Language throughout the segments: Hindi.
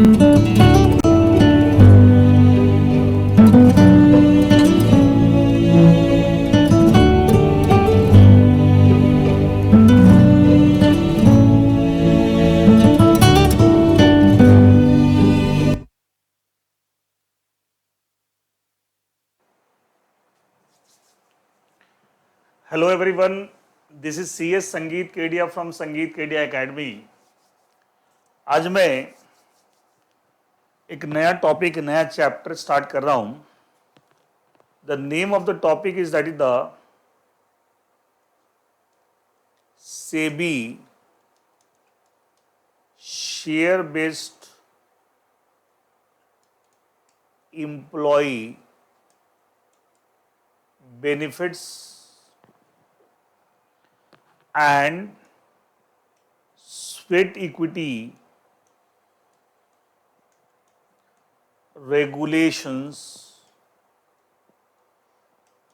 Hello everyone, this is C S Sangeet Kedia from संगीत केडिया एकेडमी। आज मैं एक नया टॉपिक, नया चैप्टर स्टार्ट कर रहा हूं। The name of the topic is that is the SEBI share based employ benefits and sweat equity regulations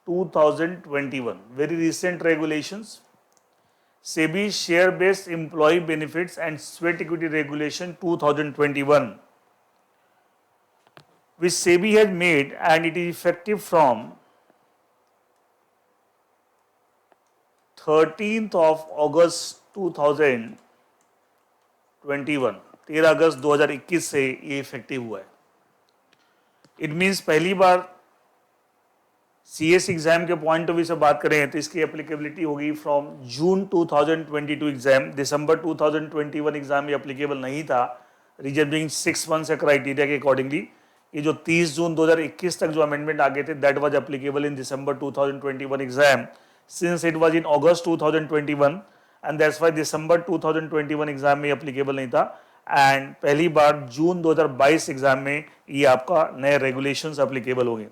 2021, very recent regulations. SEBI share based employee benefits and sweat equity regulation 2021, which SEBI has made, and it is effective from 13th of August 2021, 13 अगस्त 2021 से ये इफेक्टिव हुआ है। इट मीन्स पहली बार सीएस एग्जाम के पॉइंट ऑफ व्यू से बात करें तो इसकी एप्लीकेबिलिटी होगी from June 2022 exam. December 2021 exam ये एप्लीकेबल नहीं था, रीजन बीइंग 6 मंथ्स क्राइटेरिया के अकॉर्डिंगली। ये जो 30 जून 2021 तक जो अमेंडमेंट आ गए थे, that was applicable in December 2021 exam, since it was in August 2021, and that's why December 2021 exam में एप्लीकेबल नहीं था। एंड पहली बार जून 2022 एग्जाम में ये आपका नए रेगुलेशंस एप्लीकेबल होंगे।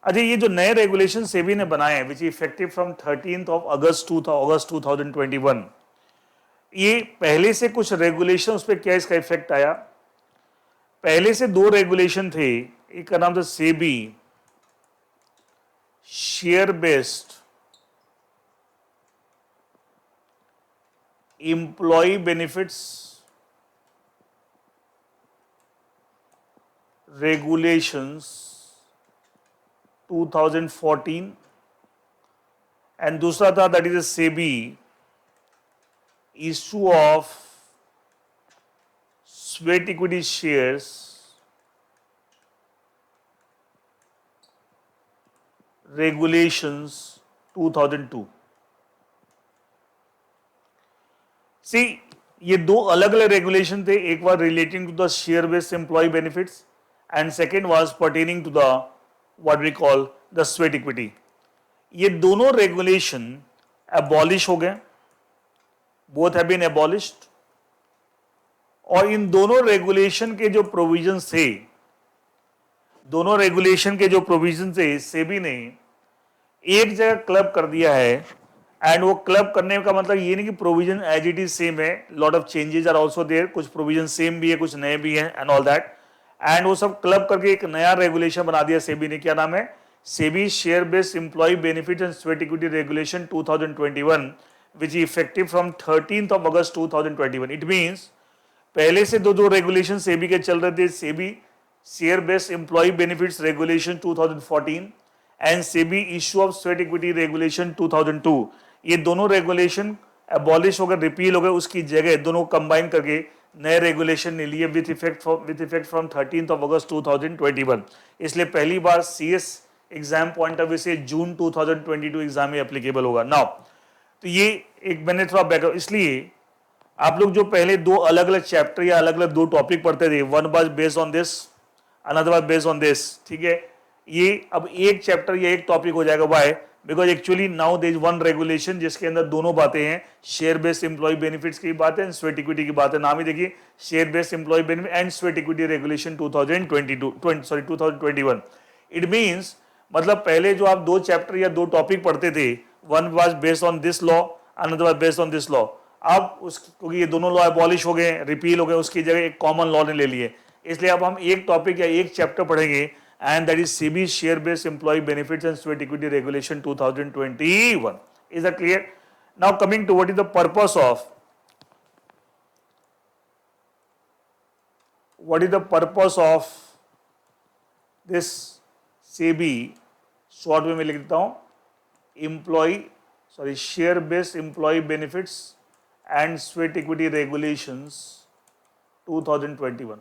अच्छा, ये जो नए रेगुलेशन सेबी ने बनाए हैं, which effective from 13th of August 2021, ये पहले से कुछ रेगुलेशन, उस पर क्या इसका इफेक्ट आया? पहले से दो रेगुलेशन थे, एक का नाम था SEBI share based employee benefits regulations 2014, and दूसरा था that is SEBI issue of sweat equity shares regulations 2002। See, ये दो अलग अलग रेगुलेशन थे। एक was relating to the share based employ benefits and second was pertaining to the what we call the sweat equity. ये दोनों रेगुलेशन एबॉलिश हो गए, बोथ हैव बीन एबॉलिश्ड। और इन दोनों रेगुलेशन के जो प्रोविजंस थे, दोनों रेगुलेशन के जो प्रोविजन थे, सेबी ने एक जगह क्लब कर दिया है। एंड वो क्लब करने का मतलब ये नहीं कि provision as it is same है, lot of changes are also there, कुछ प्रोविजन सेम भी है, कुछ नए भी हैं एंड ऑल दैट। एंड वो सब क्लब करके एक नया रेगुलेशन बना दिया सेबी ने। क्या नाम है? SEBI share based employ benefit and sweat equity regulation 2021, which is effective from 13th of August 2021। It means पहले से दो रेगुलेशन सेबी के चल रहे थे, SEBI share based employ benefits regulation 2014 and SEBI issue of sweat equity regulation 2002। ये दोनों रेगुलेशन एबॉलिश हो गए, रिपील हो गए, उसकी जगह दोनों कंबाइन करके नए रेगुलेशन ने लिए with effect from 13th of August 2021। इसलिए पहली बार CS exam point of view से जून 2022 एग्जाम में एप्लीकेबल होगा। नाउ तो ये एक मैंने थोड़ा बैकअप, इसलिए आप लोग जो पहले दो अलग अलग चैप्टर या अलग अलग दो टॉपिक पढ़ते थे, one was based on this, another was based on this, ठीक है, ये अब एक चैप्टर या एक टॉपिक हो जाएगा। Why? Because actually now there is one regulation जिसके अंदर दोनों बातें हैं, शेयर बेस्ड एम्प्लॉय बेनिफिट्स की बात है, स्वेट इक्विटी की बात है। नाम ही देखिए, share based employ benefit and sweat equity regulation 2021। It means मतलब पहले जो आप दो चैप्टर या दो टॉपिक पढ़ते थे, one was based on this law, another was based on this law. अब उस, क्योंकि ये दोनों लॉ एबॉलिश हो गए, रिपील हो गए, उसकी जगह एक कॉमन लॉ ने ले लिए, इसलिए अब हम एक टॉपिक या एक चैप्टर पढ़ेंगे, and that is SEBI share based employee benefits and sweat equity regulation 2021. Is that clear? Now coming to what is the purpose of what is the purpose of this SEBI, short में मैं लिख देता हूं, share based employ benefits and sweat equity regulations 2021,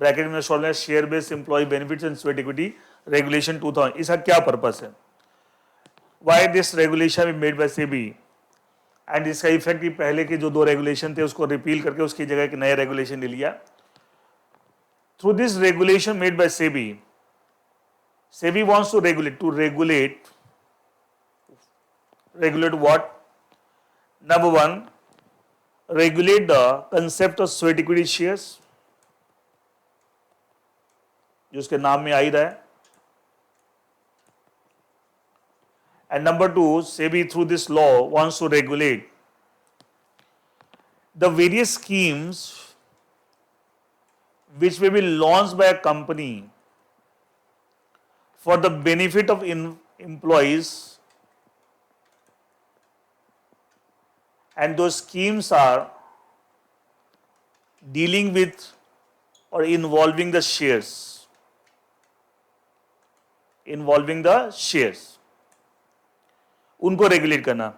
bracket में शॉर्ट में share based employ benefits and sweat equity regulation 2000, इसका क्या पर्पस है, why this regulation made by SEBI, and इसका इफेक्ट कि पहले के जो 2 रेगुलेशन थे उसको रिपील करके उसकी जगह एक नया रेगुलेशन ले लिया. Through this regulation made by SEBI wants to regulate what? Number 1, regulate the concept of sweat equity shares, जो उसके नाम में आ ही रहा है. And number 2, SEBI through this law wants to regulate the various schemes which may be launched by a company for the benefit of employees, and those schemes are dealing with or involving the shares. उनको रेगुलेट करना.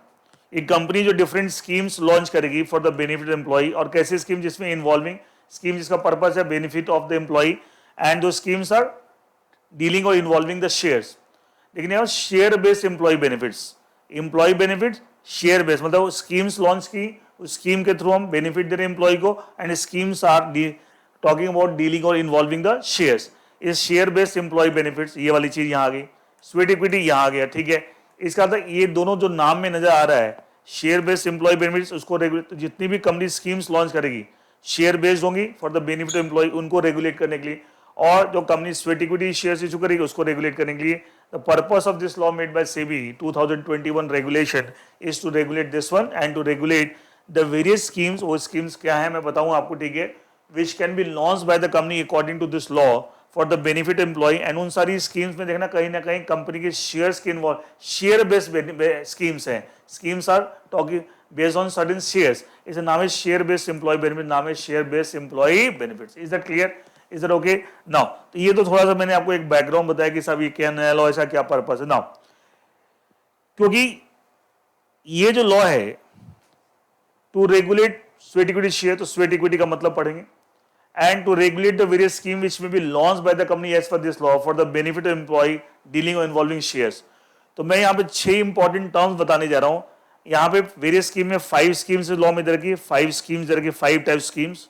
एक कंपनी जो डिफरेंट स्कीम्स लॉन्च करेगी for the benefit of employee, और कैसे स्कीम जिसमें इन्वॉल्विंग स्कीम जिसका पर्पस है benefit of the employ, and दो स्कीम्स आर डीलिंग और इन्वॉल्विंग द शेयर्स. लेकिन यहाँ share based employ benefits share based, मतलब स्कीम्स लॉन्च की, उस स्कीम के थ्रू हम बेनिफिट दे रहे हैं एम्प्लॉय को, and schemes are talking about dealing और इन्वॉल्विंग द शेयर्स. इस शेयर बेस्ड एम्प्लॉय बेनिफिट्स, ये वाली चीज यहाँ आ गई, स्वेट इक्विटी यहाँ आ गया. ठीक है, इसका मतलब ये दोनों जो नाम में नजर आ रहा है, शेयर बेस्ड एम्प्लॉय बेनिफिट्स, उसको रेगुलेट, जितनी भी कंपनी स्कीम्स लॉन्च करेगी शेयर बेस्ड होंगी for the benefit of employee, उनको रेगुलेट करने के लिए, और जो company sweat equity shares issue करेगी उसको रेगुलेट करने के लिए. The purpose of this law made by SEBI 2021 regulation is to regulate this one and to regulate the various schemes. वो स्कीम्स क्या है मैं बताऊं आपको, ठीक है, which can be launch by the company according to this law for the benefit employee. And उन सारी स्कीम्स में देखना कहीं ना कहीं कंपनी के शेयर्स के इन्वॉल्व, शेयर बेस्ड स्कीम्स हैं, schemes are talking based on certain shares. इसे नाम है शेयर बेस्ड एम्प्लॉय बेनिफिट, नाम है share based employ benefits. Is that clear? Is that okay? Now तो ये तो थोड़ा सा मैंने आपको एक बैकग्राउंड बताया कि सब ये क्या नया लॉ, ऐसा क्या पर्पस है. नाउ क्योंकि ये जो लॉ है to regulate sweat equity share, तो स्वेट इक्विटी का मतलब पढ़ेंगे, and to regulate the various scheme which may be launched by the company as per this law for the benefit of employee dealing or involving shares. तो मैं यहाँ पे 6 इंपॉर्टेंट टर्म्स बताने जा रहा हूँ. यहाँ पे वेरियस स्कीम में 5 स्कीम्स लॉ में दे रखी है, 5 स्कीम्स दे रखी, 5 type schemes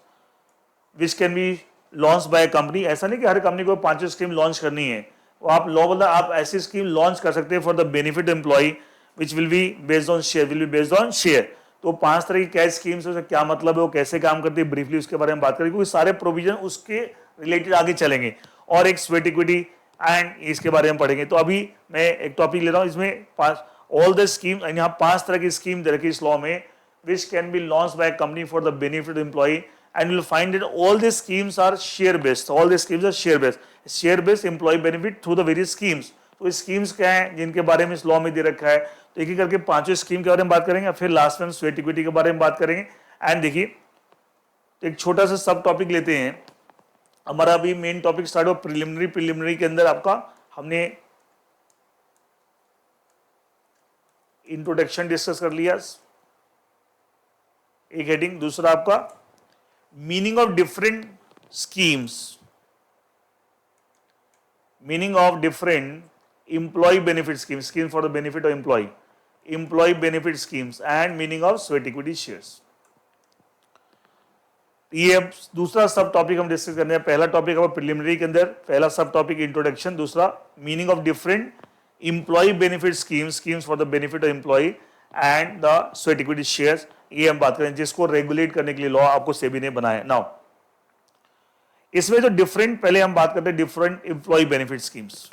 which can be launch by company. ऐसा नहीं कि हर कंपनी को 5 स्कीम लॉन्च करनी है, वो आप लॉ बोलता आप ऐसी स्कीम लॉन्च कर सकते हैं for the benefit employee which will be based on share, तो 5 तरह की क्या स्कीम्स है, क्या मतलब है, वो कैसे काम करती है, ब्रीफली उसके बारे में बात करेंगे, क्योंकि सारे प्रोविजन उसके रिलेटेड आगे चलेंगे, और एक स्वेट इक्विटी एंड इसके बारे में पढ़ेंगे. तो अभी मैं एक टॉपिक ले रहा हूँ, इसमें ऑल द स्कीम, यहाँ 5 तरह की स्कीम दे रखी इस लॉ में which can be launch by company for the benefit employee, and will find that all the schemes are share based, share based employ benefit through the various schemes. तो स्कीम्स क्या है जिनके बारे में इस लॉ में दे रखा है, तो एक एक करके 5 स्कीम के बारे में बात करेंगे, फिर लास्ट में हम स्वेट इक्विटी के बारे में बात करेंगे. एंड देखिए एक छोटा सा सब टॉपिक लेते हैं. हमारा अभी मेन टॉपिक स्टार्ट हुआ प्रिलिमिनरी के अंदर आपका हमने इंट्रोडक्शन डिस्कस कर लिया, एक हेडिंग. दूसरा आपका meaning of different schemes, meaning of different employee benefit schemes for the benefit of employee benefit schemes, and meaning of sweat equity shares. ये अब दूसरा सब टॉपिक हम डिस्कस करने हैं. पहला टॉपिक है प्रिलिमिनरी के अंदर, पहला सब टॉपिक इंट्रोडक्शन, दूसरा meaning of different employee benefit schemes for the benefit of employee and the sweat equity shares. ये हम बात करें जिसको रेगुलेट करने के लिए लॉ आपको सेबी ने बनाया. नाउ इसमें जो डिफरेंट, पहले हम बात करते हैं different employee benefit schemes.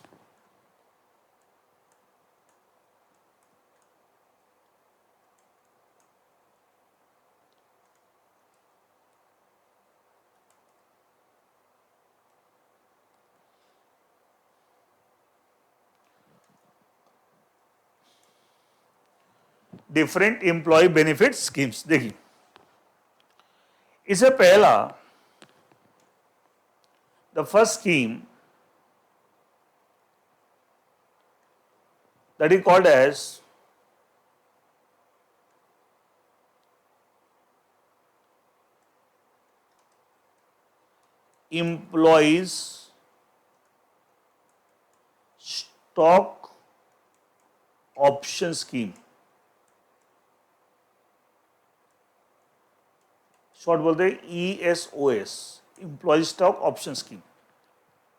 Different employee benefit schemes. देखिए इससे पहला The first scheme that is called as employees stock option scheme. Short बोलते हैं ESOS, employee stock option scheme.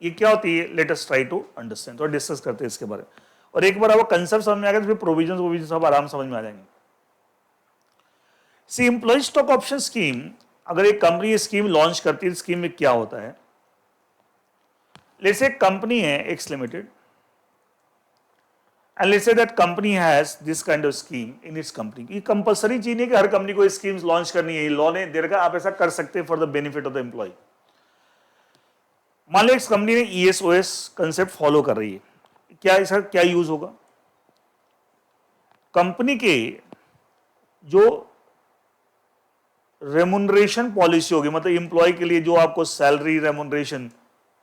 ये क्या होती है? Let us try to understand, तो डिस्कस करते हैं इसके बारे में। और एक बार आपको कंसेप्ट समझ में आ गया तो फिर प्रोविजन सब आराम समझ में आ जाएंगे। सी एम्प्लॉय स्टॉक ऑप्शन स्कीम, अगर एक कंपनी ये स्कीम लॉन्च करती है, स्कीम में क्या होता है? लेट्स से कंपनी है x limited, and let's say that company has this kind of scheme in its company. ये कंपलसरी चीज नहीं है कि हर कंपनी को स्कीम्स लॉन्च करनी है, लॉ ने दे रखा, आप ऐसा कर सकते हैं for the benefit of the employee. मान लो इस कंपनी ने ESOS कंसेप्ट फॉलो कर रही है, क्या इसका क्या यूज होगा? कंपनी के जो रेमुनरेशन पॉलिसी होगी, मतलब एम्प्लॉय के लिए जो आपको सैलरी रेमुनरेशन,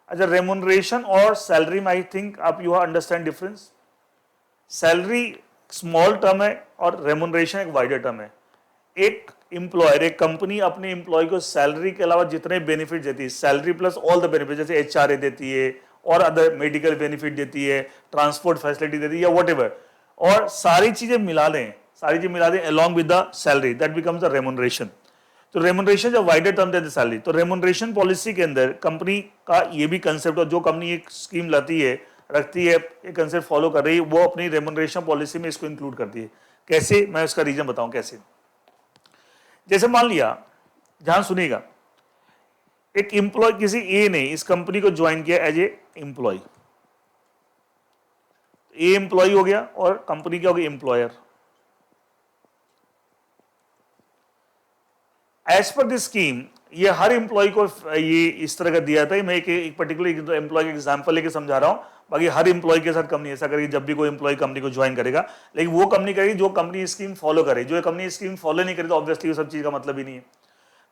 अच्छा रेमुनरेशन और सैलरी में आई थिंक आप you understand difference. Salary small term है और रेमुनरेशन एक वाइडर टर्म है। एक एम्प्लॉयर, एक कंपनी अपने एम्प्लॉय को सैलरी के अलावा जितने बेनिफिट देती है, salary plus all the benefit, जैसे HRA देती है और अदर मेडिकल बेनिफिट देती है, ट्रांसपोर्ट फैसिलिटी देती है या व्हाटएवर, और सारी चीजें मिला दें along with the salary, that becomes the remuneration. तो रेमुनरेशन जब वाइडर टर्म देते सैलरी, तो रेमुनरेशन पॉलिसी के अंदर कंपनी का ये भी कंसेप्ट, और जो कंपनी एक स्कीम लाती है, रखती है, एक कंसेप्ट फॉलो कर रही है, वो अपनी रेमुनरेशन पॉलिसी में इसको इंक्लूड करती है। कैसे? मैं उसका रीजन बताऊं कैसे। जैसे मान लिया, ध्यान सुनिएगा, एक एम्प्लॉय किसी ए ने इस कंपनी को ज्वाइन किया as a employee, a employee हो गया और कंपनी क्या हो गई? Employer. As per this scheme, ये हर एम्प्लॉय को ये इस तरह का दिया था। मैं एक पर्टिकुलर एम्प्लॉय का एग्जांपल लेके समझा रहा हूं, बाकी हर एम्प्लॉय के साथ कंपनी ऐसा करेगी जब भी कोई एम्प्लॉय कंपनी को ज्वाइन करेगा, लेकिन वो कंपनी करेगी जो कंपनी स्कीम फॉलो करे। जो कंपनी स्कीम फॉलो नहीं करे तो ऑब्वियसली सब चीज का मतलब ही नहीं है।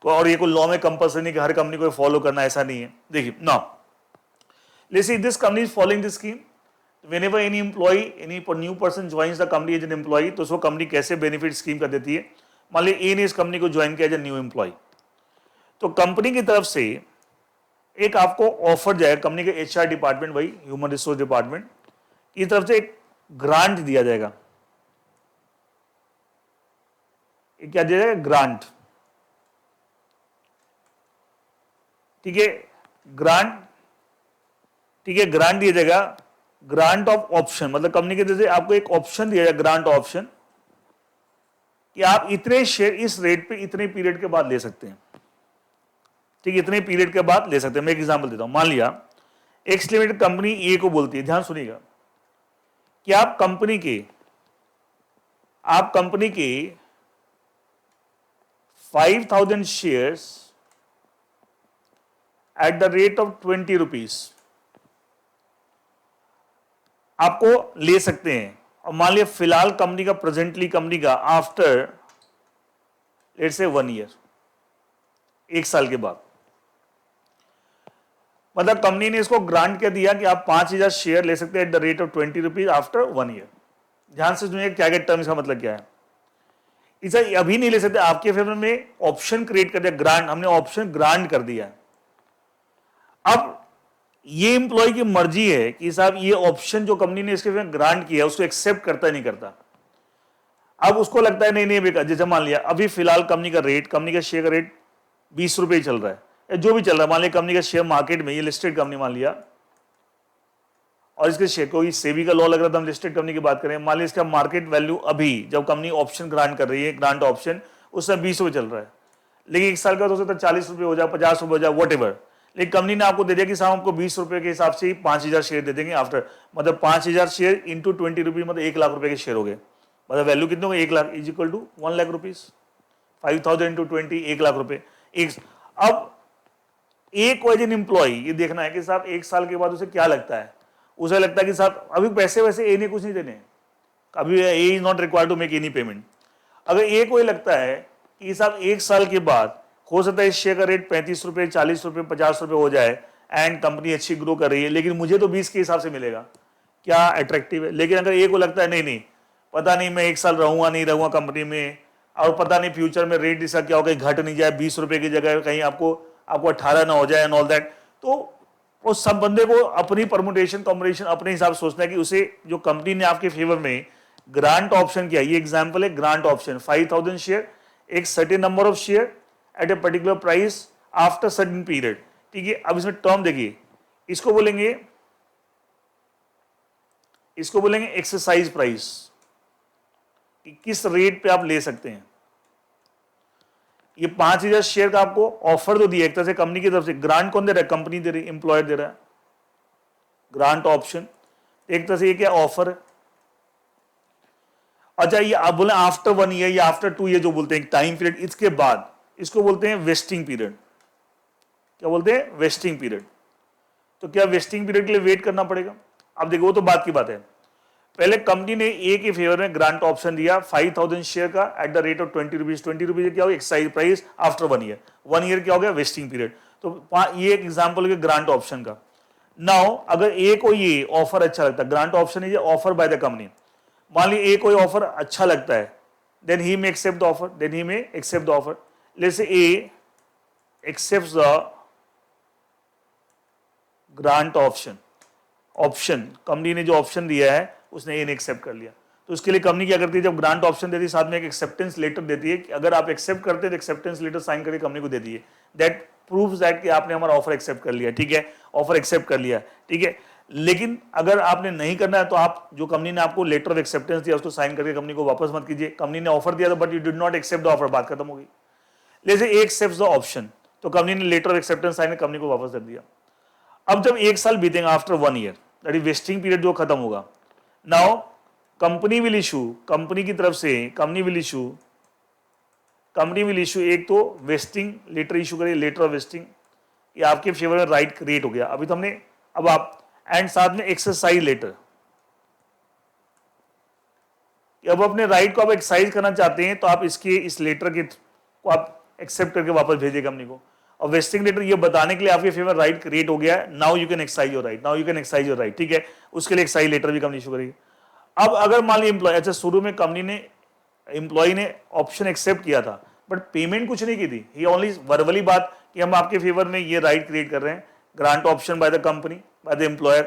तो और ये कोई लॉ में कंपल्सरी नहीं कि हर कंपनी को फॉलो करना, ऐसा नहीं है। देखिए now let's say this company is following this scheme, whenever any employee, any new person joins the company as an employee, तो उसको कंपनी कैसे बेनिफिट स्कीम कर देती है। मान लीजिए ए ने इस कंपनी को ज्वाइन किया एज ए न्यू एम्प्लॉय, तो कंपनी की तरफ से एक आपको ऑफर जाएगा, कंपनी के HR डिपार्टमेंट, वही ह्यूमन रिसोर्स डिपार्टमेंट की तरफ से एक ग्रांट दिया जाएगा। क्या दिया जाएगा? ग्रांट। ठीक है, ग्रांट, ठीक है, ग्रांट दिया जाएगा, ग्रांट ऑफ ऑप्शन, मतलब कंपनी की तरफ से आपको एक ऑप्शन दिया जाएगा, ग्रांट ऑप्शन, कि आप इतने शेयर इस रेट पे इतने पीरियड के बाद ले सकते हैं। ठीक है, इतने पीरियड के बाद ले सकते हैं। मैं एक एग्जांपल देता हूं, मान लिया एक्स लिमिटेड कंपनी ए को बोलती है, ध्यान सुनिएगा, कि आप कंपनी के 5,000 shares at the rate of 20 rupees आपको ले सकते हैं। और मान लिया फिलहाल कंपनी का आफ्टर लेट्स से 1 ईयर, 1 साल के बाद, मतलब कंपनी ने इसको ग्रांट क्या दिया कि आप 5,000 शेयर ले सकते हैं at the rate of 20 rupees after 1 year. ध्यान से सुनिए क्या टर्म, इसका मतलब क्या है। इसे अभी नहीं ले सकते, आपके फेवर में ऑप्शन क्रिएट कर दिया, ग्रांट, हमने ऑप्शन ग्रांट कर दिया। अब ये एम्प्लॉय की मर्जी है कि साहब ये ऑप्शन जो कंपनी ने इसके फेवर ग्रांट किया उसको एक्सेप्ट करता है नहीं करता। अब उसको लगता है नहीं बेकार, जैसे मान लिया अभी फिलहाल कंपनी का शेयर का रेट 20 रुपए चल रहा है, जो भी चल रहा है, मान लिया कंपनी का शेयर मार्केट में, ये लिस्टेड कंपनी मान लिया, और इसके शेयर को सेबी का लॉ लग रहा था, हम लिस्टेड कंपनी की बात करें, मान लिया इसका मार्केट वैल्यू अभी जब कंपनी ऑप्शन ग्रांट कर रही है, ग्रांट ऑप्शन, उस समय 20 रुपए चल रहा है, लेकिन 1 साल का हो सकता है 40 रुपए हो जाए, 50 रुपए हो जाए, वॉट एवर, लेकिन कंपनी ने आपको दे दिया कि साहब आपको 20 रुपए के हिसाब से 5,000 शेयर दे देंगे आफ्टर, मतलब 5,000 शेयर इंटू 20 रुपीज, मतलब 1 लाख रुपए के शेयर हो गए, मतलब वैल्यू कितने हो गए? 1 lakh is equal to 1 lakh rupees, 5,000 into 20, 1 lakh रुपए। अब एक को एज एन एम्प्लॉय ये देखना है कि साहब 1 साल के बाद उसे क्या लगता है। उसे लगता है कि साहब अभी पैसे वैसे ए ने कुछ नहीं देने, अभी A is not required to make any payment. अगर ए को ये लगता है कि साहब 1 साल के बाद हो सकता है इस शेयर का रेट 35 रुपए, 40 रुपए, 50 रुपए हो जाए, एंड कंपनी अच्छी ग्रो कर रही है, लेकिन मुझे तो 20 के हिसाब से मिलेगा, क्या अट्रैक्टिव है। लेकिन अगर ए को लगता है नहीं नहीं, पता नहीं मैं 1 साल रहूंगा नहीं रहूंगा कंपनी में, और पता नहीं फ्यूचर में रेट इसका क्या हो, कहीं घट नहीं जाए, 20 रुपए की जगह कहीं आपको 18 ना हो जाए एंड ऑल दैट, तो वो सब बंदे को अपनी परमुटेशन कॉम्बिनेशन अपने हिसाब से सोचना है कि उसे जो कंपनी ने आपके फेवर में ग्रांट ऑप्शन किया, ये एग्जांपल है ग्रांट ऑप्शन, 5000 शेयर, एक certain number of share eight a particular price after certain period, ठीक है। अब इसमें टर्म देखिए, इसको बोलेंगे एक्सरसाइज प्राइस, कि किस रेट पे आप ले सकते हैं। ये 5000 शेयर का आपको ऑफर तो दिया एक तरह से कंपनी की तरफ से, ग्रांट कौन दे रहा है, कंपनी दे रही है, एम्प्लॉयर दे रहा है, ग्रांट ऑप्शन, एक तरह से ये क्या ऑफर है। अच्छा, ये आप बोले आफ्टर 1 ईयर या आफ्टर 2 ईयर जो बोलते हैं टाइम पीरियड, इसके बाद इसको बोलते हैं वेस्टिंग पीरियड। क्या बोलते हैं, वेस्टिंग पीरियड। तो क्या वेस्टिंग पीरियड के लिए वेट करना पड़ेगा। अब देखो वो तो बात की बात है, पहले कंपनी ने ए के फेवर में ग्रांट ऑप्शन दिया 5000 शेयर का at the rate of 20 rupees, 20 rupees क्या हो excise price after 1 year, 1 year क्या हो गया वेस्टिंग पीरियड। तो ये एक एग्जांपल है ग्रांट ऑप्शन का। नाउ अगर ए को ये ऑफर अच्छा लगता है, grant option is offer by the company, मान ली ए कोई ऑफर अच्छा लगता है, then he may accept the offer, then he may accept the offer. Let's say A accepts the grant option, company ने जो ऑप्शन दिया है उसने ए ने एक्सेप्ट कर लिया, तो उसके लिए कंपनी क्या करती है, जब ग्रांट ऑप्शन देती है साथ में एक एक्सेप्टेंस लेटर देती है कि अगर आप एक्सेप्ट करते हैं तो एक्सेप्टेंस लेटर साइन करके कंपनी को दे दिए, दैट प्रूव्स दैट कि आपने हमारा ऑफर एक्सेप्ट कर लिया, ठीक है, ऑफर एक्सेप्ट कर लिया, ठीक है। लेकिन अगर आपने नहीं करना है तो आप जो कंपनी ने आपको लेटर ऑफ एक्सेप्टेंस दिया उसको साइन करके कंपनी को वापस मत कीजिए। कंपनी ने ऑफर दिया था but you did not accept the offer, बात खत्म हो गई। जैसे एक एक्सेप्ट्स द ऑप्शन, तो कंपनी ने letter of acceptance sign company को वापस कर दिया। अब जब 1 साल बीतेंगे after 1 year, that is vesting period जो खत्म होगा, now company will issue, company की तरफ से कंपनी विल इशू एक तो वेस्टिंग लेटर इशू करिए, लेटर ऑफ वेस्टिंग, ये आपके फेवर में राइट क्रिएट हो गया अभी तो हमने, अब आप एंड साथ में एक्सरसाइज लेटर, अब अपने राइट को आप एक्सरसाइज करना चाहते हैं तो आप इसके इस लेटर के को आप एक्सेप्ट करके वापस भेजिए कंपनी को। और वेस्टिंग लेटर ये बताने के लिए आपके फेवर राइट क्रिएट हो गया है, now you can exercise your right, now you can exercise your right, ठीक है, उसके लिए एक्सरसाइज लेटर भी कंपनी इशू करेगी। अब अगर मान ली एम्प्लॉय, अच्छा शुरू में कंपनी ने एम्प्लॉय ने ऑप्शन एक्सेप्ट किया था बट पेमेंट कुछ नहीं की थी, ये ओनली वर्बली बात कि हम आपके फेवर में ये राइट क्रिएट कर रहे हैं, grant option buy the company by the employer,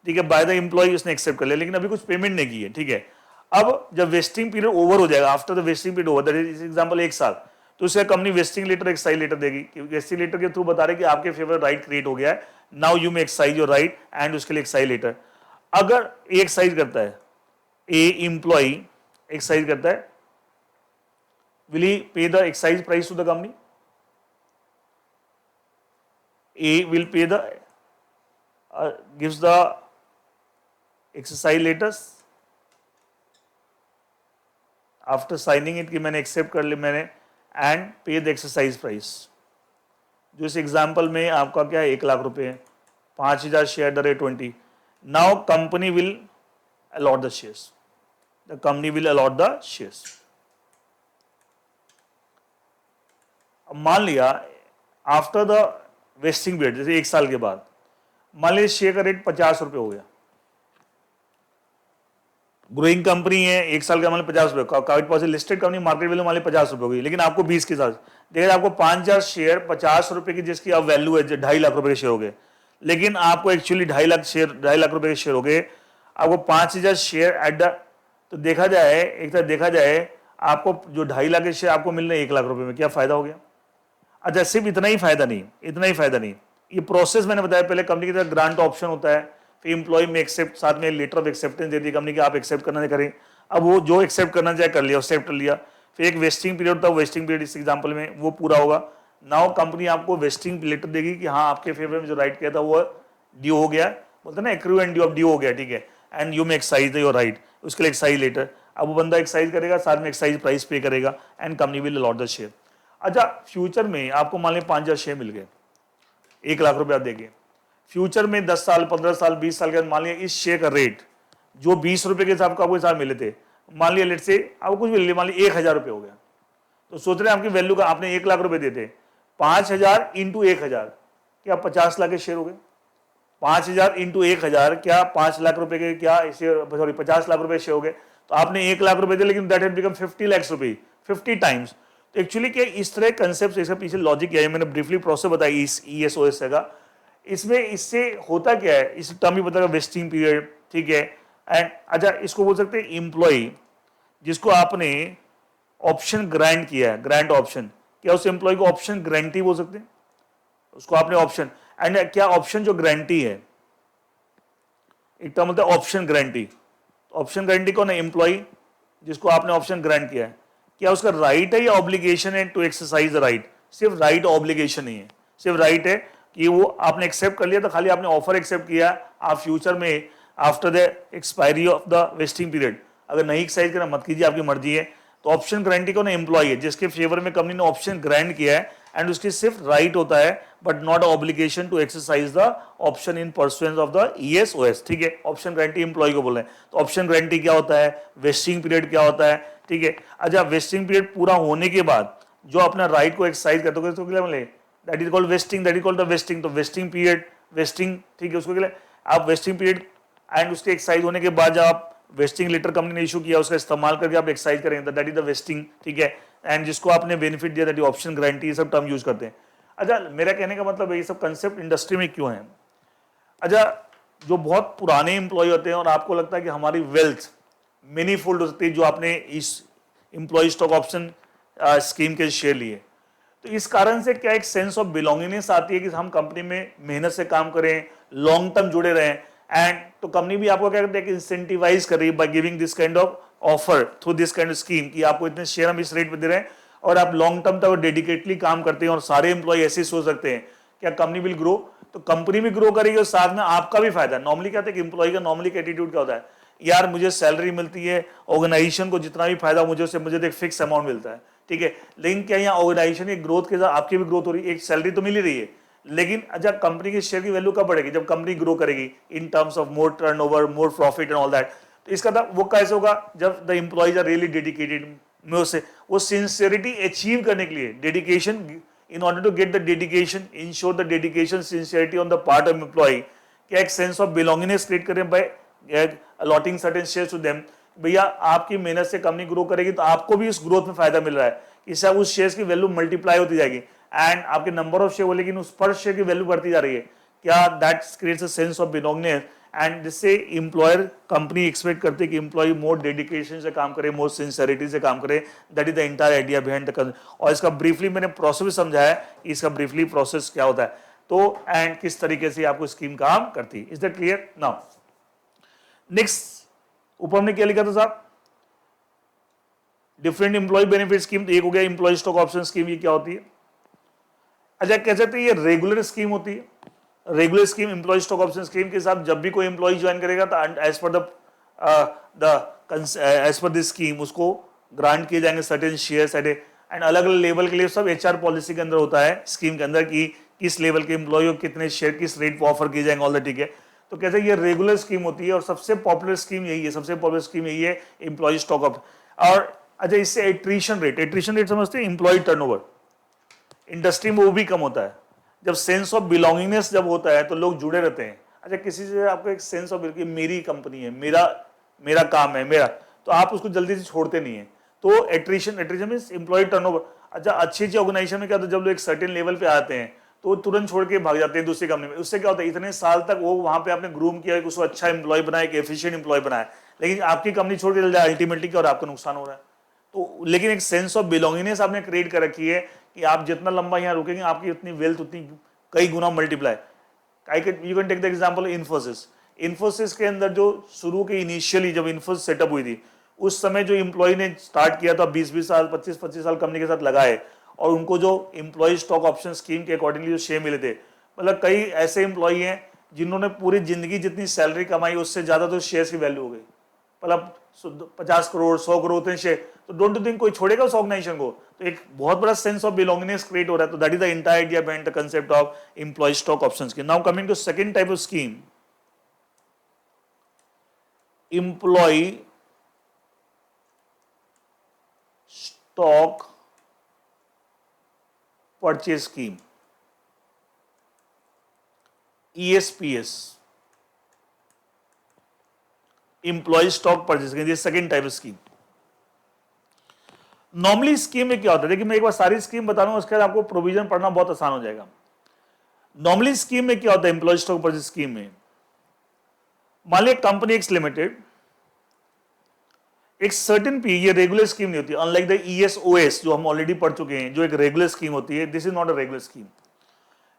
ठीक है, बाय द एम्प्लॉय उसने एक्सेप्ट कर लिया, लेकिन अभी कुछ पेमेंट नहीं की है, ठीक है। अब जब वेस्टिंग पीरियड ओवर हो जाएगा, after the vesting period over, that is example 1 साल, तो उसे company vesting letter exercise letter देगी, क्योंकि वेस्टिंग लेटर के थ्रू बता रहे कि आपके फेवर राइट क्रिएट हो गया है, now you may exercise your right, and उसके लिए एक्सरसाइज लेटर। अगर ए एक्सरसाइज करता है, ए एम्प्लॉय एक्सरसाइज करता है, will he pay the excise price to the company? A will pay the gives the exercise letters after signing it कि मैंने एक्सेप्ट कर लिया मैंने, एंड पे द एक्सरसाइज प्राइस, जो इस एग्जाम्पल में आपका क्या है 1 लाख रुपए है, 5000 share the rate 20, now company will allot the shares, the company will allot the shares. मान लिया आफ्टर द वेस्टिंग पीरियड, जैसे 1 साल के बाद मान लीजिए शेयर का रेट 50 रुपए हो गया, ग्रोइंग कंपनी है, 1 साल का मान लीजिए 50 रुपए, कागज पास लिस्टेड कंपनी मार्केट वैल्यू मान लीजिए 50 रुपए हो गई, लेकिन आपको 20 के साथ देखिए आपको 5000 शेयर 50 रुपए की जिसकी अब वैल्यू है 2.5 लाख रुपए के शेयर हो गए, लेकिन आपको एक्चुअली 2.5 लाख रुपए के शेयर हो गए, आपको 5000 शेयर एट द, तो देखा जाए एक तरह देखा जाए आपको जो 2.5 लाख के शेयर आपको मिल रहे हैं 1 लाख रुपए में, क्या फायदा हो गया। अच्छा सिर्फ इतना ही फायदा नहीं, ये प्रोसेस मैंने बताया पहले, कंपनी की तरफ ग्रांट ऑप्शन होता है, फिर एम्प्लॉय में एक्सेप्ट, साथ में लेटर ऑफ एक्सेप्टेंस देती है कंपनी की आप एक्सेप्ट करना करें, अब वो जो एक्सेप्ट करना चाहे कर लिया, एक्सेप्ट कर लिया, फिर एक वेस्टिंग पीरियड था, वेस्टिंग पीरियड इस एग्जांपल में वो पूरा होगा, नाउ कंपनी आपको वेस्टिंग लेटर देगी कि हाँ आपके फेवर में जो राइट किया था वो ड्यू हो गया, बोलते ना एक्रू एंड ड्यू, अब ड्यू हो गया, ठीक है, एंड यू में एक्साइज योर राइट, उसके लिए एक्साइज लेटर, अब वो बंदा एक्साइज करेगा, साथ में एक्साइज प्राइस पे करेगा, and company will allot the share. अच्छा फ्यूचर में आपको मान लीजिए 5000 शेयर मिल गए, 1 लाख रुपए आप देंगे, फ्यूचर में 10 साल 15 साल 20 साल के बाद मान लिया इस शेयर का रेट जो 20 रुपए के हिसाब का आपको हिसाब मिले थे, मान लिया लेट से आपको कुछ मिल, मान लिया 1000 रुपए हो गया, तो सोच रहे हैं आपकी वैल्यू का आपने 1 लाख रुपए देते, 5000 इंटू 1000 क्या 50 लाख के शेयर हो गए, 5,000 इंटू 1,000 क्या 5 लाख रुपए के, क्या शेयर, सॉरी 50 लाख रुपए शेयर हो गए, तो आपने 1 लाख रुपए दिए, लेकिन दैट हैड बिकम 50 लाख रुपए, 50 टाइम्स। तो एक्चुअली क्या इस तरह कंसेप्ट, इसके पीछे लॉजिक क्या है, मैंने ब्रीफली प्रोसेस बताई इस ESOS का। इसमें इससे होता क्या है, इस टर्म ही बताएगा वेस्टिंग पीरियड, ठीक है। एंड अच्छा, इसको बोल सकते हैं एम्प्लॉय जिसको आपने ऑप्शन ग्रांट किया है, ग्रांट ऑप्शन, क्या उस एम्प्लॉय को ऑप्शन ग्रांटी बोल सकते हैं, उसको आपने ऑप्शन। एंड क्या ऑप्शन जो गारंटी है, एक टर्म होता है ऑप्शन गारंटी। ऑप्शन गारंटी कौन है, एम्प्लॉय जिसको आपने ऑप्शन ग्रांट किया है, क्या उसका राइट है या ऑब्लिगेशन है टू एक्सरसाइज द राइट? सिर्फ राइट, ऑब्लिगेशन नहीं है, सिर्फ राइट है कि वो आपने एक्सेप्ट कर लिया, तो खाली आपने ऑफर एक्सेप्ट किया, आप फ्यूचर में after the expiry of the vesting period अगर नहीं एक्सरसाइज करना मत कीजिए, आपकी मर्जी है। तो ऑप्शन गारंटी कौन है, एम्प्लॉय है जिसके फेवर में कंपनी ने ऑप्शन ग्रांट किया है, एंड उसकी सिर्फ राइट होता है but not obligation to exercise the option in pursuance of the ESOS, ठीक है। ऑप्शन गारंटी एम्प्लॉय को बोल रहे हैं। तो ऑप्शन गारंटी क्या होता है, वेस्टिंग पीरियड क्या होता है, ठीक है। अच्छा, वेस्टिंग पीरियड पूरा होने के बाद जो अपना राइट को एक्सरसाइज करते हो तो क्या बोले, that is called wasting, that is called the wasting. तो वेस्टिंग पीरियड, वेस्टिंग, ठीक है, उसको क्या आप वेस्टिंग पीरियड एंड उसके एक्सरसाइज होने के बाद जब आप वेस्टिंग लेटर कंपनी ने इशू किया उसका इस्तेमाल करके आप एक्सरसाइज करेंगे, दैट इज द वेस्टिंग, ठीक है। एंड जिसको आपने बेनिफिट दिया, दैट इज ऑप्शन गारंटी, ये सब टर्म यूज करते हैं। अच्छा, मेरा कहने का मतलब है ये सब कंसेप्ट इंडस्ट्री में क्यों है। अच्छा, जो बहुत पुराने एम्प्लॉय होते हैं और आपको लगता है कि हमारी वेल्थ मेनी फोल्ड हो सकती है जो आपने इस एम्प्लॉय स्टॉक ऑप्शन स्कीम के शेयर लिए, तो इस कारण से क्या एक सेंस ऑफ बिलोंगिंगनेस आती है कि हम कंपनी में मेहनत से काम करें, लॉन्ग टर्म जुड़े रहें। एंड तो कंपनी भी आपको क्या करती है, इंसेंटिवाइज कर रही है by giving this kind of offer through this kind of scheme कि आपको इतने शेयर हम इस रेट पे दे रहे हैं और आप लॉन्ग टर्म तक डेडिकेटली काम करते हैं। और सारे एम्प्लॉय ऐसे सोच सकते हैं क्या कंपनी विल ग्रो, तो कंपनी भी ग्रो करेगी और साथ में आपका भी फायदा। नॉर्मली क्या होता है कि एम्प्लॉय का नॉर्मली एटीट्यूड क्या होता है, यार मुझे सैलरी मिलती है, ऑर्गेनाइजेशन को जितना भी फायदा मुझे उससे मुझे एक फिक्स अमाउंट मिलता है, ठीक है। लेकिन क्या यहाँ ऑर्गेनाइजेशन की ग्रोथ के साथ आपकी भी ग्रोथ हो रही है, एक सैलरी तो मिल ही रही है, लेकिन अच्छा कंपनी के शेयर की वैल्यू कब बढ़ेगी, जब कंपनी ग्रो करेगी in terms of more turnover, more profit and all that. तो इसका वो कैसे होगा, जब the employees are really dedicated में उससे वो सिंसियरिटी अचीव करने के लिए dedication, in order to get the dedication, ensure the dedication, sincerity on the part of employee, क्या एक सेंस ऑफ बिलोंगिंगनेस क्रिएट करें by allotting certain shares to them. भैया आपकी मेहनत से कंपनी ग्रो करेगी तो आपको भी उस ग्रोथ में फायदा मिल रहा है, इससे उस शेयर्स की वैल्यू मल्टीप्लाई होती जाएगी एंड आपके नंबर ऑफ शेयर हो, लेकिन उस पर शेयर की वैल्यू बढ़ती जा रही है। क्या that creates a sense of belongingness and जिससे एम्प्लॉयर, कंपनी एक्सपेक्ट करते हैं कि एम्प्लॉय मोर डेडिकेशन से काम करे, मोर सिंसियरिटी से काम करे। That is the entire idea behind the. और इसका ब्रीफली मैंने प्रोसेस समझाया, इसका ब्रीफली प्रोसेस क्या होता है तो एंड किस तरीके से आपको स्कीम काम करती है। Is that clear now? Next, ऊपर हमने क्या लिखा था साहब, डिफरेंट एम्प्लॉय बेनिफिट स्कीम। एक हो गया एम्प्लॉय स्टॉक ऑप्शन स्कीम, ये क्या होती है? अच्छा, कह सकते हैं ये रेगुलर स्कीम होती है। Regular scheme, employee stock option scheme के साथ जब भी कोई एम्प्लॉय ज्वाइन करेगा तो एज पर दिस स्कीम उसको ग्रांट किए जाएंगे सर्टेन शेयर्स एंड अलग अलग लेवल के लिए सब HR पॉलिसी के अंदर होता है, स्कीम के अंदर कि किस लेवल के एम्प्लॉय को कितने शेयर किस रेट पर ऑफर किए जाएंगे, ऑल दैट, ठीक है। तो कहते हैं ये रेगुलर स्कीम होती है और सबसे पॉपुलर स्कीम यही है, सबसे पॉपुलर स्कीम यही है एम्प्लॉय स्टॉक ऑप्शन। और अच्छा, इससे एट्रिशन रेट समझते हैं, एम्प्लॉय टर्नओवर इंडस्ट्री में वो भी कम होता है। जब सेंस ऑफ बिलोंगिंगनेस जब होता है तो लोग जुड़े रहते हैं। अच्छा, किसी से आपको एक सेंस ऑफ मेरी कंपनी है, मेरा काम है मेरा, तो आप उसको जल्दी से छोड़ते नहीं है। तो एट्रिशन मींस एम्प्लॉय टर्नओवर। अच्छा, अच्छी ऑर्गेनाइजेशन में क्या होता है, जब लोग एक सर्टेन लेवल पे आते हैं तो वो तुरंत छोड़ के भाग जाते हैं दूसरी कंपनी में। उससे क्या होता है, इतने साल तक वो वहां पे आपने ग्रूम किया, उसको अच्छा एम्प्लॉय बनाया, एक एफिशिएंट एम्प्लॉय बनाया, लेकिन आपकी कंपनी छोड़ के चल जाए अल्टीमेटली क्या, और आपका नुकसान हो रहा है। तो लेकिन एक सेंस ऑफ बिलोंगिंगनेस आपने क्रिएट कर रखी है कि आप जितना लंबा यहाँ रुकेंगे आपकी उतनी वेल्थ उतनी कई गुना multiply. You can take the example Infosys. Infosys के अंदर जो शुरू के इनिशियली जब इन्फोसिस सेटअप हुई थी उस समय जो एम्प्लॉय ने स्टार्ट किया था 20-20 साल 25-25 साल कंपनी के साथ लगाए और उनको जो एम्प्लॉय स्टॉक ऑप्शन स्कीम के अकॉर्डिंगली जो शेयर मिले थे, मतलब कई ऐसे एम्प्लॉय हैं जिन्होंने पूरी जिंदगी जितनी सैलरी कमाई उससे ज्यादा तो शेयर्स की वैल्यू हो गई, मतलब 50 करोड़ 100 करोड़ होते हैं शेयर। तो डोंट यू थिंक कोई छोड़ेगा उस ऑर्गेनाइजेशन को? तो एक बहुत बड़ा सेंस ऑफ बिलोंगिंगनेस क्रिएट हो रहा है। तो that is the entire idea behind the concept of employee stock options की। Now coming to second type of scheme, employee stock purchase scheme. ESPS, employee stock purchase, ये second type scheme. Normally scheme में क्या होता है, देखिए मैं एक बार सारी स्कीम बता रहा हूं, उसके बाद आपको प्रोविजन पढ़ना बहुत आसान हो जाएगा। नॉर्मली स्कीम में क्या होता है, एम्प्लॉय स्टॉक परचेज स्कीम में, मान लीजिए कंपनी एक्स लिमिटेड एक सर्टेन पी, ये रेगुलर स्कीम नहीं होती, अनलाइक द ESOS जो हम ऑलरेडी पढ़ चुके हैं, जो एक रेगुलर स्कीम होती है, this is not a regular scheme.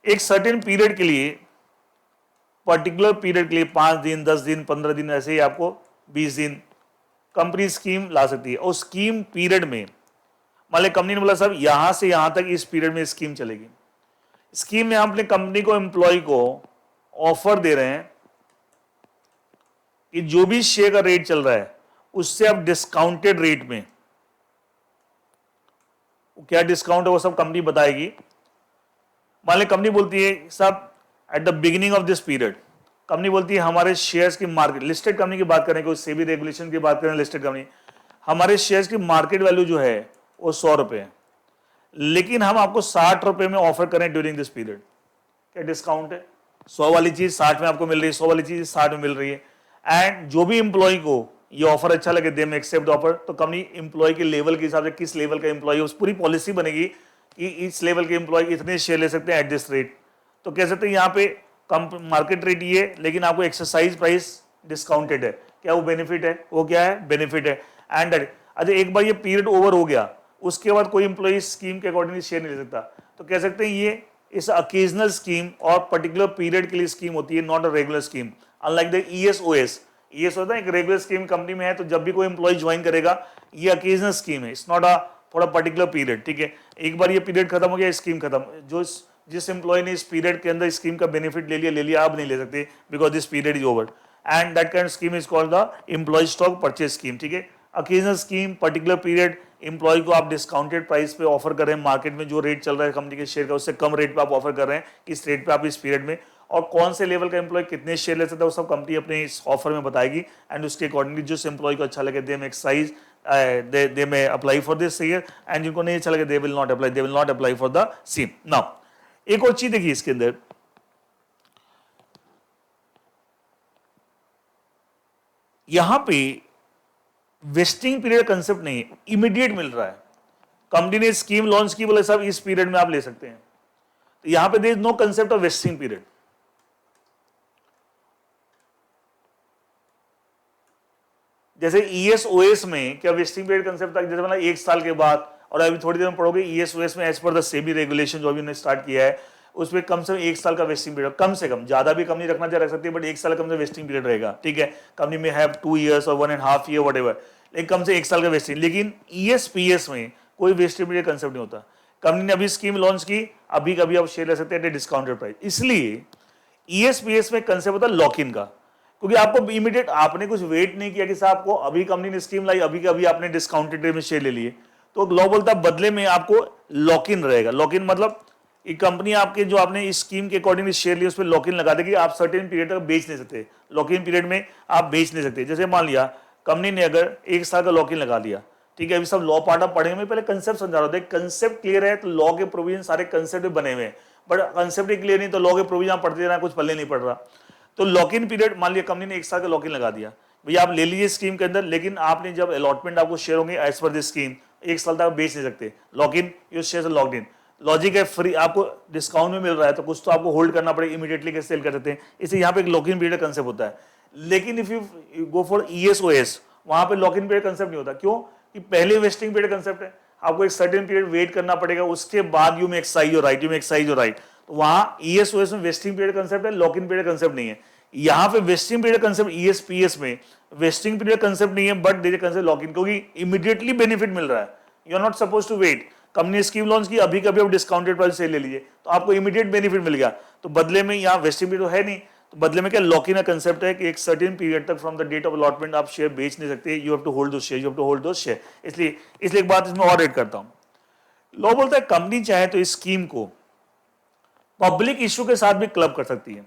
एक सर्टेन पीरियड के लिए, पर्टिकुलर पीरियड के लिए 5 दिन, 10 दिन, 15 दिन, ऐसे ही आपको 20 दिन कंपनी स्कीम ला सकती है। और स्कीम पीरियड में मान लीजिए कंपनी ने बोला साहब यहां से यहां तक इस पीरियड में स्कीम चलेगी, स्कीम में हम अपने कंपनी को, एम्प्लॉय को ऑफर दे रहे हैं कि जो भी शेयर का रेट चल रहा है उससे अब डिस्काउंटेड रेट में, क्या डिस्काउंट है वो सब कंपनी बताएगी। मान ली कंपनी बोलती है साहब at the beginning of this period, company बोलती है हमारे शेयर्स की मार्केट, लिस्टेड कंपनी की बात करें, कोई सेबी रेगुलेशन की बात करें, लिस्टेड कंपनी, हमारे शेयर्स की मार्केट वैल्यू जो है वो 100 रुपए है, लेकिन हम आपको 60 रुपए में ऑफर करें ड्यूरिंग दिस पीरियड, क्या डिस्काउंट है? 100 वाली चीज 60 में आपको मिल रही है, 100 वाली चीज 60 में मिल रही है। एंड जो भी एम्प्लॉय को ये ऑफर अच्छा लगे, दे में एक्सेप्ट ऑफर, तो कंपनी एम्प्लॉय के लेवल के हिसाब से, किस लेवल का एम्प्लॉय है, उस पूरी पॉलिसी बनेगी कि इस लेवल के एम्प्लॉय इतने शेयर ले सकते हैं एट दिस रेट। तो कह सकते हैं यहाँ पे कम मार्केट रेट ये, लेकिन आपको एक्सरसाइज प्राइस डिस्काउंटेड है, क्या वो बेनिफिट है? वो क्या है? बेनिफिट है। एंड अच्छा एक बार ये पीरियड ओवर हो गया, उसके बाद कोई एम्प्लॉय स्कीम के अकॉर्डिंग शेयर नहीं ले सकता, तो कह सकते हैं ये इस अकेजनल स्कीम और पर्टिकुलर पीरियड के लिए स्कीम होती है, not a regular scheme. Unlike the ESOS, ये होता है एक रेगुलर स्कीम कंपनी में है तो जब भी कोई एम्प्लॉय ज्वाइन करेगा, ये अकेजनल स्कीम है, it's not a for a particular period. ठीक है, एक बार ये पीरियड खत्म हो गया, स्कीम खत्म, जो जिस एम्प्लॉय ने इस पीरियड के अंदर स्कीम का बेनिफिट ले लिया, आप नहीं ले सकते, because this period is over. And that kind scheme is called the employee stock purchase scheme. ठीक है, occasional scheme, particular period, employee को आप डिस्काउंटेड प्राइस पे ऑफर कर रहे हैं, मार्केट में जो रेट चल रहा है कंपनी के शेयर का उससे कम रेट पे आप ऑफर कर रहे हैं, इस रेट पे आप इस पीरियड में, और कौन से लेवल का एम्प्लॉय कितने शेयर ले सकता है वो सब कंपनी अपने इस ऑफर में बताएगी। एंड उसके अकॉर्डिंगली जिस एम्प्लॉय को अच्छा लगे, दे में एक्साइज दे में apply for this share, and जिनको नहीं अच्छा लगे they will not apply for the same. Now एक और चीज देखिए इसके अंदर, यहां पे वेस्टिंग पीरियड कंसेप्ट नहीं है, इमीडिएट मिल रहा है। कंपनी ने स्कीम लॉन्च की, बोले साहब इस पीरियड में आप ले सकते हैं, तो यहां पे there is no concept of vesting period. जैसे ESOS में क्या वेस्टिंग पीरियड कंसेप्ट था, जैसे मतलब 1 साल के बाद, और अभी थोड़ी देर में पढ़ोगे ESOS में as per the SEBI regulation जो अभी उन्होंने स्टार्ट किया है, उसमें कम से कम 1 साल का वेस्टिंग पीरियड, कम से कम, ज्यादा भी कंपनी रखना चाह रख सकती है, बट 1 साल कम से वेस्टिंग पीरियड रहेगा। ठीक है, कंपनी में हैव 2 years और 1.5 year वट एवर, लेकिन कम से 1 साल का वेस्टिंग। लेकिन ESPS में कोई वेस्टिंग पीरियड कंसेप्ट नहीं होता। कंपनी ने अभी स्कीम लॉन्च की, अभी कभी आप शेयर ले सकते हैं डिस्काउंटेड प्राइस, इसलिए ESPS में कंसेप्ट होता है लॉक इन का, क्योंकि आपको इमीडिएट, आपने कुछ वेट नहीं किया कि साहब आपको अभी कंपनी ने स्कीम लाई, अभी कभी आपने डिस्काउंटेड रेट में शेयर ले लिए, तो लॉ बोलता बदले में आपको लॉक इन रहेगा। लॉक इन मतलब एक कंपनी आपके जो आपने इस स्कीम के अकॉर्डिंग शेयर लिए उस पर लॉक इन लगा देगी, आप सर्टेन पीरियड तक बेच नहीं सकते, लॉक इन पीरियड में आप बेच नहीं सकते। जैसे मान लिया कंपनी ने अगर 1 साल का लॉक इन लगा दिया, ठीक है, अभी सब लॉ पार्ट आप पढ़ेंगे, मैं पहले कंसेप्ट समझा रहा हूं, कंसेप्ट क्लियर है तो लॉ के प्रोविजन सारे कंसेप्ट बने हुए हैं, बट कंसेप्ट ही क्लियर नहीं तो लॉ के प्रोविजन पढ़ते रहना, कुछ पल्ले नहीं पड़ रहा। तो लॉक इन पीरियड, मान लिया कंपनी ने 1 साल का लॉक इन लगा दिया, भैया आप ले लीजिए स्कीम के अंदर, लेकिन आपने जब अलॉटमेंट आपको शेयर होंगे एज पर दिस स्कीम, 1 साल तक बेच नहीं सकते, lock in your share locked in. Logic है फ्री, आपको डिस्काउंट में मिल रहा है तो कुछ तो आपको होल्ड करना पड़ेगा, इमीडिएटली कैसे सेल कर देते हैं, इसलिए यहाँ पे एक लॉक इन पीरियड कंसेप्ट होता है। लेकिन if you go for ESOS, वहां पे लॉक इन पीरियड कंसेप्ट नहीं होता। क्यों? कि पहले वेस्टिंग पीरियड कंसेप्ट है, आपको एक सर्टेन पीरियड वेट करना पड़ेगा, उसके बाद यू में एक्साइज योर राइट, तो वहां ESOS में वेस्टिंग पीरियड कंसेप्ट है, लॉक इन पीरियड कंसेप्ट नहीं है। यहाँ पे वेस्टिंग पीरियड कंसेप्ट, ESPS में वेस्टिंग पीरियड कंसेप्ट नहीं है, but there concept lock in, क्योंकि इमीडिएटली बेनिफिट मिल रहा है, you are not suppose to wait. Company scheme launch की, अभी कभी आप डिस्काउंटेड प्राइस से ले लीजिए तो आपको इमीडिएट बेनिफिट मिल गया, तो बदले में यहाँ वेस्टिंग पीरियड तो है नहीं, तो बदले में क्या लॉक इन का कंसेप्ट है कि एक सर्टेन पीरियड तक from the date of allotment आप शेयर बेच नहीं सकते, you have to hold those share, you have to hold those share. इसलिए एक बात इसमें और ऐड करता हूं, लॉ बोलता है कंपनी चाहे तो इस स्कीम को पब्लिक इश्यू के साथ भी क्लब कर सकती है।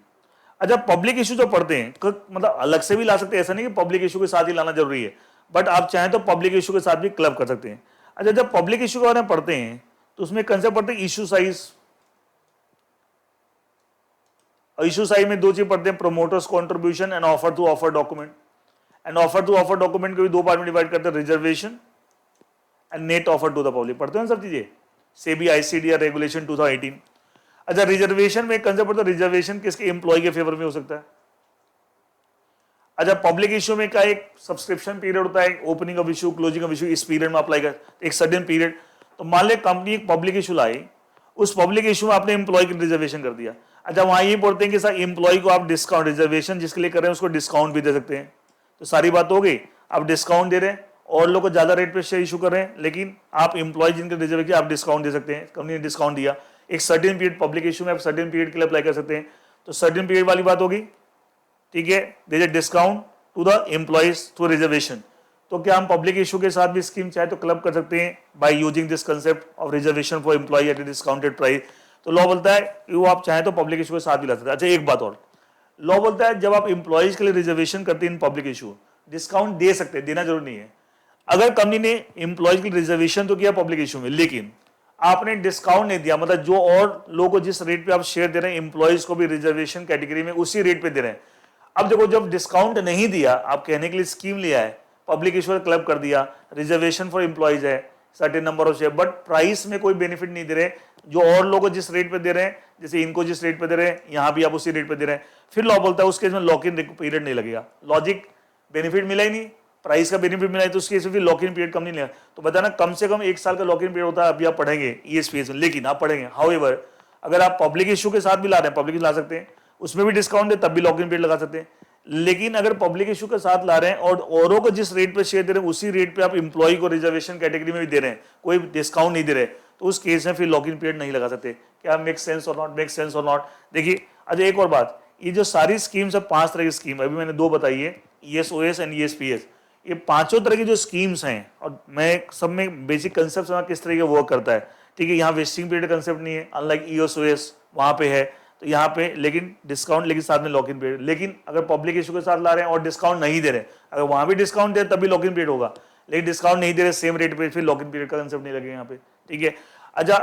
अच्छा, पब्लिक इश्यू जो पढ़ते हैं मतलब अलग से भी ला सकते हैं, ऐसा नहीं कि पब्लिक इश्यू के साथ ही लाना जरूरी है, बट आप चाहें तो पब्लिक इश्यू के साथ भी क्लब कर सकते हैं। अच्छा, जब पब्लिक इश्यू के बारे में पढ़ते हैं तो उसमें कंसेप्ट पढ़ते हैं इश्यू साइज, इशू साइड में दो चीज पढ़ते हैं, promoters contribution and offer to offer document. And offer to offer document को भी दो पार्ट में डिवाइड करते हैं, reservation and net offer to the public. पढ़ते हैं सब चीजें, सेबी आईसीडी रेगुलेशन 2018। अच्छा, रिजर्वेशन में एक कंसेप्ट पढ़ते हैं, रिजर्वेशन किसके एम्प्लॉय के फेवर में हो सकता है। अच्छा, पब्लिक इशू में क्या एक सब्सक्रिप्शन पीरियड होता है, opening of issue, closing of issue, इस पीरियड में अप्लाई कर एक सर्टेन पीरियड। तो मान ले कंपनी एक पब्लिक इशू लाई, उस पब्लिक इशू में आपने एम्प्लॉय की रिजर्वेशन कर दिया। अच्छा, वहां ये बोलते हैं कि सर एम्प्लॉय को आप डिस्काउंट, रिजर्वेशन जिसके लिए कर रहे हैं उसको डिस्काउंट भी दे सकते हैं। तो सारी बात हो गई, आप डिस्काउंट दे रहे हैं और लोग को ज्यादा रेट पे शेयर इशू कर रहे हैं, लेकिन आप एम्प्लॉय जिनके रिजर्वेशन आप डिस्काउंट दे सकते हैं। कंपनी ने डिस्काउंट दिया एक सर्टेन पीरियड, पब्लिक इशू में आप सर्टेन पीरियड के लिए अप्लाई कर सकते हैं। तो सर्टेन पीरियड वाली बात होगी, ठीक है, there is discount to the employees through reservation. तो क्या हम पब्लिक इशू के साथ भी स्कीम चाहे तो क्लब कर सकते हैं by using this concept of reservation for employee at a discounted price. तो लॉ बोलता है कि वो आप चाहें तो पब्लिक इशू के साथ भी ला सकते हैं। अच्छा, एक बात और, लॉ बोलता है जब आप एम्प्लॉइज के लिए रिजर्वेशन करते हैं इन पब्लिक इशू, डिस्काउंट दे सकते हैं, देना जरूरी नहीं है। अगर कंपनी ने एम्प्लॉइज के लिए रिजर्वेशन तो किया पब्लिक इशू में, लेकिन आपने डिस्काउंट नहीं दिया, मतलब जो और लोगों को जिस रेट पे आप शेयर दे रहे हैं एम्प्लॉइज को भी रिजर्वेशन कैटेगरी में उसी रेट पे दे रहे हैं। अब देखो, जब डिस्काउंट नहीं दिया, आप कहने के लिए स्कीम लिया है, पब्लिक इशू क्लब कर दिया, रिजर्वेशन फॉर एम्प्लॉइज है, certain number of share, but price में कोई बेनिफिट नहीं दे रहे, जो और लोगों जिस रेट पे दे रहे हैं, जैसे इनको जिस रेट पे दे रहे हैं यहां भी आप उसी रेट पे दे रहे हैं, फिर लॉ बोलता है उस केस में लॉक इन पीरियड नहीं लगेगा। लॉजिक, बेनिफिट मिला ही नहीं, प्राइस का बेनिफिट मिला है, तो उसके भी लॉक इन पीरियड कम नहीं लेगा। तो बताना कम से कम 1 साल का लॉक इन पीरियड होता है, अभी आप पढ़ेंगे ईएसपीएस में, लेकिन आप पढ़ेंगे। हाउएवर अगर आप पब्लिक इशू के साथ भी ला रहे हैं, पब्लिक ला सकते हैं, उसमें भी डिस्काउंट है, तब भी लॉक इन पीरियड लगा सकते हैं। लेकिन अगर पब्लिक इशू के साथ ला रहे हैं और औरों को जिस रेट पे शेयर दे रहे हैं उसी रेट पे आप एम्प्लॉय को रिजर्वेशन कैटेगरी में भी दे रहे हैं, कोई डिस्काउंट नहीं दे रहे, तो उस केस में फिर लॉक इन पीरियड नहीं लगा सकते। क्या मेक सेंस और नॉट, मेक सेंस और नॉट। देखिए, अच्छा एक और बात, ये जो सारी स्कीम्स है 5 तरह की स्कीम, अभी मैंने 2 बताई है, ईएसओएस एंड ईएसपीएस, ये पांचों तरह की जो स्कीम्स हैं, और मैं सब में बेसिक कंसेप्ट किस तरह के वर्क करता है, ठीक है। यहाँ वेस्टिंग पीरियड कंसेप्ट नहीं है, अनलाइक ईएसओएस वहां पे है, तो यहाँ पे लेकिन डिस्काउंट, लेकिन साथ में लॉक इन पीरियड। लेकिन अगर पब्लिक इशू के साथ ला रहे हैं और डिस्काउंट नहीं दे रहे, अगर वहां भी डिस्काउंट दे तभी लॉक इन पीरियड होगा, लेकिन डिस्काउंट नहीं दे रहे सेम रेट पे, फिर लॉक इन पीरियड का कंसेप्ट नहीं लगेगा यहाँ पे, ठीक है। अच्छा,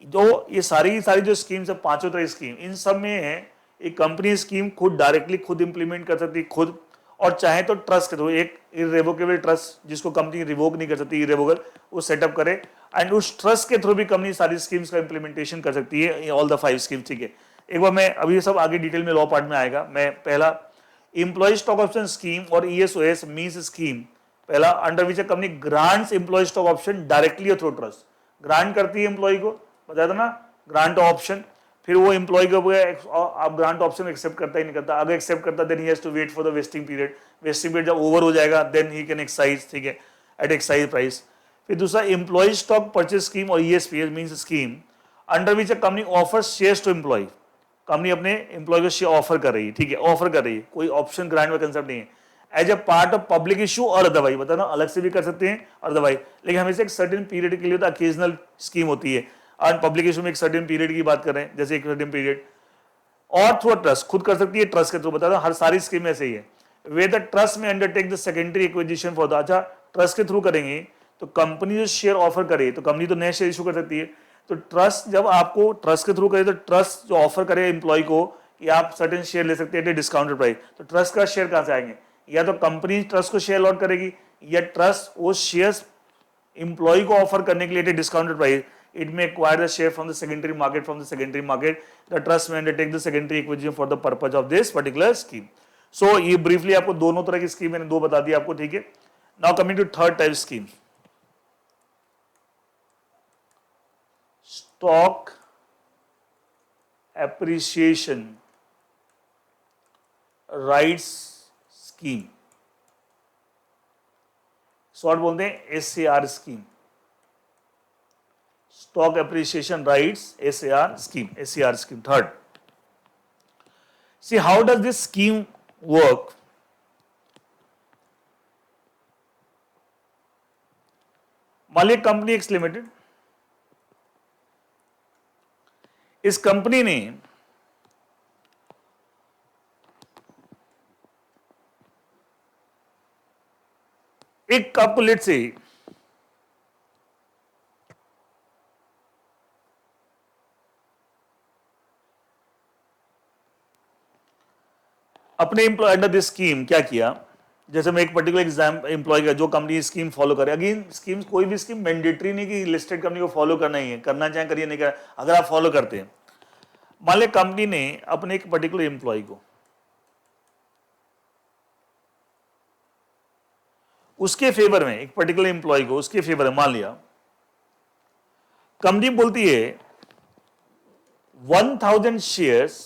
जो ये सारी जो स्कीम्स है, पांचों तरह की स्कीम, इन सब में है एक कंपनी स्कीम खुद डायरेक्टली खुद इंप्लीमेंट कर सकती है खुद, और चाहे तो ट्रस्ट के थ्रू, एक इरेवोकेबल ट्रस्ट जिसको कंपनी रिवोक नहीं कर सकती, इरेवोकेबल, वो सेटअप करे, एंड उस ट्रस्ट के थ्रू भी कंपनी सारी स्कीम्स का इंप्लीमेंटेशन कर सकती है, ऑल द 5 स्कीम्स, ठीक है। एक बार मैं, अभी सब आगे डिटेल में लॉ पार्ट में आएगा, मैं पहला एम्प्लॉय स्टॉक ऑप्शन स्कीम और ईएसओएस मींस स्कीम, पहला under which company grants employee stock option directly through trust, grant करती है एम्प्लॉय को, बताया था ना, ग्रांट ऑप्शन, फिर वो एम्प्लॉय को आप ग्रांट ऑप्शन एक्सेप्ट करता ही नहीं करता, अगर एक्सेप्ट करता then he has to wait for the vesting period, vesting period जब ओवर हो जाएगा देन ही कैन एक्साइज, ठीक है, एट एक्साइज प्राइस। फिर दूसरा एम्प्लॉय स्टॉक परचेज स्कीम और ESPS means scheme under which company offers shares to employee, company अपने एम्प्लॉय को शेयर ऑफर कर रही है, ठीक है, ऑफर कर रही है, कोई ऑप्शन ग्रांट में कंसेप्ट नहीं है, as a part of public issue और अदरवाइज, बताना अलग से भी कर सकते हैं और अदरवाइज, लेकिन हमेशा एक सर्टेन पीरियड के लिए तो ओकेजनल स्कीम होती है, और पब्लिक इशू में एक सर्टेन पीरियड की बात कर रहे हैं, जैसे एक सर्टेन पीरियड, और थ्रू ट्रस्ट खुद कर सकती है, ट्रस्ट के थ्रू, बता दो हर सारी स्कीम ऐसे ही है, वे द ट्रस्ट में undertake the secondary acquisition for the, अच्छा ट्रस्ट के थ्रू करेंगे तो कंपनी जो शेयर ऑफर करे तो कंपनी तो नए शेयर इशू कर सकती है, तो ट्रस्ट जब आपको ट्रस्ट के थ्रू करे तो ट्रस्ट जो ऑफर करे एम्प्लॉय को कि आप सर्टेन शेयर ले सकते हैं डिस्काउंटेड प्राइस, तो ट्रस्ट का शेयर कहां से आएंगे, या तो कंपनी ट्रस्ट को शेयर अलॉट करेगी, या ट्रस्ट वो शेयर्स एम्प्लॉय को ऑफर करने के लिए discounted price, it may acquire the share from the secondary market, from the secondary market the trust may undertake the secondary acquisition for the purpose of this particular scheme। so ये briefly आपको दोनों तरह की स्कीम मैंने 2 बता दी आपको, ठीक है। now coming to third type scheme, stock appreciation rights scheme, short बोलते हैं SAR scheme, stock appreciation rights SAR scheme। Third, see how does this scheme work? मालिक कंपनी एक्स लिमिटेड, इस कंपनी ने एक कप लिट से अपने एम्प्लॉय अंडर दिस स्कीम क्या किया, जैसे मैं एक पर्टिकुलर एग्जाम एम्प्लॉय का जो कंपनी स्कीम फॉलो करे, अगेन स्कीम कोई भी स्कीम मैंडेटरी नहीं कि लिस्टेड कंपनी को फॉलो करना ही है, करना चाहे करिए नहीं कर, अगर आप फॉलो करते हैं, मान लिया कंपनी ने अपने एक पर्टिकुलर एम्प्लॉय को उसके फेवर में, एक पर्टिकुलर एम्प्लॉय को उसके फेवर में मान लिया कंपनी बोलती है 1000 शेयर्स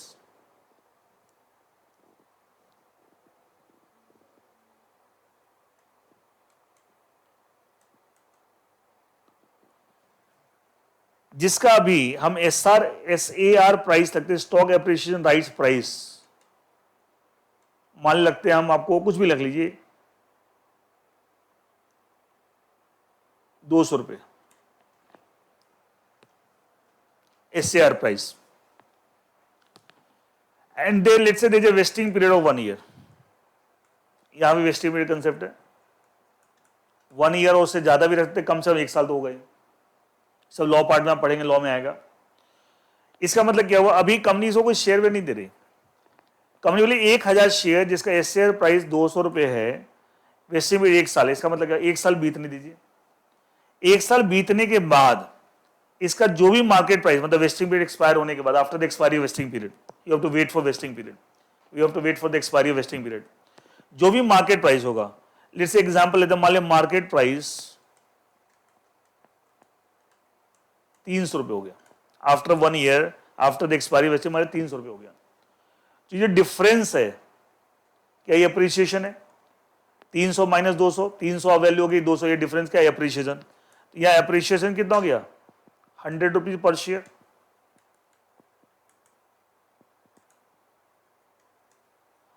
जिसका भी हम SAR प्राइस लगते हैं, स्टॉक एप्रिसिएशन राइट्स प्राइस, मान लगते हैं हम, आपको कुछ भी लग लीजिए 200 रुपए SAR price, and they let's say there is a vesting period of 1 year, यहां भी वेस्टिंग पीरियड कंसेप्ट है, 1 ईयर और उससे ज्यादा भी रखते, कम से कम 1 साल तो हो गए, सब लॉ पार्ट में आप पढ़ेंगे, लॉ में आएगा। इसका मतलब क्या हुआ, अभी कंपनी को कोई शेयर वे नहीं दे रही, कंपनी बोली 1000 शेयर जिसका SAR प्राइस 200 रुपए है, वेस्टिंग पीरियड 1 साल है, इसका मतलब क्या, 1 साल बीतने दीजिए, 1 साल बीतने के बाद इसका जो भी मार्केट प्राइस, मतलब वेस्टिंग पीरियड एक्सपायर होने के बाद, after the expiry of vesting period, you have to wait for vesting period, you have to wait for the expiry of vesting period, जो भी मार्केट प्राइस होगा, लेट्स से एग्जांपल लेते हैं, मान लिया मार्केट प्राइस 300 रुपए हो गया, after 1 year after the expiry vesting period 300 रुपए हो गया, तो ये डिफरेंस है, क्या ये अप्रिसिएशन है, 300 माइनस 200, 300 वैल्यू होगी 200, ये डिफरेंस क्या है, अप्रिसिएशन, या अप्रिसिएशन कितना हो गया 100 रुपीज पर शेयर,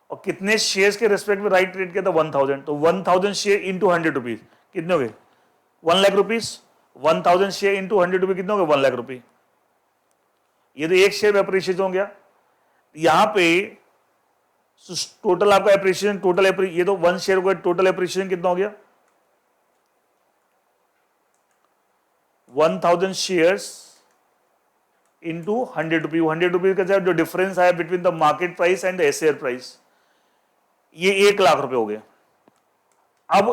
और कितने शेयर्स के रेस्पेक्ट में राइट ट्रेड किया था 1000, तो 1000 शेयर इंटू 100 रुपीज कितने हो गए 1 lakh rupees, 1000 share into 100 rupees कितने हो गए 1 लाख रुपए, ये तो एक शेयर में अप्रिशिएट हो गया, यहां पे टोटल आपका एप्रिसिएशन, टोटल ये तो 1 शेयर को टोटल एप्रिसिएशन कितना हो गया 1000 शेयर्स इंटू 100 रुपीज, 100 रुपीज का जो डिफरेंस आया between the market price and the SAR price, ये 1 लाख रुपए हो गए। अब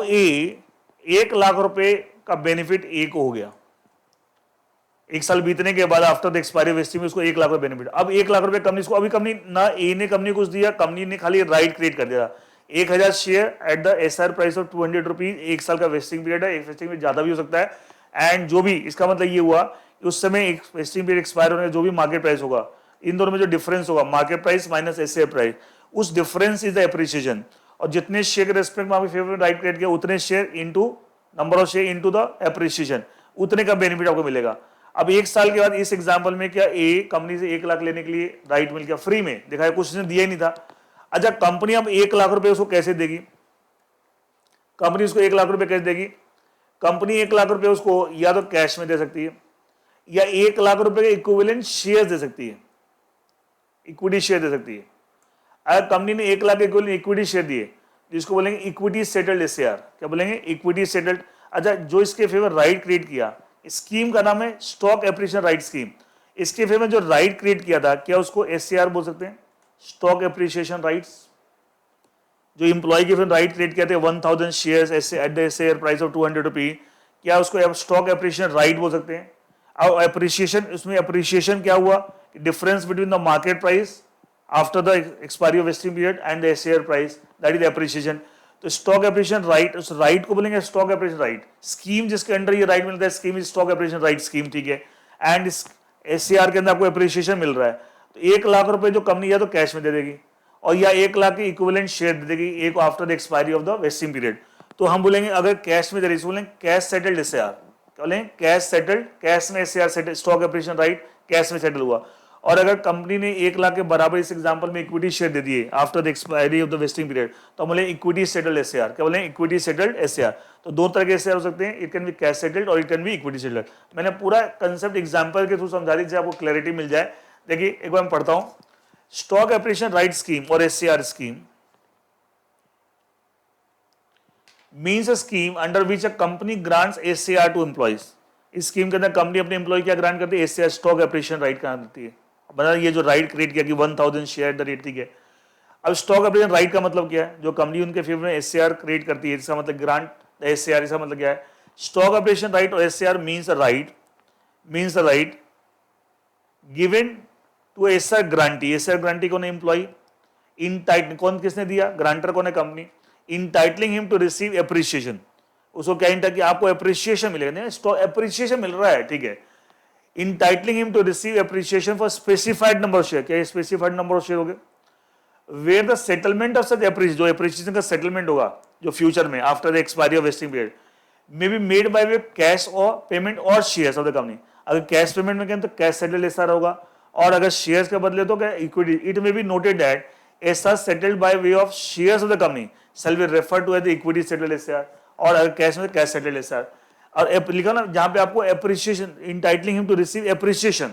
1 लाख रुपए का बेनिफिट ए को हो गया, 1 साल बीतने के बाद आफ्टर द एक्सपायरी वेस्टिंग में उसको 1 लाख रुपए बेनिफिट, अब 1 लाख रुपए कंपनी को, अभी कंपनी ना ए ने कंपनी को दिया, कंपनी ने खाली राइट क्रिएट कर दिया, 1000 share at the SR price of 200 rupees, 1 साल का वेस्टिंग पीरियड है, एक वेस्टिंग पीरियड ज्यादा भी हो सकता है, एंड जो भी इसका मतलब ये हुआ कि उस समय एक वेस्टिंग पीरियड एक्सपायर होने जो भी मार्केट प्राइस होगा, इन दोनों में जो डिफरेंस होगा market price minus SAR price, उस डिफरेंस इज द एप्रिसिएशन, और जितने शेयर के रेस्पेक्ट में आपके फेवर में राइट क्रिएट किया उतने share into number of share into the appreciation, उतने का बेनिफिट आपको मिलेगा। अब 1 साल के बाद इस एग्जांपल में क्या ए कंपनी से 1 लाख लेने के लिए राइट मिल गया फ्री में, देखा है कुछ ने दिया ही नहीं था। अच्छा कंपनी अब 1 लाख रुपए उसको कैसे देगी, कंपनी उसको 1 लाख रुपए कैसे देगी, कंपनी 1 लाख रुपए उसको या तो कैश में दे सकती है या 1 लाख रुपए के इक्विवेलेंट शेयर दे सकती है, इक्विटी शेयर दे सकती है। अगर कंपनी ने 1 लाख के इक्विवेलेंट इक्विटी शेयर दिए जिसको बोलेंगे इक्विटी सेटल्ड SAR, क्या बोलेंगे इक्विटी सेटल्ड। अच्छा जो इसके फेवर राइट क्रिएट किया, स्कीम का नाम है स्टॉक एप्रिसिएशन राइट स्कीम, इसके फेवर जो राइट क्रिएट किया था क्या उसको SAR बोल सकते हैं, स्टॉक एप्रिसिएशन राइट्स। जो इंप्लॉय के फेवर राइट क्रिएट किया था 1000 shares at the SAR price of 200 rupees, क्या उसको स्टॉक एप्रिसिएशन राइट बोल सकते हैं। अब एप्रिसिएशन, उसमें एप्रिसिएशन क्या हुआ, difference between the market price after the expiry of vesting period and the SAR price, that is appreciation. तो स्टॉक एप्रिसिएशन राइट, उस राइट को बोलेंगे स्टॉक एप्रिसिएशन राइट। स्कीम जिसके अंडर ये राइट मिलता है scheme is stock appreciation right scheme, ठीक है। एंड SAR के अंदर आपको एप्रिसिएशन मिल रहा है, तो 1 लाख रुपए जो कंपनी या तो कैश में दे देगी और या 1 लाख के इक्विवेलेंट शेयर दे देगी एक after the expiry of the vesting period. तो हम बोलेंगे अगर कैश में दे रही बोलेंगे कैश सेटल्ड SAR, क्या बोलेंगे कैश सेटल्ड, कैश में SAR settled, stock appreciation right cash में सेटल हुआ। और अगर कंपनी ने 1 लाख के बराबर इस एग्जांपल में इक्विटी शेयर दे दिए after the expiry of the vesting period, तो हम बोले इक्विटी सेटल्ड SAR, क्या बोले इक्विटी सेटल्ड SAR। तो दो तरह के SAR हो सकते हैं, it can be cash settled और it can be equity settled. मैंने पूरा कंसेप्ट एग्जांपल के थ्रू समझा दी, आपको क्लैरिटी मिल जाए। देखिए एक बार मैं पढ़ता हूं, स्टॉक एप्रिसिएशन राइट स्कीम और SAR scheme means a scheme under which a company grants SAR to employees. इस स्कीम के अंदर कंपनी अपने एम्प्लॉय क्या ग्रांट करती है, SAR stock appreciation right grant करती है। मतलब ये जो राइट क्रिएट किया कि 1000 शेयर द रेट, ठीक है। अब स्टॉक एप्लीकेशन राइट का मतलब क्या है? जो कंपनी उनके फेवर में एसएआर क्रिएट करती है, इसका मतलब ग्रांट एसएआर, इसका मतलब क्या है? स्टॉक एप्लीकेशन राइट और SAR means a right given to SR grantee. SR grantee कौन है? एम्प्लॉई। इन टाइट कौन, किसने दिया? ग्रांटर कौन है? Company. Entitling him to receive appreciation, उसको क्या इंटा कि आपको एप्रिसिएशन मिलेगा, नहीं स्टॉक एप्रिसिएशन मिल रहा है, ठीक है। Entitling him to receive appreciation for specified number of share, क्या स्पेसिफाइड नंबर ऑफ शेयर हो गए? Where the settlement of such appreciation, जो एप्रिसिएशन का सेटलमेंट होगा जो फ्यूचर में after the expiry of vesting period, may be made by way cash और पेमेंट और शेयर्स ऑफ द कंपनी। अगर कैश पेमेंट में कहें तो कैश सेटल एसआर होगा, और अगर शेयर्स के बदले तो क्या? Equity. It may be noted that SAR settled by way of shares of the company shall be refer to as the equity settle SAR, और अगर कैश में कैश सेटल एसआर। और लिखा ना जहां पे आपको appreciation, entitling him to receive appreciation,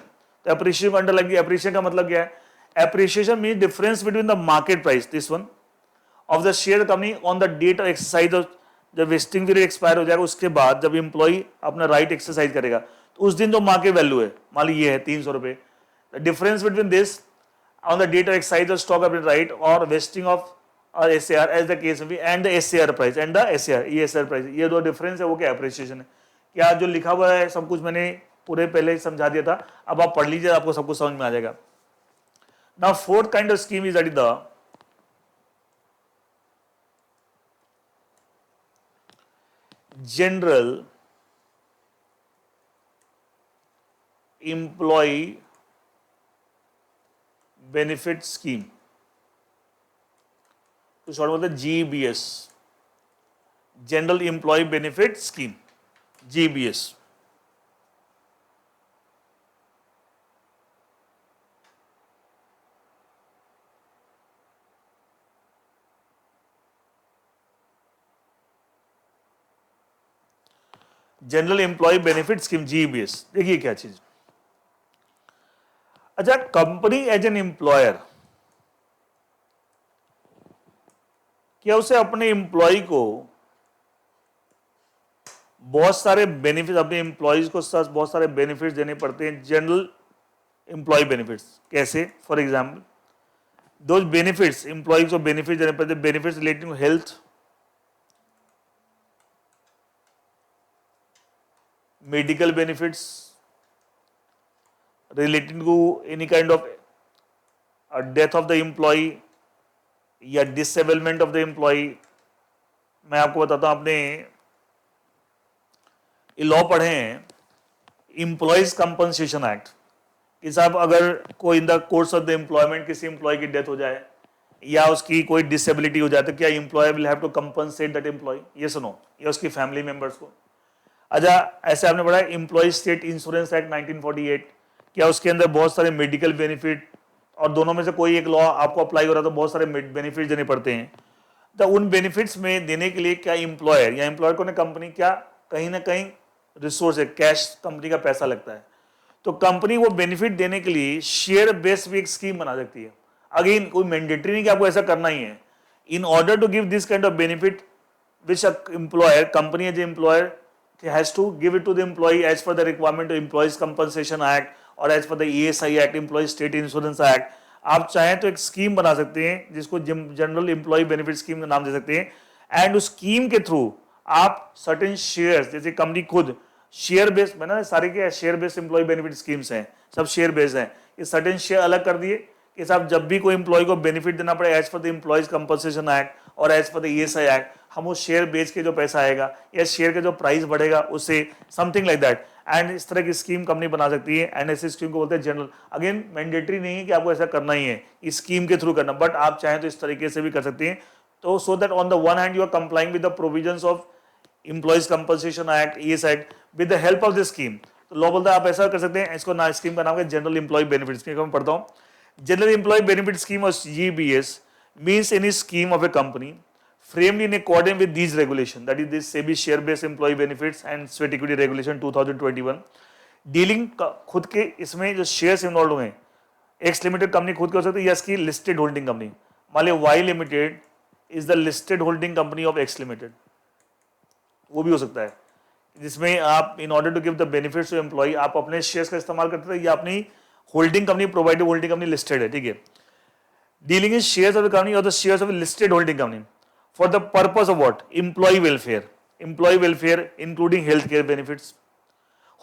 तो एप्रिसिएशन अंडर लग गया। एप्रिसिएशन का मतलब क्या है? Appreciation mean difference between the market price, this one, of the share company on the date of exercise of, जब वेस्टिंग पीरियड एक्सपायर हो जाएगा उसके बाद जब एम्प्लॉय अपना राइट एक्सरसाइज करेगा तो उस दिन जो मार्केट वैल्यू है, मान ली ये है 300 रुपए, the difference between this on the date of exercise of stock option right और वेस्टिंग ऑफ और एसएआर एज द केस में, and the SAR price and the SAR, ये एसएआर प्राइस, ये दो डिफरेंस है, वो क्या? एप्रिसिएशन है। क्या जो लिखा हुआ है सब कुछ मैंने पूरे पहले ही समझा दिया था, अब आप पढ़ लीजिए, आपको सब कुछ समझ में आ जाएगा। Now fourth kind of scheme is that is the general employee benefit scheme, तो शॉर्ट बोलते हैं GBS, general employ benefit scheme, GBS. General employ benefit scheme, GBS. देखिए क्या चीज, अच्छा, कंपनी एज एन एम्प्लॉयर क्या उसे अपने एम्प्लॉय को बहुत सारे बेनिफिट, अपने एम्प्लॉयज को बहुत सारे बेनिफिट्स देने पड़ते हैं, जनरल एम्प्लॉय बेनिफिट्स। कैसे? For example, those benefits, employees को बेनिफिट देने पड़ते हैं, benefits relating to health, medical benefits, relating to any kind of death of the employee या disablement of the employee। मैं आपको बताता हूं, आपने लॉ पढ़े हैं, एम्प्लॉयज कंपनसेशन एक्ट, कि साहब अगर कोई in the course of the employment किसी एम्प्लॉय की डेथ हो जाए या उसकी कोई डिसेबिलिटी हो जाए तो क्या employer will have to compensate that employee, ये सुनो, या उसकी फैमिली मेंबर्स को। अच्छा, ऐसे आपने पढ़ा एम्प्लॉय स्टेट इंश्योरेंस एक्ट 1948, क्या उसके अंदर बहुत सारे मेडिकल बेनिफिट, और दोनों में से कोई एक लॉ आपको अप्लाई हो रहा है तो बहुत सारे बेनिफिट देने पड़ते हैं। तो उन बेनिफिट्स में देने के लिए क्या एम्प्लॉयर या एम्प्लॉयर को ना कंपनी क्या कहीं ना कहीं रिसोर्स है, कैश, कंपनी का पैसा लगता है, तो कंपनी वो बेनिफिट देने के लिए शेयर बेस्ड भी एक स्कीम बना सकती है। अगेन कोई मैंडेटरी नहीं कि आपको ऐसा करना ही है। In order to give this kind of benefit which employer, company as employer has to give it to the employee as per the requirement of Employees Compensation Act और as per the ESI Act, Employee State Insurance Act। आप चाहें तो एक स्कीम बना सकते हैं जिसको जनरल एम्प्लॉय बेनिफिट स्कीम का नाम दे सकते हैं, एंड उस स्कीम के थ्रू आप सर्टेन शेयर्स, जैसे कंपनी खुद शेयर बेस्ड बना, सारे के share based employ benefit schemes हैं, सब शेयर बेस्ड हैं, ये सर्टेन शेयर अलग कर दिए कि साहब जब भी कोई एम्प्लॉय को बेनिफिट देना पड़े as per the employees compensation act और as per the ESI act, हम उस शेयर बेच के जो पैसा आएगा या शेयर का जो प्राइस बढ़ेगा उससे समथिंग लाइक दैट, एंड इस तरह की स्कीम कंपनी बना सकती है, एंड ऐसी स्कीम को बोलते हैं जनरल। अगेन मैंडेटरी नहीं है कि आपको ऐसा करना ही है, इस स्कीम के थ्रू करना, बट आप चाहें तो इस तरीके से भी कर सकती हैं। तो so that on the one hand you are complying with the provisions of employees compensation act, ESI act, with the help of this scheme. तो लॉ बोलता है आप ऐसा कर सकते हैं, इसको ना स्कीम का नाम है जनरल एम्प्लॉय बेनिफिट स्कीम। मैं पढ़ता हूँ, जनरल एम्प्लॉय बेनिफिट स्कीम और GBS means any scheme of a company framed in accordance with these regulations, that is this SEBI share based employee benefits and sweat equity regulation 2021, dealing खुद के इसमें जो शेयर्स इन्वॉल्व हुए, एक्स लिमिटेड कंपनी खुद के हो सकती है या इसकी लिस्टेड होल्डिंग कंपनी, मान लीजिए Y limited is the listed holding company of X limited, वो भी हो सकता है, जिसमें आप in order to give the benefits to employee आप अपने शेयर्स का इस्तेमाल करते थे या अपनी holding company, provided holding company listed है, ठीक है। dealing in shares of the company or the shares of a listed holding company for the purpose of what? Employee welfare including healthcare benefits,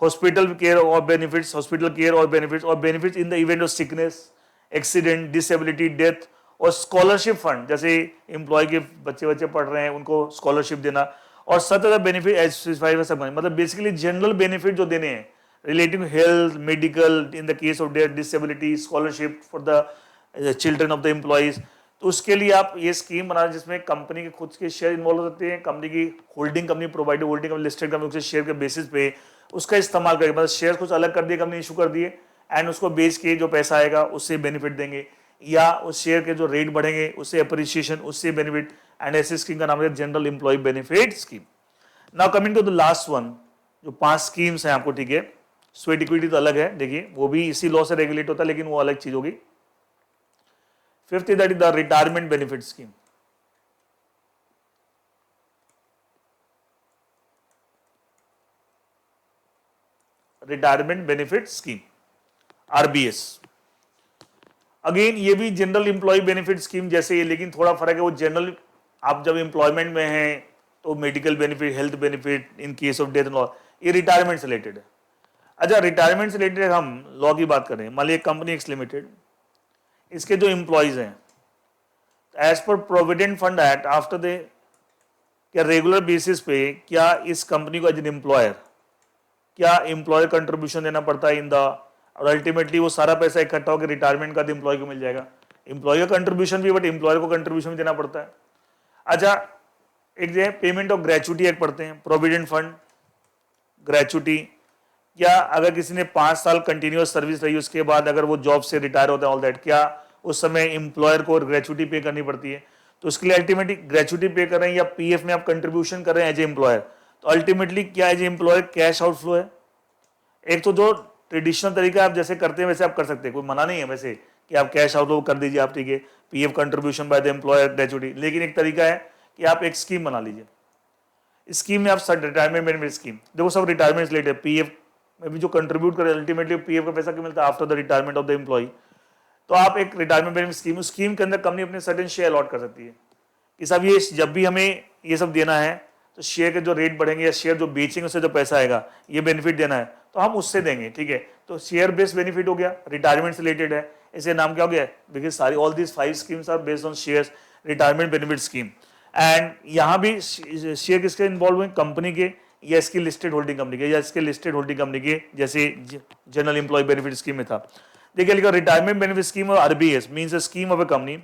hospital care or benefits, or benefits in the event of sickness, accident, disability, death, और स्कॉलरशिप फंड, जैसे एम्प्लॉय के बच्चे पढ़ रहे हैं उनको स्कॉलरशिप देना, और such other benefit as specified सब, मतलब बेसिकली जनरल बेनिफिट जो देने हैं relating to health, medical, in the case of death, disability, scholarship for the children of the employees. तो उसके लिए आप ये स्कीम बना जिसमें कंपनी के खुद के शेयर इन्वॉल्व हो सकते हैं, कंपनी की holding company provide holding company listed company उसके शेयर के बेसिस पे उसका इस्तेमाल करेंगे, मतलब शेयर कुछ अलग कर दिए, कंपनी इशू कर दिए एंड उसको बेच के जो पैसा आएगा उससे बेनिफिट देंगे, या उस शेयर के जो रेट बढ़ेंगे उससे अप्रिसिएशन, उससे बेनिफिट, एंड ऐसे स्कीम का नाम है general employ benefit scheme. Now coming to the last one, जो 5 स्कीम्स हैं आपको, ठीक है, स्वेट इक्विटी तो अलग है, देखिए वो भी इसी लॉ से रेगुलेट होता है लेकिन वो अलग चीज होगी। Fifth that is the retirement benefit scheme. Retirement benefit scheme, RBS. Again ये भी जनरल एम्प्लॉय बेनिफिट स्कीम जैसे ही, लेकिन थोड़ा फर्क है, वो जनरल आप जब एम्प्लॉयमेंट में हैं तो medical benefit, health benefit in case of death law, ये रिटायरमेंट से रिलेटेड है। अच्छा, रिटायरमेंट से रिलेटेड हम लॉ की बात करें, मान लीजिए कंपनी एक्स लिमिटेड, इसके जो एम्प्लॉयज हैं as per provident fund act after the, क्या रेगुलर बेसिस पे क्या इस कंपनी को एज एन एम्प्लॉयर क्या एम्प्लॉयर कंट्रीब्यूशन देना पड़ता है इन द, और अल्टीमेटली वो सारा पैसा इकट्ठा होकर रिटायरमेंट का एम्प्लॉय को मिल जाएगा। एम्प्लॉय का कंट्रीब्यूशन भी, बट एम्प्लॉयर को कंट्रीब्यूशन भी देना पड़ता है। अच्छा, एक जो है पेमेंट ऑफ ग्रेचुटी एक्ट पढ़ते हैं, प्रोविडेंट फंड ग्रेचुटी, क्या अगर किसी ने 5 साल कंटिन्यूअस सर्विस रही उसके बाद अगर वो जॉब से रिटायर होता है ऑल दैट, क्या उस समय एम्प्लॉयर को ग्रेचुटी पे करनी पड़ती है? तो उसके लिए अल्टीमेटली ग्रेचुटी पे कर रहे हैं या पीएफ में आप कंट्रीब्यूशन कर रहे हैं एज ए एम्प्लॉयर, तो अल्टीमेटली क्या as a employer cash outflow है। एक तो जो ट्रेडिशनल तरीका आप जैसे करते हैं वैसे आप कर सकते हैं, कोई मना नहीं है वैसे कि आप कैश आउटफ्लो कर दीजिए आप, ठीक है, PF contribution by the employer gratuity, लेकिन एक तरीका है कि आप एक स्कीम बना लीजिए, स्कीम में आप रिटायरमेंट बेनिफिट स्कीम, देखो सब रिटायरमेंट रिलेटेड, पीएफ में भी जो कंट्रीब्यूट करे अल्टीमेटली पीएफ का पैसा क्यों मिलता है after the retirement of the employee. तो आप एक रिटायरमेंट बेनिफिट स्कीम, उस स्कीम के अंदर कंपनी अपने सर्टेन शेयर अलॉट कर सकती है कि साहब ये जब भी हमें ये सब देना है तो शेयर के जो रेट बढ़ेंगे या शेयर जो बेचेंगे उससे जो पैसा आएगा ये बेनिफिट देना है तो हम उससे देंगे, ठीक है। तो शेयर बेस्ड बेनिफिट हो गया, रिटायरमेंट से रिलेटेड है, इसे नाम क्या हो गया, बिकॉज सारी all these 5 schemes are based on shares, retirement benefit scheme. And यहाँ भी शेयर किसके इन्वॉल्व हुए, कंपनी के या इसकी लिस्टेड होल्डिंग कंपनी के, या इसके लिस्टेड होल्डिंग कंपनी के, जैसे जनरल एम्प्लॉय बेनिफिट स्कीम में था। देखिए लिखा रिटायरमेंट बेनिफिट स्कीम और RBS means a scheme of a company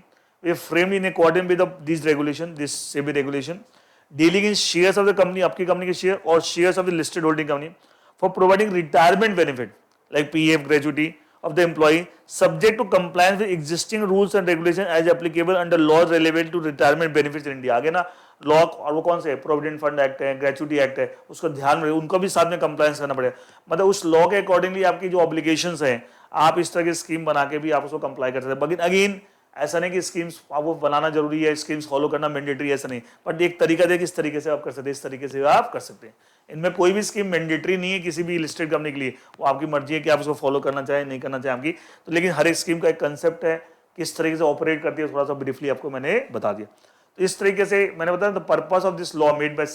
way framed in according with this regulation, this SEBI regulation dealing in shares of the company, आपकी कंपनी के शेयर और shares of the listed holding company for providing retirement benefit like PF gratuity of the employee subject to compliance with existing rules and regulations as applicable under laws relevant to retirement benefits in India। आगे ना लॉ, और वो कौन से है, प्रोविडेंट फंड एक्ट है, ग्रेचुटी एक्ट है, उसको ध्यान में उनको भी साथ में कंप्लायंस करना पड़ेगा, मतलब उस लॉ के अकॉर्डिंगली आपकी जो ऑब्लिगेशंस हैं आप इस तरह की स्कीम बना के भी आप उसको कंप्लाई कर सकते हैं। बट अगेन ऐसा नहीं कि स्कीम्स आपको बनाना जरूरी है, स्कीम्स फॉलो करना मैंडेटरी, ऐसा नहीं, बट एक तरीका दे किस तरीके से आप कर सकते हैं, इस तरीके से आप कर सकते हैं। इनमें कोई भी स्कीम मैंडेटरी नहीं है किसी भी लिस्टेड कंपनी के लिए, वो आपकी मर्जी है कि आप उसको फॉलो करना चाहें नहीं करना चाहें आपकी, तो लेकिन हर एक स्कीम का एक कंसेप्ट है, किस तरीके से ऑपरेट करती है थोड़ा सा ब्रीफली आपको मैंने बता दिया। तो इस तरीके से मैंने बताया the purpose of this law made by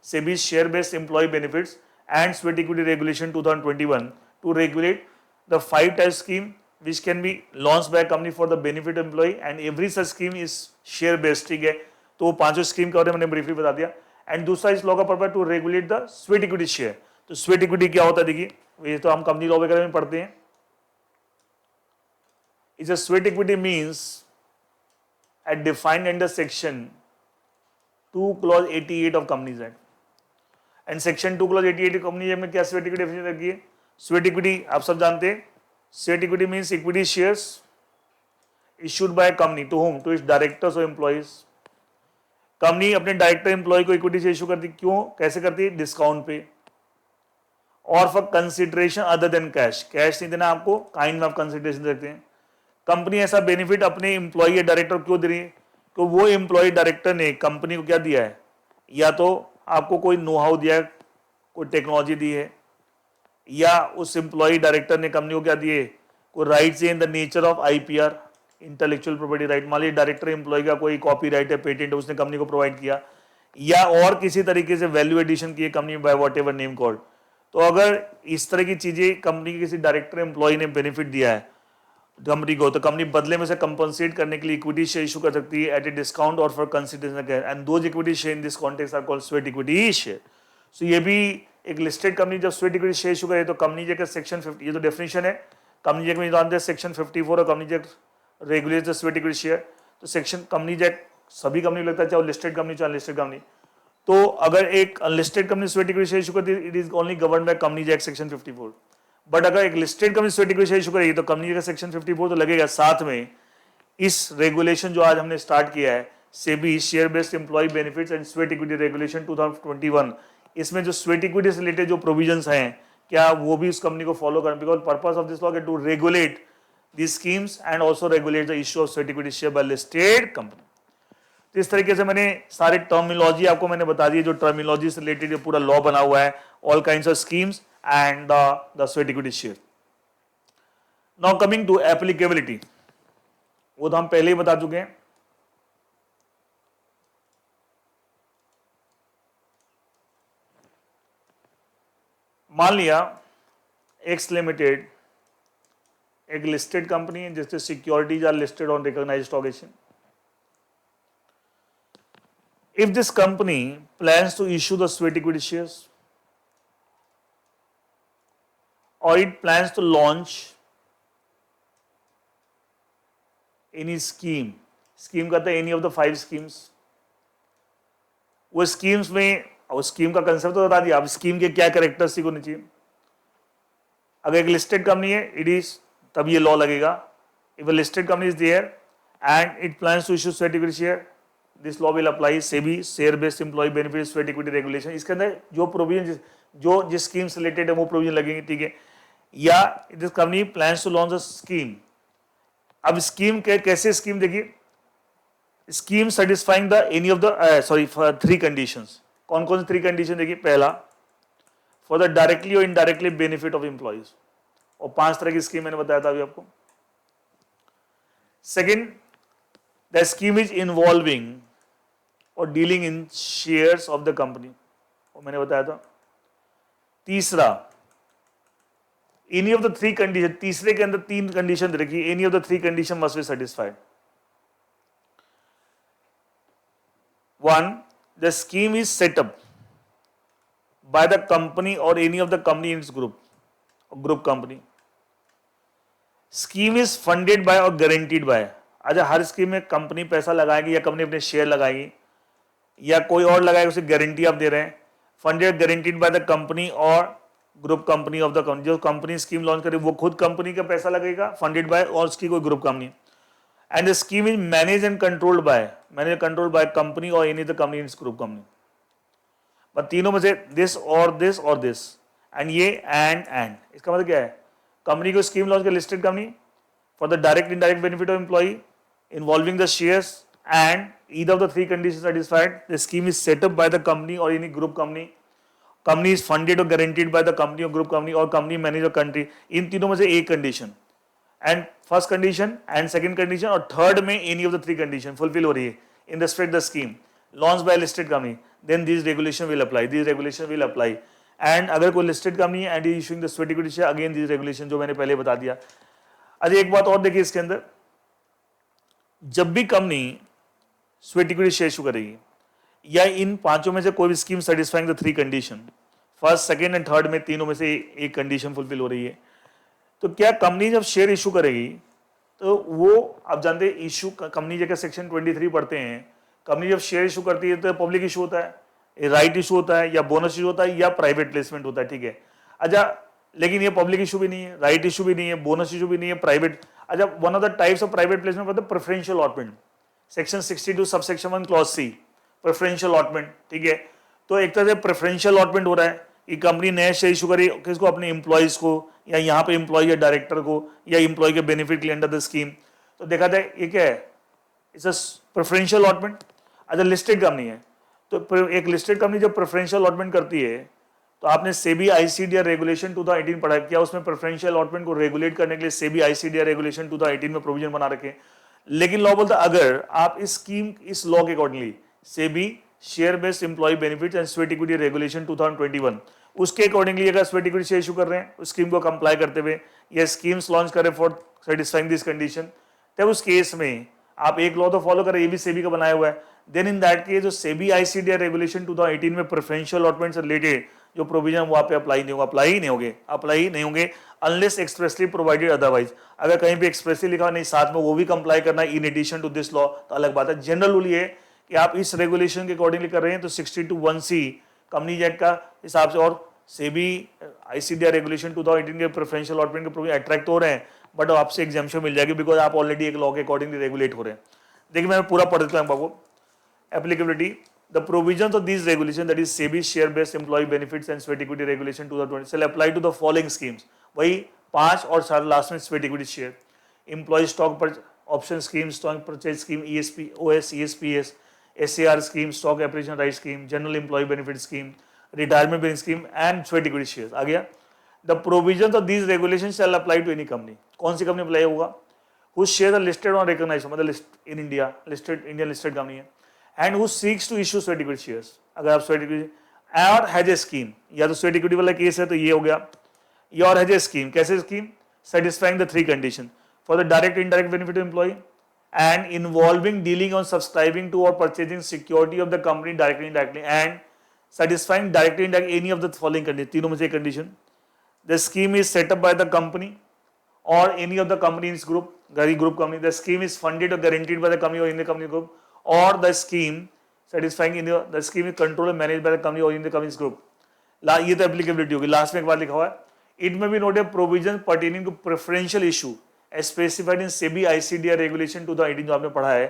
SEBI share based employ benefits and sweat equity regulation 2021 to regulate the 5 type scheme which can be launched by a company for the benefit of employee and every such scheme is share based, ठीक है। तो वो 5 स्कीम के बारे में मैंने ब्रीफली बता दिया। एंड दूसरा इस लॉ का purpose to regulate the sweat equity share. तो स्वेट इक्विटी क्या होता है, देखिए ये तो हम कंपनी लॉ वगैरह में पढ़ते हैं। Is a sweat equity means at defined under section 2 clause 88 of companies act and section 2 clause 88 company में क्या स्वेट इक्विटी डेफिनेशन रखी है। स्वेट इक्विटी आप सब जानते हैं, sweat equity means equity shares issued by a company to whom, to its directors or employees। Company अपने डायरेक्टर एम्प्लॉय को इक्विटी से इशू करती, क्यों कैसे करती है, डिस्काउंट पे, और for consideration other than cash, cash नहीं देना आपको, काइंड में आप कंसिडरेशन देते हैं। कंपनी ऐसा बेनिफिट अपने एम्प्लॉय या डायरेक्टर क्यों दे रही है, तो वो एम्प्लॉय डायरेक्टर ने कंपनी को क्या दिया है, या तो आपको कोई नो हाउ दिया है, कोई टेक्नोलॉजी दी है, या उस एम्प्लॉय डायरेक्टर ने कंपनी को क्या दिए, कोई rights in the nature of IPR, intellectual property right, मान लीजिए डायरेक्टर एम्प्लॉय का कोई कॉपी राइट है, पेटेंट है, उसने कंपनी को प्रोवाइड किया, या और किसी तरीके से वैल्यू एडिशन की company by what ever name called. तो अगर इस तरह की चीजें कंपनी के किसी डायरेक्टर एम्प्लॉय ने बेनिफिट दिया है कंपनी को, तो कंपनी बदले में से कंपनसेट करने के लिए इक्विटी शेयर इशू कर सकती है एट ए डिस्काउंट और for consideration, and those equity share in this context are called sweat equity share. So ये भी एक लिस्टेड कंपनी जब स्वेट इक्विटी शेयर इशू करे तो कंपनी जगह सेक्शन 50, ये तो डेफिनेशन है, कंपनी जगह में जानते हैं सेक्शन 54 और कंपनी जगह regulate the sweat equity share. तो सेक्शन कंपनी जगह सभी कंपनी लगता है, चाहे लिस्टेड कंपनी चाहे अनलिस्टेड कंपनी, तो अगर एक unlisted company sweat equity share issue करती है it is only govern by company act section 54। But अगर एक listed company sweat equity share issue करेगी तो कंपनी का सेक्शन 54 तो लगेगा। साथ में इस रेगुलेशन जो आज हमने स्टार्ट किया है SEBI share based employ benefits and sweat equity regulation 2021, इसमें जो स्वेट इक्विटी से रिलेटेड जो प्रोविजंस हैं क्या वो भी उस कंपनी को फॉलो करें, because purpose of this law to regulate these schemes and also regulate the issue of sweat equity share by listed company। तो इस तरीके से मैंने सारे टर्मिनोलॉजी आपको मैंने बता दी, जो टर्मिनोलॉजी से रिलेटेड पूरा लॉ बना हुआ है, all kinds of schemes and the sweat equity share. Now coming to applicability, वो तो हम पहले ही बता चुके हैं। मान लिया एक्स लिमिटेड एक लिस्टेड कंपनी है जिससे securities are listed on recognised stock exchange. If this company plans to issue the sweat equity shares or it plans to launch any scheme, scheme कहते हैं any of the 5 schemes, वो स्कीम्स में, और स्कीम का कंसेप्ट तो बता दिया, अब स्कीम के क्या कैरेक्टरिस्टिक होनी चाहिए। अगर एक लिस्टेड कंपनी है इट इज, तब ये लॉ लगेगा। If a listed company is there and it plans to issue sweat equity share, this law will apply SEBI share based employ benefit sweat equity regulation. इसके अंदर जो प्रोविजन जो जिस स्कीम से रिलेटेड है वो प्रोविजन लगेंगे, ठीक है। या this company plans to launch a scheme, अब स्कीम के कैसे स्कीम देखिए, scheme satisfying the any of the sorry 3 conditions. कौन कौन सी 3 कंडीशन देखिए, पहला फॉर द डायरेक्टली और इनडायरेक्टली बेनिफिट ऑफ एम्प्लॉइज, और 5 तरह की स्कीम मैंने बताया था अभी आपको। Second, the scheme is involving और dealing in shares of the company, वो मैंने बताया था। तीसरा, एनी ऑफ द 3 कंडीशन, तीसरे के अंदर 3 कंडीशन रखी, any of the 3 condition must be satisfied. 1, the scheme is set up by the company और any of the company in its group company. Scheme is funded by और गारंटीड बाय, अच्छा हर स्कीम में कंपनी पैसा लगाएगी या कंपनी अपने शेयर लगाएगी या कोई और लगाएगा, उसे गारंटी आप दे रहे हैं। Funded guaranteed by the company और group company of the company, जो कंपनी स्कीम लॉन्च करे वो खुद कंपनी का पैसा लगेगा, फंडेड बाय, और उसकी कोई group company. And the scheme is manage and controlled by company और any the company in group company. पर तीनों में से दिस और दिस और दिस, एंड ये एंड इसका मतलब क्या है, कंपनी को स्कीम लॉन्च कर listed company for the direct indirect benefit of employee involving the shares and either of the 3 conditions satisfied, the scheme is set up by the company or any group company, company is funded or guaranteed by the company or group company, और company manage or country। इन तीनों में से एक condition, and first condition and second condition और थर्ड में any of the 3 condition fulfil हो रही है in respect the scheme launch by listed company, then this regulation will apply. And अगर कोई लिस्टेड कंपनी है and issuing the sweat equity share, again this regulation जो मैंने पहले बता दिया। अरे एक बात और देखिए इसके अंदर, जब भी company sweat equity share issue करेगी या इन 5 में से कोई भी scheme satisfying the 3 condition, first second and third में तीनों में से एक कंडीशन फुलफिल हो रही है, तो क्या कंपनी जब शेयर इशू करेगी तो वो आप जानते हैं इशू कंपनी जगह सेक्शन 23 पढ़ते हैं, कंपनी जब शेयर इशू करती है तो पब्लिक इशू होता है, राइट इशू होता है या बोनस इशू होता है या प्राइवेट प्लेसमेंट होता है, ठीक है। अच्छा लेकिन ये पब्लिक इशू भी नहीं है, राइट इशू भी नहीं है, बोनस इशू भी नहीं है, प्राइवेट। अच्छा one of the types of private placement होता है preferential allotment, section 62 subsection 1 clause C, preferential allotment, ठीक है। तो एक तरह से प्रेफरेंशियल अलॉटमेंट हो रहा है कि कंपनी नया शेयर इशू करी किसको, अपने एम्प्लॉइज को, या यहाँ पे एम्प्लॉय या डायरेक्टर को या एम्प्लॉय के बेनिफिट के लिए अंडर द स्कीम। तो देखा जाए ये क्या है, इट्स प्रेफरेंशियल अलॉटमेंट। अच्छा लिस्टेड कंपनी है तो एक लिस्टेड कंपनी जब प्रेफरेंशियल अलॉटमेंट करती है तो आपने सेबी आईसीडीआर रेगुलेशन 2018 पढ़ा, क्या उसमें प्रेफरेंशियल अलॉटमेंट को रेगुलेट करने के लिए सेबी आईसीडीआर रेगुलेशन 2018 में प्रोविजन बना रखे। लेकिन लॉ बोलता अगर आप इस स्कीम, इस लॉ के accordingly SEBI share based employ benefits and sweat equity regulation 2021 उसके अकॉर्डिंगली अगर स्वेट इक्विटी शेयर इशू कर रहे हैं उस स्कीम को कंप्लाई करते हुए या स्कीम्स लॉन्च करें फॉर सेटिस्फाइंग दिस कंडीशन, तब उस केस में आप एक लॉ तो फॉलो करें, ये भी सेबी का बनाया हुआ है। देन इन दैट केस जो सेबी आईसीडीआर रेगुलेशन 2018 में प्रेफरेंशियल अलॉटमेंट से रिलेटेड जो प्रोविजन वहां पे अप्लाई नहीं होंगे अनलेस एक्सप्रेसली प्रोवाइडेड अदरवाइज। अगर कहीं पे एक्सप्रेसली लिखा नहीं साथ में वो भी कंप्लाई करना है in addition to this law तो अलग बात है। जनरल रूल ये कि आप इस रेगुलेशन के अकॉर्डिंगली कर रहे हैं तो 62(1)(c) कंपनी एक्ट का हिसाब से और सेबी आईसीडीआर रेगुलेशन 2018 के प्रेफरेंशियल अलॉटमेंट के प्रोविजन अट्रैक्ट हो रहे हैं, बट आपसे एग्जाम्पशन मिल जाएगी बिकॉज आप ऑलरेडी एक लॉ के अकॉर्डिंगली रेगुलेट हो रहे हैं। देखिए मैं पूरा पढ़ देता हूं आपको। Applicability, the provisions of this regulation that is SEBI share based employ benefits and sweat equity regulation 2020 shall apply to the following schemes। वही 5 और सारे लास्ट में sweat equity share, employee stock पर option scheme, stock purchase scheme, ESP OS ESPS, SAR scheme, stock appreciation right scheme, general employ benefit scheme, retirement benefit scheme and sweat equity share. आ गया। The provisions of these regulation shall apply to any company, कौन सी कंपनी अप्लाई होगा, whose shares are listed on recognized मतलब in India listed Indian listed company है, and who seeks to issue sweat equity shares। अगर आप sweat equity और हैज ए स्कीम, या तो sweat equity वाला केस है तो ये हो गया, या और हैज ए स्कीम, कैसे scheme, satisfying the 3 condition for the direct indirect benefit of employee and involving dealing on subscribing to or purchasing security of the company directly indirectly and satisfying directly indirectly any of the following condition, तीनों में से condition. The scheme is set up by the company or any of the companies group, group company, the scheme is funded or guaranteed by the company or in the company group, or the scheme satisfying in the scheme is controlled and managed by the company or in the company's group। ये तो एप्लीकेबिलिटी होगी। लास्ट में एक बार लिखा हुआ है, it may be noted provision pertaining to preferential issue as specified in SEBI ICDR regulation 2018 जो आपने पढ़ा है,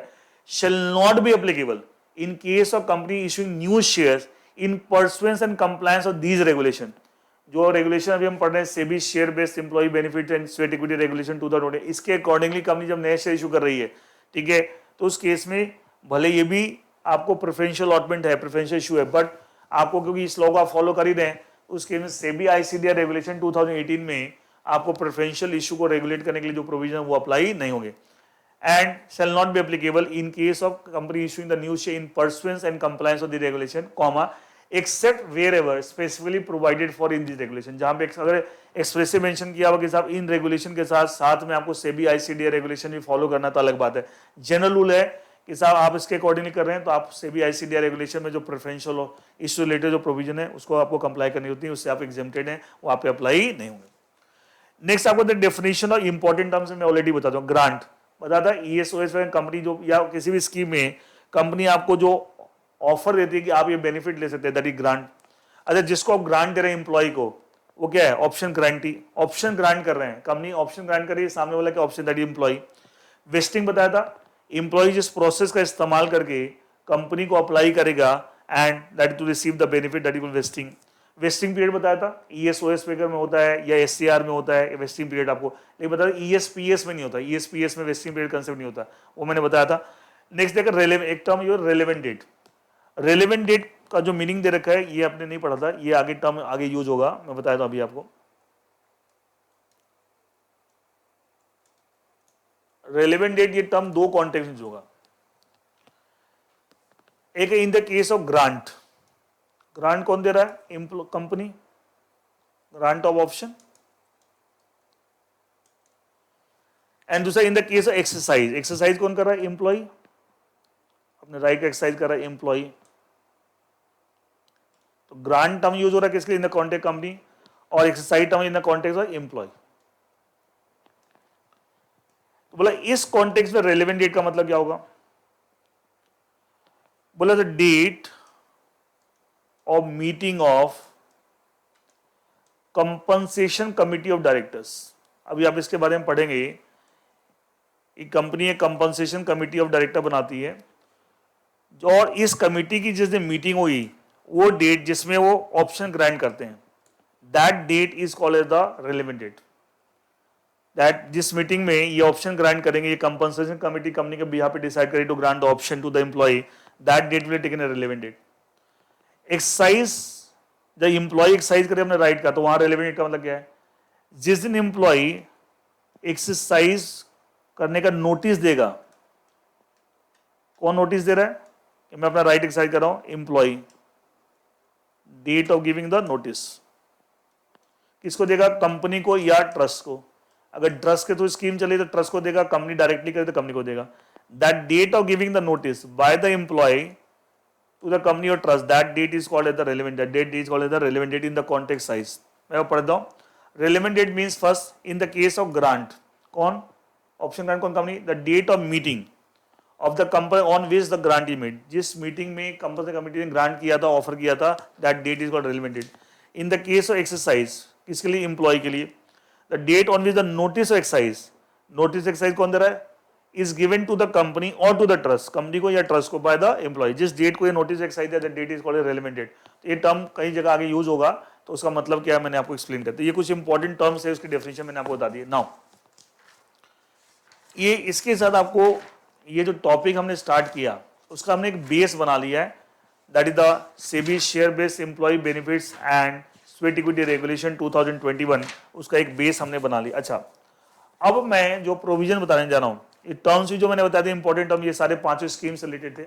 shall not be applicable in case of company issuing new shares in pursuance and compliance of these regulation। जो रेगुलेशन अभी हम पढ़ रहे हैं SEBI share based employ benefit and sweat equity regulation 2020, इसके अकॉर्डिंगली कंपनी जब नए शेयर इशू कर रही है, ठीक है, तो उस केस में भले ये भी आपको प्रेफरेंशियल अलॉटमेंट है, प्रेफरेंशियल इशू है, बट आपको क्योंकि इस लॉ को आप फॉलो कर ही रहे हैं, उस केस में सेबी आईसीडीआर रेगुलेशन 2018 में आपको प्रेफरेंशियल इशू को रेगुलेट करने के लिए जो प्रोविजन वो अप्लाई नहीं होंगे। And shall not be applicable in case of company issuing the new share in pursuance and compliance of the regulation, comma except wherever specifically provided for in this regulation. जहां पे अगर एक्सप्रेसिव मेंशन किया हुआ कि साहब इन रेगुलेशन के साथ साथ में आपको सेबी आईसीडीआर रेगुलेशन भी फॉलो करना तो अलग बात है। जनरल रूल है कि साहब आप इसके अकॉर्डिंगली कर रहे हैं तो आप सेबी आईसीडीआर रेगुलेशन में जो प्रेफरेंशियल इशू रिलेटेड जो प्रोविजन है उसको आपको कंप्लाई करनी होती है, उससे आप एग्जेम्प्टेड हैं, वो आप पे अप्लाई नहीं होंगे। नेक्स्ट आपको डेफिनेशन और इंपॉर्टेंट टर्म्स में ऑलरेडी बताता हूँ। ग्रांट बताता है ईएसओएस कंपनी जो या किसी भी स्कीम में कंपनी आपको जो ऑफर देती है कि आप ये बेनिफिट ले सकते हैं, दैट इज ग्रांट। अच्छा, जिसको आप ग्रांट दे रहे हैं एम्प्लॉय को, वो क्या है, ऑप्शन ग्रांटी, ऑप्शन ग्रांट कर रहे हैं, कंपनी ऑप्शन ग्रांट कर रही है, सामने वाला क्या option, that is employ. Vesting बताया था, एम्प्लॉय जिस प्रोसेस का इस्तेमाल करके कंपनी को अप्लाई करेगा and that to receive the benefit, that is vesting. Vesting period बताया था, ईएसओएस पेकर में होता है या एससीआर में होता है वेस्टिंग पीरियड आपको, लेकिन बताया ईएसपीएस में नहीं होता, ईएसपीएस में वेस्टिंग पीरियड कंसेप्ट नहीं होता, वो मैंने बताया था। नेक्स्ट देखा एक टर्म यो रेलेवेंट डेट। रेलेवेंट डेट का जो मीनिंग दे रखा है ये आपने नहीं पढ़ा था, ये आगे टर्म आगे यूज होगा, मैं बताया था अभी आपको। रेलेवेंट डेट ये टर्म 2 कॉन्टेक्स्ट में होगा। एक है in the case of grant, grant कौन दे रहा है, company, grant of option. And दूसरा in the case of exercise, exercise कौन कर रहा है, एम्प्लॉय, अपने राइट का एक्सरसाइज कर रहा है एम्प्लॉय। तो ग्रांट टर्म यूज हो रहा है किसके, इन द कॉन्टेक्ट कंपनी, और exercise term in the context of employ. तो बोला इस कॉन्टेक्स्ट में रेलेवेंट डेट का मतलब क्या होगा, बोला the date of meeting of compensation committee of directors. अभी आप इसके बारे में पढ़ेंगे, एक कंपनी एक कंपनसेशन कमिटी ऑफ डायरेक्टर बनाती है, और इस कमिटी की जिस दिन मीटिंग हुई वो डेट जिसमें वो ऑप्शन ग्रांट करते हैं, that date is called as the relevant date. That जिस मीटिंग में ये ऑप्शन ग्रांट करेंगे, ये कंपनसेशन कमिटी कंपनी के बिहाफ पे डिसाइड करे to grant the option to the employ, that date will taken a relevant date. Exercise, जब एम्प्लॉय एक्सरसाइज करे अपने राइट का, तो वहां रेलेवेंट डेट का मतलब क्या है, जिस दिन एम्प्लॉय एक्सरसाइज करने का नोटिस देगा, कौन नोटिस दे रहा है कि मैं अपना राइट एक्सरसाइज कर रहा हूं, employ, date of giving the notice किसको देगा, कंपनी को या ट्रस्ट को। अगर ट्रस्ट के थ्रू स्कीम चली तो ट्रस्ट को देगा, कंपनी डायरेक्टली करे तो कंपनी को देगा। That date of giving the notice by the employee to the company और trust, that date is called as the relevant date, date is called as the relevant date in the context size. मैं पढ़ता हूं, relevant date means first in the case of grant, कौन ऑप्शन ग्रांट कौन, company, the date of meeting of the company on which the grant is made, जिस मीटिंग में कंपनी कमिटी ने ग्रांट किया था, ऑफर किया था, that date is called relevant date. In the case of exercise, किसके लिए, एम्प्लॉय के लिए, the date on which the notice of exercise, notice exercise कौन दे रहा है, is given to the company और टू द ट्रस्ट, कंपनी को या ट्रस्ट को, बाय द एम्प्लॉय, जिस डेट को ये नोटिस एक्सरसाइज है, that date is called relevant date. तो ये टर्म कई जगह आगे यूज होगा, तो उसका मतलब क्या है मैंने आपको एक्सप्लेन करता हूं। ये कुछ इंपॉर्टेंट टर्म्स है, उसकी डेफिनेशन मैंने आपको बता दी। नाउ ये इसके साथ आपको ये जो टॉपिक हमने स्टार्ट किया उसका हमने एक बेस बना लिया है, that is the SEBI share based employ benefits and sweat equity regulation 2021, उसका एक बेस हमने बना लिया। अच्छा, अब मैं जो प्रोविजन बताने जा रहा हूँ, ये टर्म्स भी जो मैंने बताया था इंपॉर्टेंट टर्म, ये सारे पांचों स्कीम से रिलेटेड थे।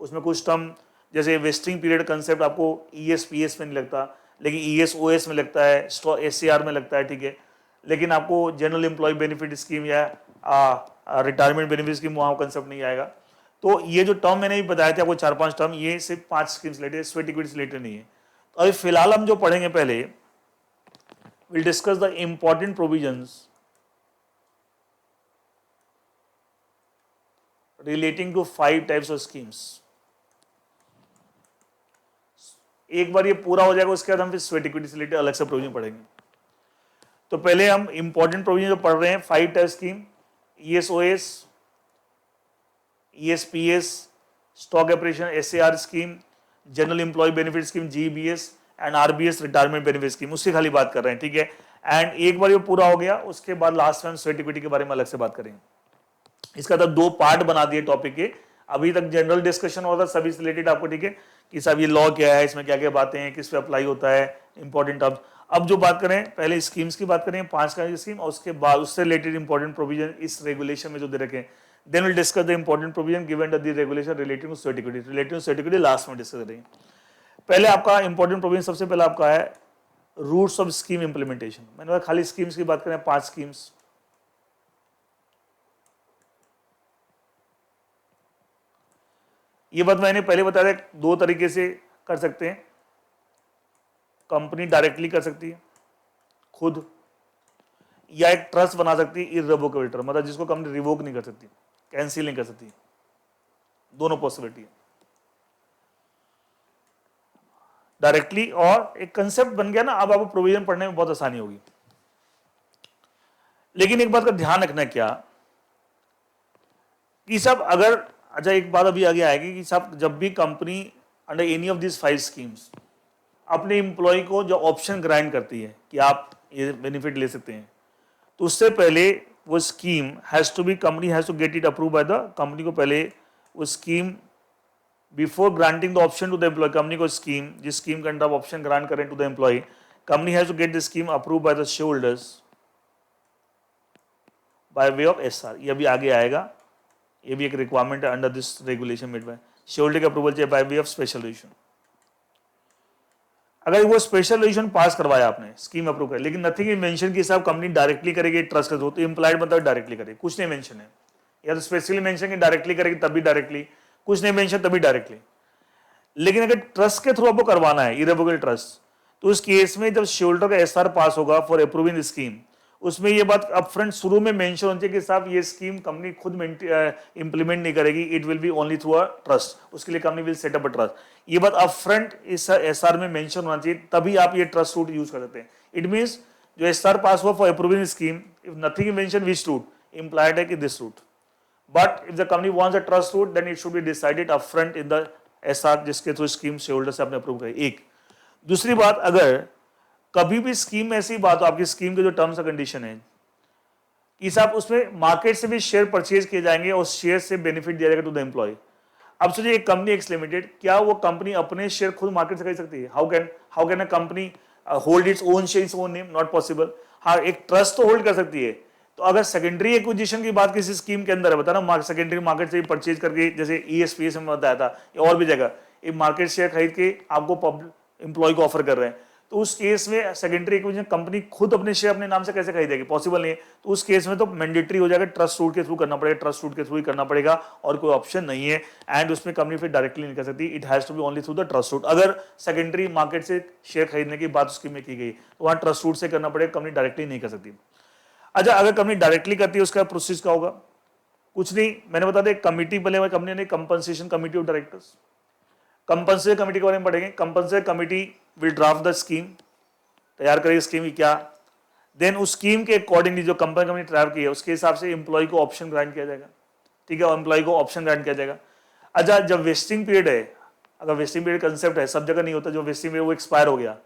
उसमें कुछ टर्म जैसे वेस्टिंग पीरियड कंसेप्ट आपको ESPS में नहीं लगता, लेकिन ESOS में लगता है, SAR में लगता है, ठीक है। लेकिन आपको जनरल एम्प्लॉय बेनिफिट स्कीम या रिटायरमेंट बेनिफिट स्कीम वहाँ कंसेप्ट नहीं आएगा। तो ये जो टर्म मैंने भी बताया था आपको 4-5 टर्म, ये सिर्फ 5 स्कीम्स रिलेटेड, स्वेट इक्विटी से रिलेटेड नहीं है। तो अभी फिलहाल हम जो पढ़ेंगे, पहले will discuss the important provisions relating to 5 types of schemes. एक बार ये पूरा हो जाएगा, उसके बाद हम फिर स्वेट इक्विटी से रिलेटेड अलग से प्रोविजन पढ़ेंगे। तो पहले हम इंपॉर्टेंट प्रोविजन जो पढ़ रहे हैं, 5 type scheme, ESOS, ESPS, stock operation SAR scheme, general employ benefit scheme GBS and RBS retirement benefit scheme, उससे खाली बात कर रहे हैं, ठीक है। एंड एक बार ये पूरा हो गया, उसके बाद लास्ट में हम स्वेट इक्विटी के बारे में अलग से बात करेंगे। इसका तो 2 पार्ट बना दिए टॉपिक के। अभी तक जनरल डिस्कशन होता सभी से रिलेटेड आपको, ठीक है, कि साहब ये लॉ क्या है, इसमें क्या क्या बातें हैं, किस पे अप्लाई होता है, इंपॉर्टेंट टर्म्स। अब जो बात करें, पहले स्कीम्स की बात करें, 5 का स्कीम, और उसके बाद उससे रिलेटेड इंपॉर्टेंट प्रोविजन इस रेगुलेशन में जो दे रखे हैं। Then will discuss the important provision given the regulation related to sweat equity, related to sweat equity last में डिस्कस करेंगे। पहले आपका इंपॉर्टेंट प्रोविजन सबसे पहले आपका है रूट्स ऑफ स्कीम इंप्लीमेंटेशन। मैंने कहा खाली स्कीम्स की बात करें, 5 स्कीम्स। ये बात मैंने पहले बताया था, 2 तरीके से कर सकते हैं, कंपनी डायरेक्टली कर सकती है खुद, या एक ट्रस्ट बना सकती है इररिवोकेबल ट्रस्ट, मतलब जिसको कंपनी रिवोक नहीं कर सकती, कैंसिल नहीं कर सकती, दोनों पॉसिबिलिटी है डायरेक्टली। और एक कंसेप्ट बन गया ना, अब आपको प्रोविजन पढ़ने में बहुत आसानी होगी। लेकिन एक बात का ध्यान रखना क्या कि सब अगर, अच्छा एक बात अभी आगे आएगी कि सब जब भी company under any of this 5 schemes अपने एम्प्लॉय को जो ऑप्शन ग्रांट करती है कि आप ये बेनिफिट ले सकते हैं, तो उससे पहले वो scheme has to be, company has to get it approve by the, company को पहले वो scheme before granting the option to the employ, company को स्कीम, जिस स्कीम के अंडर आप ऑप्शन ग्रांट करें to the employ, company has to get the scheme approve by the share holders by way of SR। ये भी आगे आएगा, ये भी एक रिक्वायरमेंट है under this regulation made bye, share holder का अप्रूवल चाहिए by way of special resolution. अगर वो स्पेशल रेजोल्यूशन पास करवाया आपने, स्कीम अप्रूव कर, लेकिन नथिंग इज मेंशन कि साहब कंपनी डायरेक्टली करेगी ट्रस्ट के थ्रू, तो इंप्लाइड मतलब डायरेक्टली करेगी, कुछ नहीं मेंशन है। या तो स्पेशली मेंशन कि डायरेक्टली करेगी तभी डायरेक्टली, कुछ नहीं मेंशन तभी डायरेक्टली। लेकिन अगर ट्रस्ट के थ्रू आपको करवाना है, इररिवोकेबल ट्रस्ट, तो उस केस में जब शेयर होल्डर का SR पास होगा फॉर अप्रूविंग द स्कीम, उसमें ये बात अपफ्रंट शुरू में मेंशन होनी चाहिए कि साहब ये स्कीम कंपनी खुद इंप्लीमेंट नहीं करेगी, it will be only through a trust, उसके लिए company will set up a trust. ये बात अपफ्रंट इस SR में मेंशन होना चाहिए, तभी आप ये ट्रस्ट रूट यूज कर सकते हैं। इट मींस जो SR पास हुआ for approving scheme, if nothing is mention which route, implied है कि this route, but if the company wants a trust route then it should be decided upfront in the SR, जिसके थ्रू स्कीम शेयर होल्डर से आपने अप्रूव करे। एक दूसरी बात, अगर कभी भी स्कीम में ऐसी बात हो, आपकी स्कीम के जो टर्म्स एंड कंडीशन है कि साहब उसमें मार्केट से भी शेयर परचेज किए जाएंगे और शेयर से बेनिफिट दिया जाएगा टू द एम्प्लॉय। अब सोचिए एक कंपनी एक्स लिमिटेड, क्या वो कंपनी अपने शेयर खुद मार्केट से खरीद सकती है? How can a company hold its own share, its own name? Not possible. हाँ, एक ट्रस्ट तो होल्ड कर सकती है, तो अगर सेकेंडरी एक्विजिशन की बात किसी स्कीम के अंदर है, बता ना, सेकेंडरी मार्केट से परचेज करके, जैसे ESPS में बताया था, या और भी जगह एक मार्केट शेयर खरीद के आपको एम्प्लॉय को ऑफर कर रहे हैं, तो उस केस में सेकेंडरी एक्विजिशन कंपनी खुद अपने शेयर अपने नाम से कैसे खरीदेगी, पॉसिबल नहीं है। तो उस केस में तो मैंडेटरी हो जाएगा, ट्रस्ट रूट के थ्रू करना पड़ेगा, ट्रस्ट रूट के थ्रू ही करना पड़ेगा, और कोई ऑप्शन नहीं है। एंड उसमें कंपनी फिर डायरेक्टली नहीं कर सकती, it has to be only through the trust route. अगर सेकेंडरी मार्केट से शेयर खरीदने की बात उसकी में की गई तो वहां ट्रस्ट रूट से करना पड़ेगा, कंपनी डायरेक्टली नहीं कर सकती। अच्छा, अगर कंपनी डायरेक्टली करती है उसका प्रोसेस क्या होगा? कुछ नहीं, मैंने बता दिया, कमिटी बने हुए कंपनी ने, compensation committee of directors. Compensation committee के बारे में पढ़ेंगे। Compensation committee will draft the scheme, तैयार करेगी स्कीम की क्या, देन उस स्कीम के अकॉर्डिंगली जो कंपनी ड्राफ्ट की है उसके हिसाब से एम्प्लॉय को ऑप्शन ग्रांट किया जाएगा। ठीक है, एम्प्लॉय को ऑप्शन ग्रांट किया जाएगा। अच्छा, जब वेस्टिंग पीरियड है, अगर वेस्टिंग पीरियड कंसेप्ट है, सब जगह नहीं होता, जो वेस्टिंग पीरियड वो एक्सपायर हो गया,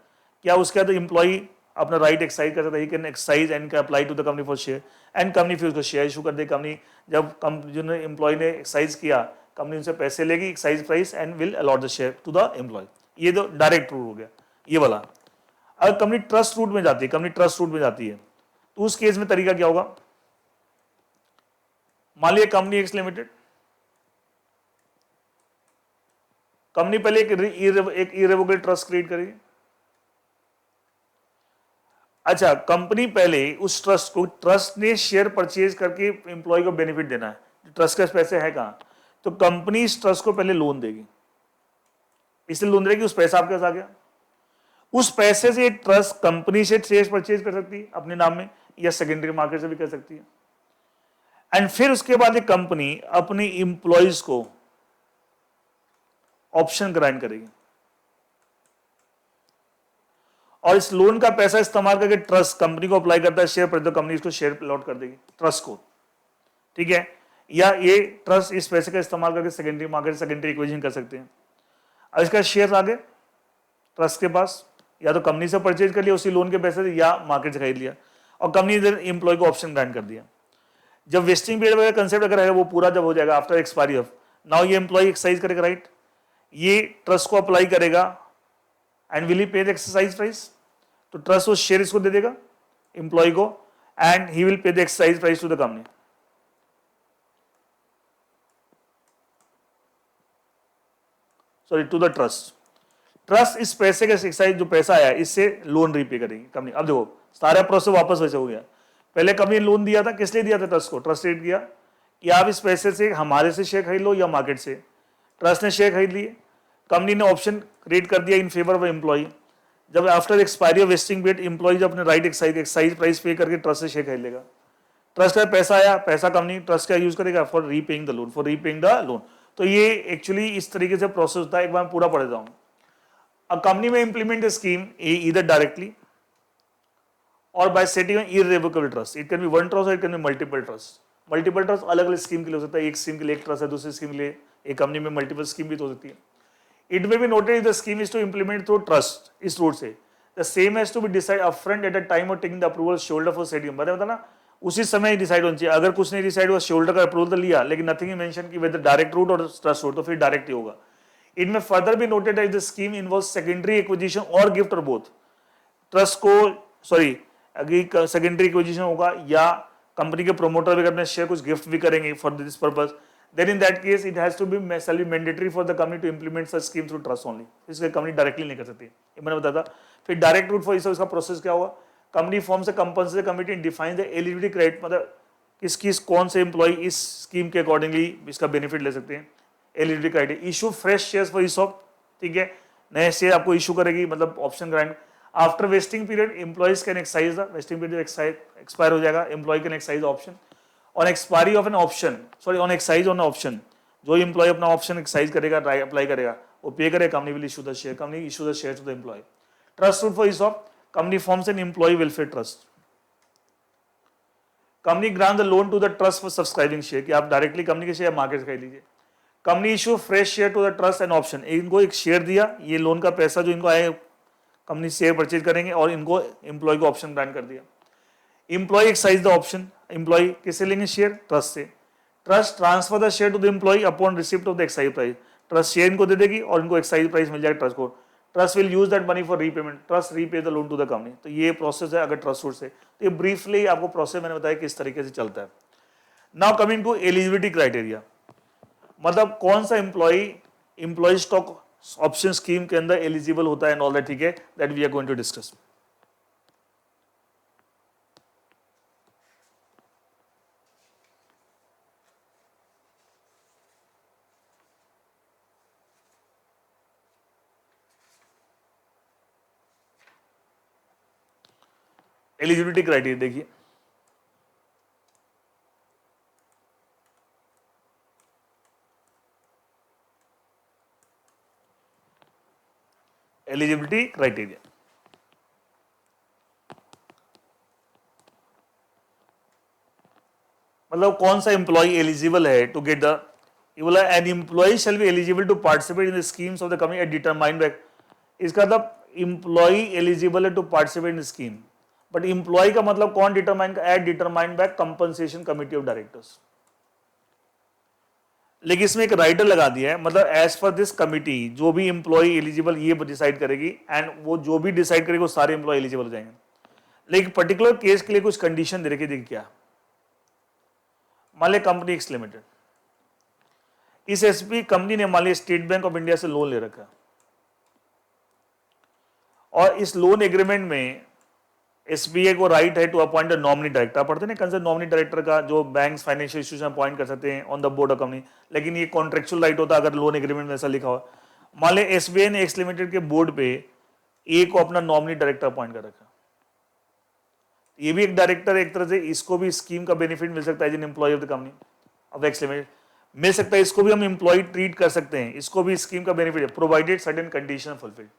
क्या उसके बाद एम्प्लॉय अपना राइट एक्सरसाइज कर सकता है, he can exercise and can apply to the company for share, and company फिर उसको शेयर इशू कर दे। कंपनी जब जो एम्प्लॉय ने एक्सरसाइज किया, कंपनी उनसे पैसे लेगी, exercise price, and will allot the share to the employ. ये तो डायरेक्ट रूट हो गया ये वाला। अगर कंपनी ट्रस्ट रूट में जाती है, कंपनी ट्रस्ट रूट में जाती है, तो उस केस में तरीका क्या होगा? मान लीजिए कंपनी एक्स लिमिटेड, कंपनी पहले एक इरेवोकेबल ट्रस्ट क्रिएट करेगी। अच्छा, कंपनी पहले उस ट्रस्ट को, ट्रस्ट ने शेयर परचेज करके एम्प्लॉय को बेनिफिट देना है, ट्रस्ट के पैसे है कहां, तो कंपनी इस ट्रस्ट को पहले लोन देगी। इसलिए लोन देगी, उस पैसा आपके पास आ गया, उस पैसे से ट्रस्ट कंपनी से शेयर परचेज कर सकती है अपने नाम में, या सेकेंडरी मार्केट से भी कर सकती है। एंड फिर उसके बाद एक कंपनी अपने इंप्लॉइज को ऑप्शन ग्रांट करेगी, और इस लोन का पैसा इस्तेमाल करके ट्रस्ट कंपनी को अप्लाई करता है शेयर पर, तो कंपनी इसको शेयर अलॉट कर देगी ट्रस्ट को। ठीक है, या ये ट्रस्ट इस पैसे का इस्तेमाल करके सेकेंडरी मार्केट, सेकेंडरी एक्विजिशन कर सकते हैं। अब इसका शेयर आ गए ट्रस्ट के पास, या तो कंपनी से परचेज कर लिया उसी लोन के पैसे से, या मार्केट से खरीद लिया, और कंपनी इधर एम्प्लॉय को ऑप्शन ग्रांट कर दिया। जब वेस्टिंग पीरियड वगैरह कंसेप्ट अगर है वो पूरा जब हो जाएगा आफ्टर एक्सपायरी ऑफ, नाउ ये एम्प्लॉय एक्सरसाइज करेगा, राइट, ये ट्रस्ट को अप्लाई करेगा, and will he pay the exercise price, तो ट्रस्ट वो शेयर इसको दे देगा एम्प्लॉय को, and he will pay the exercise price to the company. Sorry, to the trust. Trust इस पैसे का एक्सरसाइज जो पैसा आया इससे लोन रीपे करेगी कंपनी। अब देखो सारा प्रोसेस वापस वैसे हो गया। पहले कंपनी ने लोन दिया था, किस लिए दिया था? ट्रस्ट को। ट्रस्ट रेट किया कि आप इस पैसे से हमारे से शेयर खरीद लो या मार्केट से। ट्रस्ट ने शेयर खरीद लिए, कंपनी ने ऑप्शन क्रिएट कर दिया इन फेवर ऑफ एम्प्लॉय। जब after expiry of vesting period employ अपने राइट एक्सरसाइज प्राइस पे करके ट्रस्ट से शेयर खरीद लेगा। ट्रस्ट का पैसा आया, पैसा कंपनी ट्रस्ट का यूज करेगा for repaying the loan, for repaying the loan. तो ये एक्चुअली इस तरीके से प्रोसेस होता है। एक बार पूरा पढ़ देता हूं। A company may implement a scheme either directly or by setting an irrevocable trust. It can be one trust or it can be multiple trust. Multiple trust अलग अलग स्कीम के लिए हो सकता है। एक स्कीम के लिए एक ट्रस्ट है, दूसरी स्कीम के लिए एक कंपनी में मल्टीपल स्कीम भी तो हो सकती है। It may be noted if the scheme is to implement through trust इस रूट से, the same has to be decided upfront at a time of taking the approval shareholder for setting। बता ना उसी समय डिसाइड होना चाहिए। अगर कुछ नहीं डिसाइड हुआ, शेयरहोल्डर का अप्रूवल तो लिया, लेकिन नथिंग इज मेंशन कि वेदर डायरेक्ट रूट और ट्रस्ट रूट, तो फिर डायरेक्ट ही होगा। It may further be noted that the scheme involves secondary acquisition or gift or both। Trust को अगर सेकेंडरी एक्विजिशन होगा या कंपनी के प्रोमोटर भी अपने शेयर कुछ गिफ्ट भी करेंगे for this purpose, then in that case it has to be shall be mandatory for the company to implement such scheme through trust only. इसलिए कंपनी डायरेक्टली नहीं कर सकती, ये मैंने बताया था। फिर डायरेक्ट रूट फॉर इसका प्रोसेस क्या होगा? Company forms a compulsory committee define the eligibility criteria, मतलब किस कौन से एम्प्लॉय इस स्कीम के अकॉर्डिंगली इसका बेनिफिट ले सकते हैं। Eligibility criteria, issue fresh shares for ESOP, ठीक है, नए शेयर आपको इशू करेगी, मतलब option grant. After vesting period employees can exercise the vesting period expire हो जाएगा, employ can exercise option on expiry of an option, on exercise on option. जो एम्प्लॉय अपना ऑप्शन एक्सरसाइज करेगा, अप्लाई करेगा, वो पे करेगा, company will issue the share, company issue the share to the employ. Trust root for ESOP, company forms an employ welfare trust. Company grant the loan to the trust for subscribing share, कि आप डायरेक्टली कंपनी के शेयर मार्केट से खरीद लीजिए। Company issue fresh share to the trust and option, इनको एक शेयर दिया, ये लोन का पैसा जो इनको आए कंपनी शेयर परचेज करेंगे, और इनको एम्प्लॉय को ऑप्शन ग्रांट कर दिया। Employ exercise the option, employ किससे लेंगे शेयर? ट्रस्ट से। Trust transfer the share to the employ upon receipt of the exercise price, trust share इनको दे देगी और इनको एक्सरसाइज प्राइस मिल जाएगा ट्रस्ट को। Trust will use that money for repayment, trust repay the loan to the company. तो ये प्रोसेस है अगर ट्रस्ट सोर्स है। तो ये ब्रीफली आपको प्रोसेस मैंने बताया किस तरीके से चलता है। Now coming to eligibility criteria, मतलब कौन सा एम्प्लॉय स्टॉक ऑप्शन स्कीम के अंदर एलिजिबल होता है एंड ऑल दैट, ठीक है, that we are going to discuss. Eligibility criteria देखिए, एलिजिबिलिटी क्राइटेरिया मतलब कौन सा एम्प्लॉय एलिजिबल है टू गेट द, ये बोला an employ shall be eligible to participate in the schemes of the company at determined by, इसका मतलब एम्प्लॉय एलिजिबल है to participate in scheme, but employ का मतलब कौन determine, at determined by compensation committee of directors. लेकिन इसमें एक राइटर लगा दिया है, मतलब एज पर दिस कमिटी जो भी एम्प्लॉय एलिजिबल ये डिसाइड करेगी, एंड वो जो भी डिसाइड करेगी वो सारे एम्प्लॉय एलिजिबल हो जाएंगे। लेकिन पर्टिकुलर केस के लिए कुछ कंडीशन दे रखी, देखिए क्या, मान लिया कंपनी एक्स लिमिटेड, इस एसपी कंपनी ने मान लिया स्टेट बैंक ऑफ इंडिया से लोन ले रखा, और इस लोन एग्रीमेंट में एसबीआई को राइट है to appoint a nominee director. आप पढ़ते हैं कंसर्न नॉमिनी डायरेक्टर का, जो बैंक्स फाइनेंशियल इंस्टीट्यूशन अपॉइंट कर सकते हैं on the board of company, लेकिन ये कॉन्ट्रेक्चुअल राइट होता है अगर लोन एग्रीमेंट में ऐसा लिखा हो। मान लिया एसबीआई ने एक्स लिमिटेड के बोर्ड पे ए को अपना नॉमिनी डायरेक्टर अपॉइंट कर रखा, ये भी एक डायरेक्टर, एक तरह से इसको भी स्कीम का बेनिफिट मिल सकता है as an employee of the company of X limited, मिल सकता है, इसको भी हम एम्प्लॉय ट्रीट कर सकते हैं, इसको भी स्कीम का बेनिफिट है, प्रोवाइडेड सर्टेन कंडीशन फुलफिल्ड।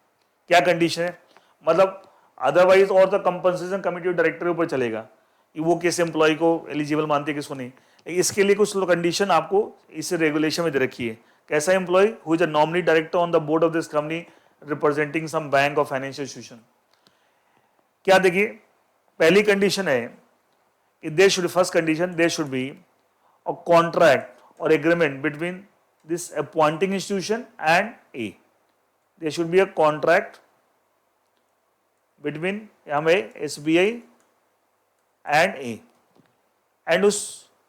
क्या कंडीशन है, मतलब अदरवाइज और the compensation committee of director के ऊपर चलेगा कि वो किस एम्प्लॉय को एलिजिबल मानते हैं किसको नहीं। इसके लिए कुछ कंडीशन आपको इस रेगुलेशन में दे रखी है। कैसा employee, who is a nominee director on the board of this company representing some bank और फाइनेंशियल इंस्टीट्यूशन। क्या देखिए, पहली कंडीशन है कि there should, first condition, there should be a contract और agreement between this appointing institution and A. There should be a contract between हमें एसबीआई एंड ए, एंड उस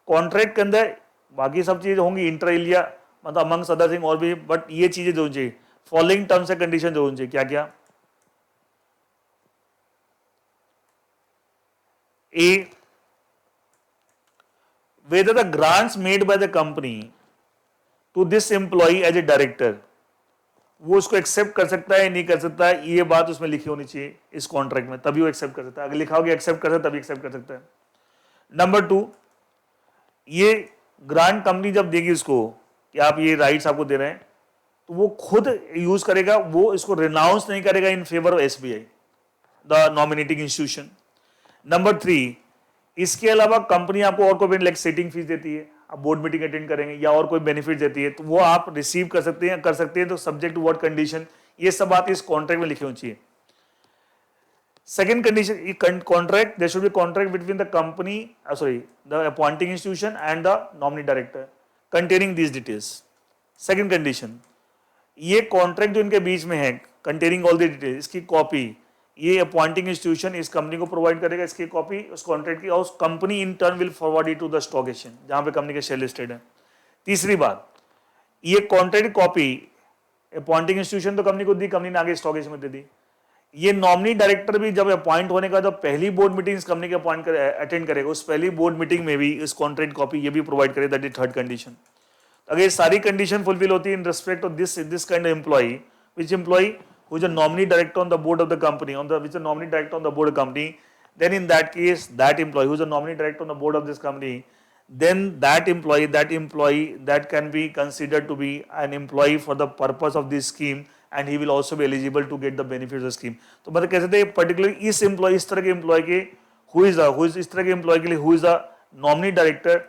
कॉन्ट्रैक्ट के अंदर बाकी सब चीजें होंगी इंटर एलिया, मतलब अमंग्स अदर थिंग और भी, बट ये चीजें जो चाहिए, फॉलोइंग टर्म्स एंड कंडीशन जो चाहिए, क्या क्या, ए, whether the grants made by the company to this employee as a director, वो उसको एक्सेप्ट कर सकता है नहीं कर सकता है, ये बात उसमें लिखी होनी चाहिए इस कॉन्ट्रैक्ट में, तभी वो एक्सेप्ट कर सकता है। अगर लिखा होगा एक्सेप्ट कर सकता है तभी एक्सेप्ट कर सकता है। नंबर 2, ये ग्रांट कंपनी जब देगी उसको कि आप ये राइट्स आपको दे रहे हैं, तो वो खुद यूज करेगा, वो इसको रिनाउंस नहीं करेगा इन favour of SBI the nominating institution. Number 3, इसके अलावा कंपनी आपको और कोई लाइक सेटिंग फीस देती है, आप बोर्ड मीटिंग अटेंड करेंगे या और कोई बेनिफिट देती है, तो वो आप रिसीव कर सकते हैं, तो सब्जेक्ट टू व्हाट कंडीशन, ये सब बात इस कॉन्ट्रैक्ट में लिखी होनी चाहिए। Second condition, contract, there should be contract between the company, sorry the appointing institution and the nominee director containing these details. Second condition, ये कॉन्ट्रैक्ट जो इनके बीच में है कंटेनिंग ऑल द डिटेल्स, इसकी कॉपी ये अपॉइंटिंग इंस्टीट्यूशन इस कंपनी को प्रोवाइड करेगा, इसकी कॉपी उस कॉन्ट्रैक्ट की, और उस company in turn will forward it to the stock exchange जहां पे कंपनी के शेयर लिस्टेड है। तीसरी बात, ये कॉन्ट्रैक्ट कॉपी अपॉइंटिंग इंस्टीट्यूशन तो कंपनी को दी, कंपनी ने आगे स्टॉक एक्सचेंज में दे दी। ये नॉमिनी डायरेक्टर भी जब अपॉइंट होने का, जब पहली बोर्ड मीटिंग इस कंपनी के अटेंड करेगा, उस पहली बोर्ड मीटिंग में भी इस कॉन्ट्रैक्ट कॉपी ये भी प्रोवाइड करे, दैट इज थर्ड कंडीशन। अगर ये सारी कंडीशन फुलफिल होती है in respect of this kind of employ, which employ who is a nominee director on the board of the company, which is a nominee director on the board of the company, then in that case, that employee who is a nominee director on the board of this company, then that employee that can be considered to be an employee for the purpose of this scheme, and he will also be eligible to get the benefits of the scheme. तो मतलब कह सकते हैं पर्टिकुलरली इस एम्प्लॉय, इस तरह के एम्प्लॉय के who is इस तरह के एम्प्लॉय के लिए who is a nominee director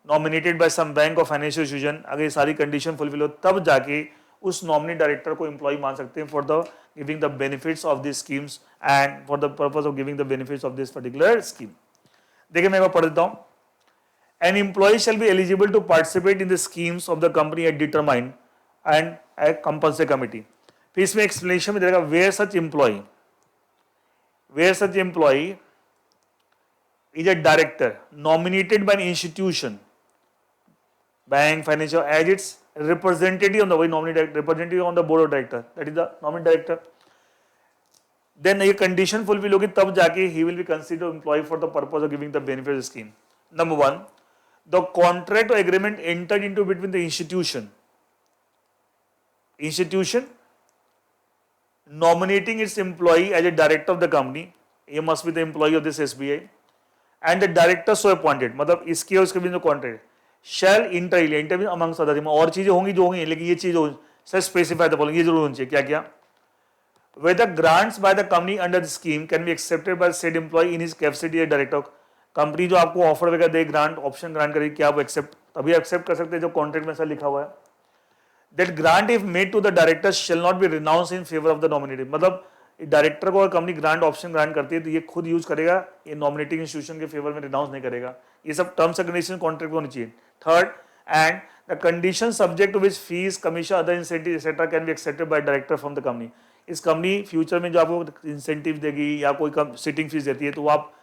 nominated by some bank or financial institution, अगर ये सारी कंडीशन फुलफिल हो तब जाके उस नॉमिनी डायरेक्टर को एम्प्लॉय मान सकते हैं for the giving the benefits of this schemes and for the purpose of giving the benefits of this particular scheme. देखिए मैं एक बार पढ़ देता हूं। An employ shall be eligible to participate in the schemes of the company at determined and a compulsory committee फिर इसमें एक्सप्लेनेशन में देगा where such employ is a director nominated by an institution, bank, financial, as its representative on the representative on the board of director, that is the nominee director. Then ये condition fulfill होगी तब जाके he will be considered employee for the purpose of giving the benefit scheme. Number one, the contract or agreement entered into between the institution nominating its employee as a director of the company, he must be the employee of this SBI, and the director so appointed, मतलब इसके और उसके बीच में कॉन्ट्रैक्ट शैल इंटर अमंग्स अदर, और चीजें होंगी जो होंगी, लेकिन ये चीज सर स्पेसिफाई द फॉलोइंग, ये जरूर होनी चाहिए क्या क्या, whether grants by the company under the scheme can be accepted by said employee in his capacity as director. Company जो आपको ऑफर वगैरह दे, ग्रांट ऑप्शन ग्रांट करेगी, क्या आप एक्सेप्ट तभी एक्सेप्ट कर सकते हैं जो कॉन्ट्रैक्ट में ऐसा लिखा हुआ है. That grant if made to the director shall not be renounce in favour of the nominated, मतलब डायरेक्टर को अगर कंपनी ग्रांट ऑप्शन ग्रांट करती है तो ये खुद यूज करेगा, ये नॉमिनेटिंग इंस्टीट्यूशन के फेवर में रिनाउंस नहीं करेगा. ये सब टर्म्स एंड कंडीशन कॉन्ट्रैक्ट होनी चाहिए. Third, and the condition subject to which fees commission other incentive etcetera can be accepted by director from the company. इस कंपनी फ्यूचर में जो आपको इंसेंटिव देगी या कोई सिटिंग फीस देती है तो वो आप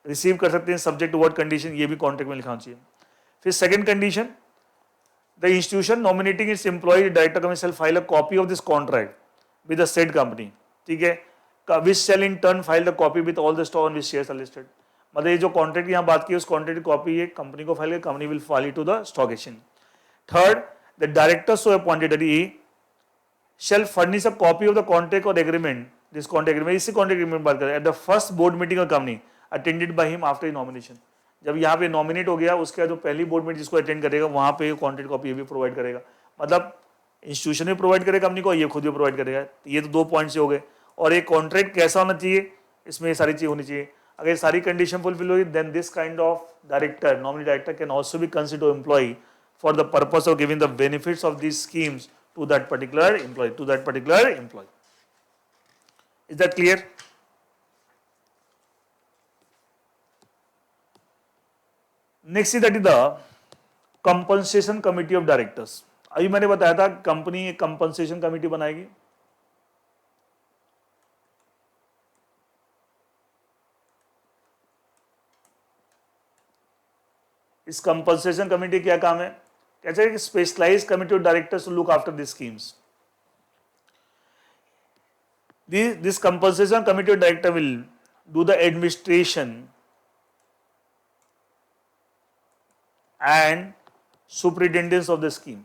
रिसीव कर सकते हैं सब्जेक्ट टू व्हाट कंडीशन, ये भी कॉन्ट्रैक्ट में लिखना चाहिए. फिर second condition, the institution nominating its employee director company shall file a copy of this contract with the said company, ठीक है, which shall in turn file the copy with all the stock on which shares are listed. मतलब ये जो कॉन्ट्रैक्ट यहाँ बात की उस कॉन्ट्रैक्ट की कॉपी ये कंपनी को file, company will file it to the stock exchange. Third, the director so appointed shall furnish a copy of the contract or agreement, this contract agreement, इसी contract agreement बात करें, at the first board meeting of company attended by him after his nomination. जब यहाँ पे नॉमिनेट हो गया उसके बाद जो पहली बोर्ड मीटिंग जिसको अटेंड करेगा वहाँ पे कॉन्ट्रैक्ट कॉपी ये भी प्रोवाइड करेगा, मतलब इंस्टीट्यूशन भी प्रोवाइड करेगा कंपनी को, ये खुद भी प्रोवाइड करेगा. ये तो 2 पॉइंट्स हो गए. और एक कॉन्ट्रैक्ट कैसा होना चाहिए, इसमें ये सारी चीज होनी चाहिए. अगर ये सारी कंडीशन फुलफिल होगी then this kind of director, nominee director can also be considered employ for the purpose of giving the benefits of these schemes to that particular employee. Is that clear? Next is that is the compensation committee of directors. अभी मैंने बताया था कंपनी एक कंपनसेशन कमेटी बनाएगी. इस कंपनसेशन कमेटी क्या काम है, कहते हैं कि specialised committee of directors to look after this schemes. This compensation committee of director will do the administration and superintendence of the scheme.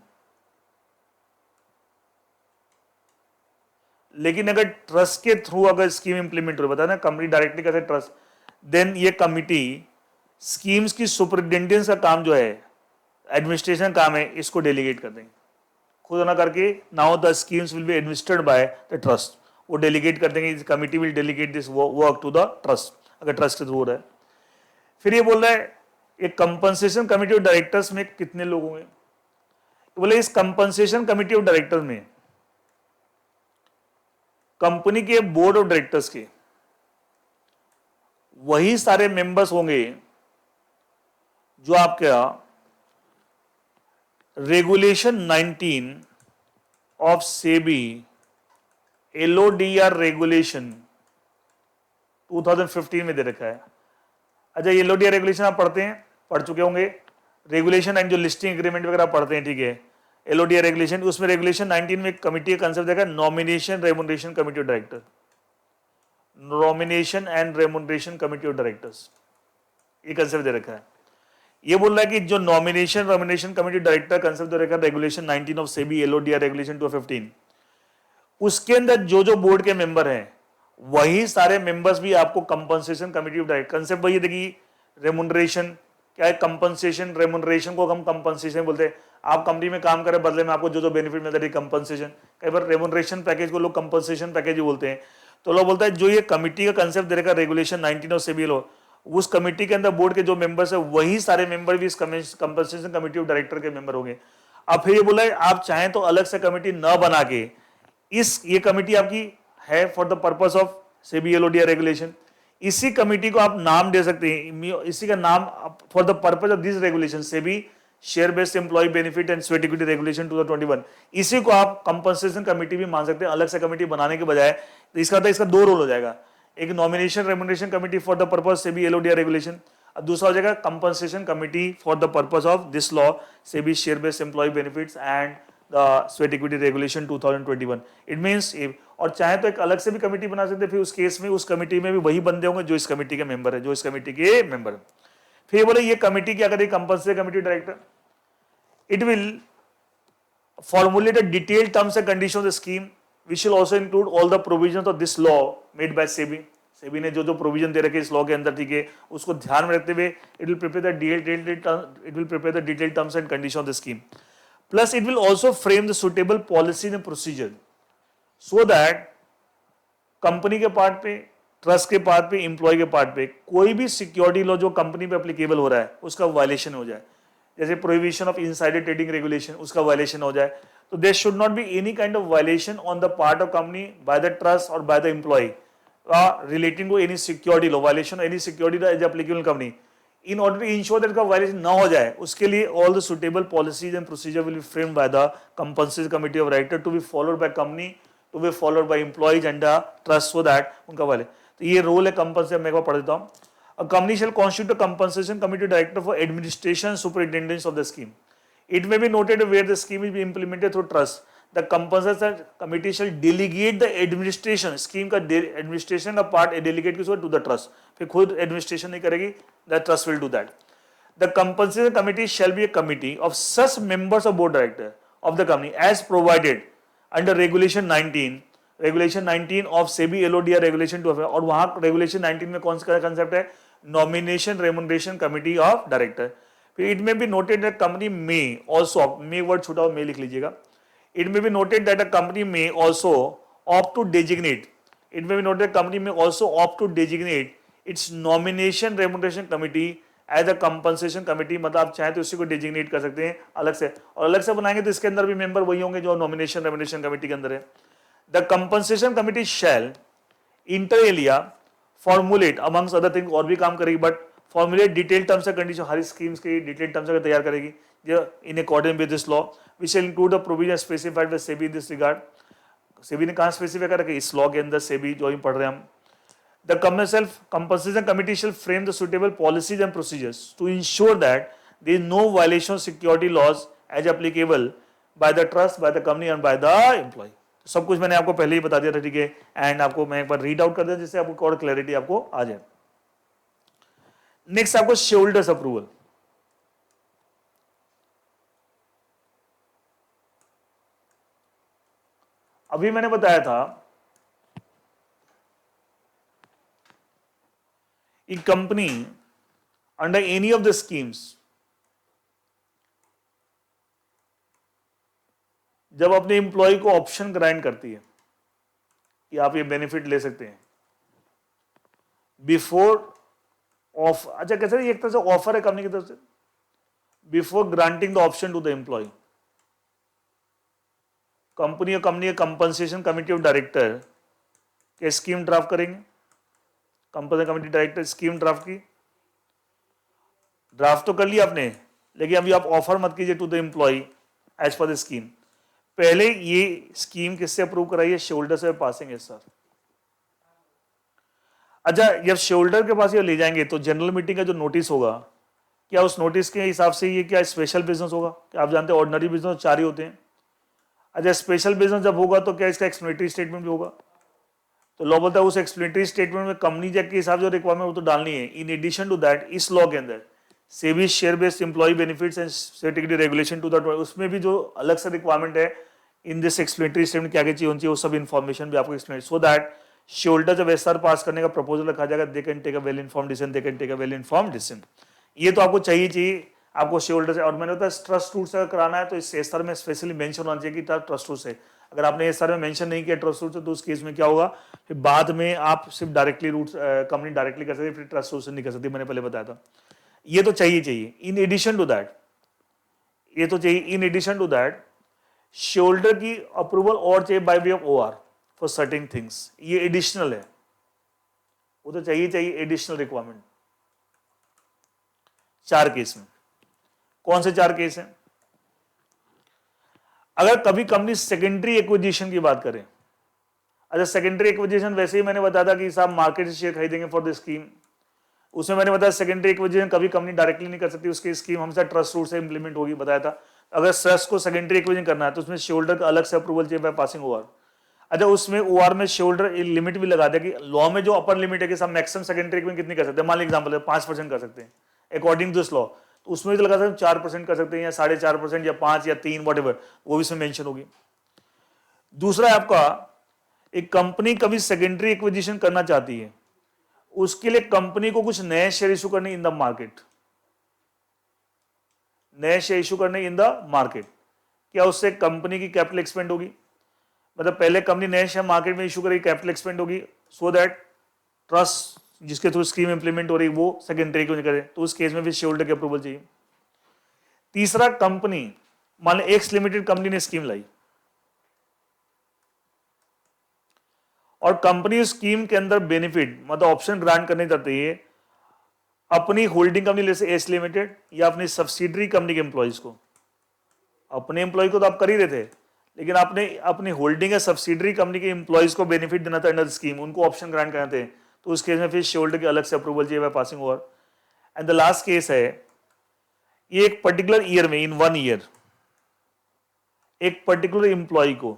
लेकिन अगर ट्रस्ट के थ्रू अगर स्कीम इंप्लीमेंट हो, बताया ना कंपनी डायरेक्टली करते ट्रस्ट, देन ये कमिटी स्कीम्स की सुपरिटेंडेंस का काम जो है, एडमिनिस्ट्रेशन काम है, इसको डेलीगेट कर देंगे खुद ना करके. Now the schemes will be administered by the trust, वो डेलीगेट कर देंगे. Committee will delegate this work to the trust अगर ट्रस्ट के थ्रू हो रहा है. फिर ये बोल रहा है एक कंपनसेशन कमिटी ऑफ डायरेक्टर्स में कितने लोग होंगे, बोले इस कंपनसेशन कमिटी ऑफ डायरेक्टर्स में कंपनी के बोर्ड ऑफ डायरेक्टर्स के वही सारे मेंबर्स होंगे जो आपका regulation 19 of SEBI LODR regulation 2015 में दे रखा है. अच्छा, ये LODR रेगुलेशन आप पढ़ चुके होंगे. रेगुलेशन एंड जो लिस्टिंग एग्रीमेंट वगैरह पढ़ते हैं, ठीक है, LODR रेगुलेशन, उसमें रेगुलेशन 19 में कमिटी का कंसेप्ट देखा, nomination remuneration committee of director, nomination and remuneration committee of directors, ये कंसेप्ट दे रखा है. ये बोल रहा है कि जो nomination remuneration committee director concept दे रखा है regulation 19 of SEBI LODR regulation 2015, उसके अंदर जो जो बोर्ड के मेंबर हैं वही सारे मेंबर्स भी आपको compensation committee of director, concept वही देखिए, रेमुनरेशन क्या है, कंपनसेशन, रेमुनरेशन को हम कंपनसेशन बोलते हैं. आप कंपनी में काम करें बदले में आपको जो जो बेनिफिट मिलता है कंपनसेशन. कई बार रेमुनरेशन पैकेज को लोग कंपनसेशन पैकेज ही बोलते हैं. तो लोग बोलता है जो ये कमिटी का कंसेप्ट दे रखा है रेगुलेशन 19 ऑफ सेबी लो, उस कमिटी के अंदर बोर्ड के जो मेंबर्स है वही सारे मेंबर भी इस कंपनसेशन कमिटी ऑफ डायरेक्टर के मेंबर होंगे. अब फिर ये बोला है आप चाहें तो अलग से कमिटी न बना के ये कमिटी आपकी है for the purpose of SEBI LODR regulation, इसी कमिटी को आप नाम दे सकते हैं, इसी का नाम for the purpose of this regulation SEBI share based employ benefit and sweat equity regulation 2021, इसी को आप कंपनसेशन कमेटी भी मान सकते हैं, अलग से कमेटी बनाने के बजाय। तो इसका दो रोल हो जाएगा, एक nomination remuneration committee for the purpose SEBI LODR regulation, और दूसरा हो जाएगा compensation committee for the purpose of this law SEBI share based employ benefits and the sweat equity regulation 2021। It means, और चाहे तो एक अलग से भी कमेटी बना सकते हैं, फिर उस केस में उस कमेटी में भी वही बंदे होंगे जो इस कमेटी के मेंबर है, जो इस कमेटी के मेंबर है। फिर बोले ये कमेटी क्या करेगी, compensation committee director, it will formulate a detailed terms and conditions of the scheme, which will also include all the provisions of this law made by SEBI. SEBI ने जो प्रोविजन दे रखे इस लॉ के अंदर, ठीक है, उसको ध्यान में रखते हुए it will prepare the detailed terms and conditions of the scheme. Plus, it will also frame the suitable policy and procedure so that कंपनी के पार्ट पे, ट्रस्ट के पार्ट पे, एम्प्लॉय के पार्ट पे कोई भी सिक्योरिटी लॉ जो कंपनी पे एप्लीकेबल हो रहा है उसका वायलेशन हो जाए, जैसे prohibition of insider trading regulation, उसका वायलेशन हो जाए, तो there should not be any kind of violation on the part of company by the trust और by the employee relating to any security law, violation any security law as applicable company. In order to ensure that का वायलेशन ना हो जाए, उसके लिए all the suitable policies and procedure will be framed by the compensation committee of director to be followed by company, to be followed by employees and the trust, so that उनका वाले। तो ये रोल है कंपनसेशन, मैं एक बार पढ़ देता हूँ। A company shall constitute a compensation committee director for administration and superintendence of the scheme. It may be noted where the scheme is being implemented through trust. The compensation committee shall delegate the administration, scheme का administration का part delegate किसको, to the trust. फिर खुद administration नहीं करेगी, the trust will do that. The compensation committee shall be a committee of such members of board director of the company as provided under regulation 19 of SEBI LODR regulation 2, और वहां regulation 19 में कौन सा कंसेप्ट है, nomination remuneration committee of director. फिर it may be noted that company may also, may word छूटा में लिख लीजिएगा, it may be noted that a company may also opt to designate, it may be noted company may also opt to designate its nomination remuneration committee as a compensation committee, मतलब आप चाहे तो उसी को डेजिग्नेट कर सकते हैं अलग से, और अलग से बनाएंगे तो इसके अंदर भी मेंबर वही होंगे जो नॉमिनेशन रेमुनरेशन कमिटी के अंदर है। The compensation committee shall inter alia formulate amongst other thing, और भी काम करेगी, but formulate detail terms and condition, हर स्कीम्स की डिटेल टर्म्स अगर तैयार करेगी जो in according with this law, which will include the provision specified by SEBI in this regard. SEBI ने कहां स्पेसिफाई कर रखी, इस लॉ के अंदर, सेबी जो ही पढ़ रहे हैं हम। The compensation committee shall frame the suitable policies and procedures to ensure that there is no violation of security laws as applicable by the trust, by the company and by the employ. सब कुछ मैंने आपको पहले ही बता दिया था, ठीक है, एंड आपको मैं एक बार रीड आउट कर दिया जिससे आपको और क्लैरिटी आपको आ जाए। नेक्स्ट आपको शेयरहोल्डर्स अप्रूवल। अभी मैंने बताया था कि company under any of the schemes जब अपने एम्प्लॉय को ऑप्शन ग्रांट करती है कि आप ये बेनिफिट ले सकते हैं बिफोर ऑफ, अच्छा कैसे, एक तरह से ऑफर है कंपनी की तरफ से, before granting the option to the employ, company के कंपनसेशन कमिटी ऑफ डायरेक्टर के स्कीम ड्राफ्ट करेंगे, company committee director scheme draft की, ड्राफ्ट तो कर लिया आपने, लेकिन अभी आप ऑफर मत कीजिए to the employ as per the scheme. पहले ये स्कीम किससे अप्रूव कराई है, शेयरहोल्डर से पासिंग है सर। अच्छा, जब शेयरहोल्डर के पास ये ले जाएंगे तो जनरल मीटिंग का जो नोटिस होगा, क्या उस नोटिस के हिसाब से ये क्या स्पेशल बिजनेस होगा, क्या आप जानते हैं ऑर्डिनरी बिजनेस 4 ही होते हैं। अच्छा, स्पेशल बिजनेस जब होगा तो क्या इसका एक्सप्लेनेटरी स्टेटमेंट भी होगा, तो लॉ बोलता है उस एक्सप्लेनेटरी स्टेटमेंट में कंपनी जैक के हिसाब से रिक्वायरमेंट वो तो डालनी है। इन एडिशन टू दैट, इस लॉ के अंदर SEBI share based employ benefits and certificate regulation 2020, उसमें भी जो अलग से रिक्वायरमेंट है इन दिस एक्सप्लेनेटरी स्टेटमेंट क्या क्या चाहिए होनी चाहिए, वो सब इन्फॉर्मेशन भी आपको एक्सप्लेन, सो दैट शेयरहोल्डर जब एसआर पास करने का प्रपोजल रखा जाएगा, they can take a well informed decision, they can take a well informed decision. ये तो आपको चाहिए आपको शेयरहोल्डर से। और मैंने बताया ट्रस्ट रूट से अगर कराना है तो इस एसआर में स्पेशली मेंशन होना चाहिए कि ट्रस्ट रूट से। अगर आपने एसआर में मेंशन नहीं किया ट्रस्ट रूट से, तो उस केस में क्या होगा, फिर बाद में आप सिर्फ डायरेक्टली रूट कंपनी डायरेक्टली कर सकती है, फिर ट्रस्ट रूट से नहीं कर सकती, मैंने पहले बताया था। ये तो चाहिए। इन एडिशन टू दैट, ये तो चाहिए, in addition to that shareholder की अप्रूवल और चाहिए by way of OR for certain things, ये एडिशनल है, वो तो चाहिए एडिशनल रिक्वायरमेंट 4 केस में। कौन से 4 केस हैं? अगर कभी कंपनी सेकेंडरी एक्विजिशन की बात करें, अच्छा सेकेंडरी एक्विजिशन वैसे ही मैंने बताया था कि साहब मार्केट से शेयर खरीदेंगे फॉर द स्कीम, उसमें मैंने बताया सेकेंडरी एक्विजिशन कभी कंपनी डायरेक्टली नहीं कर सकती, उसकी स्कीम हमेशा ट्रस्ट रूट से इंप्लीमेंट होगी, बताया था। अगर ट्रस्ट को सेकेंडरी एक्विजिशन करना है तो उसमें शेयर होल्डर का अलग से अप्रूवल चाहिए बाय पासिंग ओआर। अच्छा उसमें ओआर में शेयर होल्डर लिमिट भी लगा दिया कि लॉ में जो अपर लिमिट है कि सब मैक्सिमम सेकेंडरी एक्विजिशन कितनी कर सकते हैं, मान लीजिए एग्जांपल है 5% कर सकते हैं अकॉर्डिंग टू दिस लॉ, तो उसमें तो लगा सकते 4% कर सकते हैं या 4.5% या 5 या 3 वॉट एवर, वो भी इसमें मेंशन होगी। दूसरा है आपका, एक कंपनी कभी सेकेंडरी एक्विजिशन करना चाहती है, उसके लिए कंपनी को कुछ नए शेयर इशू करने इन द मार्केट, नए शेयर इशू करने इन द मार्केट। क्या उससे कंपनी की कैपिटल एक्सपेंड होगी, मतलब पहले कंपनी नए शेयर मार्केट में इशू करेगी, कैपिटल एक्सपेंड होगी, सो दैट ट्रस्ट जिसके थ्रू स्कीम इंप्लीमेंट हो रही है वो सेकेंडरी क्यों नहीं करे, तो उस केस में भी शेयर होल्डर की अप्रूवल चाहिए। तीसरा, कंपनी मान लो एक्स लिमिटेड कंपनी ने स्कीम लाई और कंपनी स्कीम के अंदर बेनिफिट मतलब ऑप्शन ग्रांट करने चाहती है अपनी होल्डिंग कंपनी जैसे एस लिमिटेड या अपनी सब्सिडरी कंपनी के एम्प्लॉइज को। अपने एम्प्लॉय को तो आप कर ही रहे थे, लेकिन आपने अपनी होल्डिंग या सब्सिडरी कंपनी के एम्प्लॉइज को बेनिफिट देना था अंडर स्कीम, उनको ऑप्शन ग्रांट करना थे, तो उस केस में फिर शेयर होल्डर के अलग से अप्रूवल चाहिए by passing over. And the last case है, ये एक पर्टिकुलर ईयर में इन 1 ईयर एक पर्टिकुलर एम्प्लॉय को,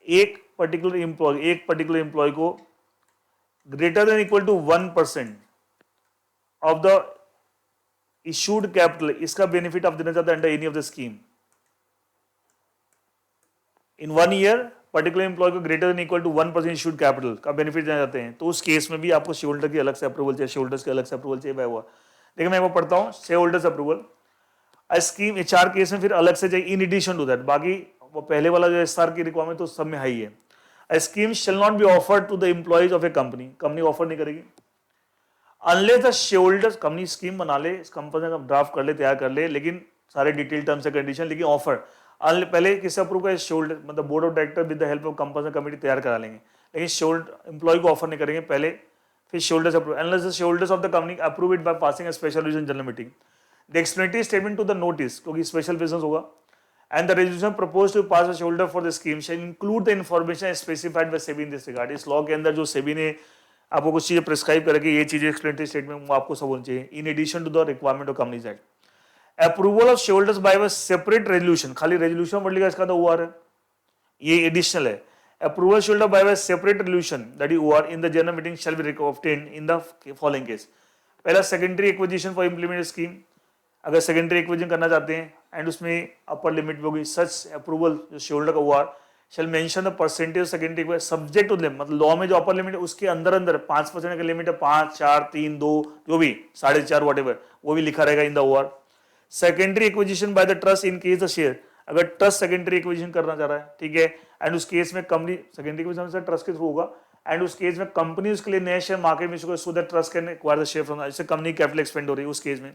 एक पर्टिकुलर एम्प्लॉय को greater than equal to 1% of the issued capital, इसका बेनिफिट आप देना चाहते हैं under any of the scheme. In 1 year particular employee को greater than equal to 1% issued capital का बेनिफिट देना चाहते हैं, तो उस केस में भी आपको शेयर होल्डर की अलग से अप्रूवल चाहिए, शेयर होल्डर्स के अलग से अप्रूवल चाहिए हुआ। देखिए मैं वो पढ़ता हूं, share holders approval scheme, 4 case में फिर अलग से चाहिए इन एडिशन टू दैट, बाकी वो पहले वाला जो एसआर की रिक्वायरमेंट तो सब में हाई है। A scheme shall not be offered to the employees of a company, company offer नहीं करेगी unless the shareholders, company scheme बना ले, कंपनी का ड्राफ्ट कर ले, तैयार कर ले, लेकिन सारे डिटेल टर्म्स एंड कंडीशन, लेकिन ऑफर पहले किससे अप्रूव करे, शेयरहोल्डर मतलब board of director with the help of company committee तैयार करा लेंगे, लेकिन शेयरहोल्डर एम्प्लॉय को ऑफर नहीं करेंगे पहले, फिर shareholders approve unless the shareholders of the company approve it by passing a special resolution general meeting, the explanatory statement to the notice, क्योंकि स्पेशल बिजनेस होगा, and the resolution proposed to pass the shareholder for the scheme shall include the information specified by SEBI in this regard। इस लॉ के अंदर जो सेबी ने आपको कुछ चीजें प्रिस्क्राइब करेगी, ये चीजें एक्सप्लेनेटरी स्टेटमेंट में आपको सब होनी चाहिए, in addition to the requirement of companies act. Approval of shareholders by a separate resolution, खाली रेजोल्यूशन वर्ड लिखा, इसका तो ओआर है, ये एडिशनल है। Approval shareholder by a separate resolution that is or in the general meeting shall be obtained in the following case. पहला, secondary acquisition for implement scheme, अगर सेकेंडरी एक्विजिशन करना चाहते हैं एंड उसमें अपर लिमिट होगी, सच अप्रूवल जो शेयरहोल्डर का हुआ shall mention the percentage secondary subject to limit, मतलब लॉ में जो अपर लिमिट है उसके अंदर अंदर 5% का लिमिट है, 5, 4, 3, 2 जो भी 4.5 वॉटेवर, वो भी लिखा रहेगा in the OR. Secondary acquisition bye the trust in case the share, अगर ट्रस्ट सेकेंडरी एक्विजिशन करना चाह रहा है, ठीक है, एंड उस केस में कंपनी सेकेंडरी एक्विजिशन ट्रस्ट के थ्रू होगा, एंड उस केस में कंपनी उसके लिए नए शेयर मार्केट में so that trust can acquire the share from, इससे कंपनी कैपिटल एक्सपेंड हो रही है उस केस में।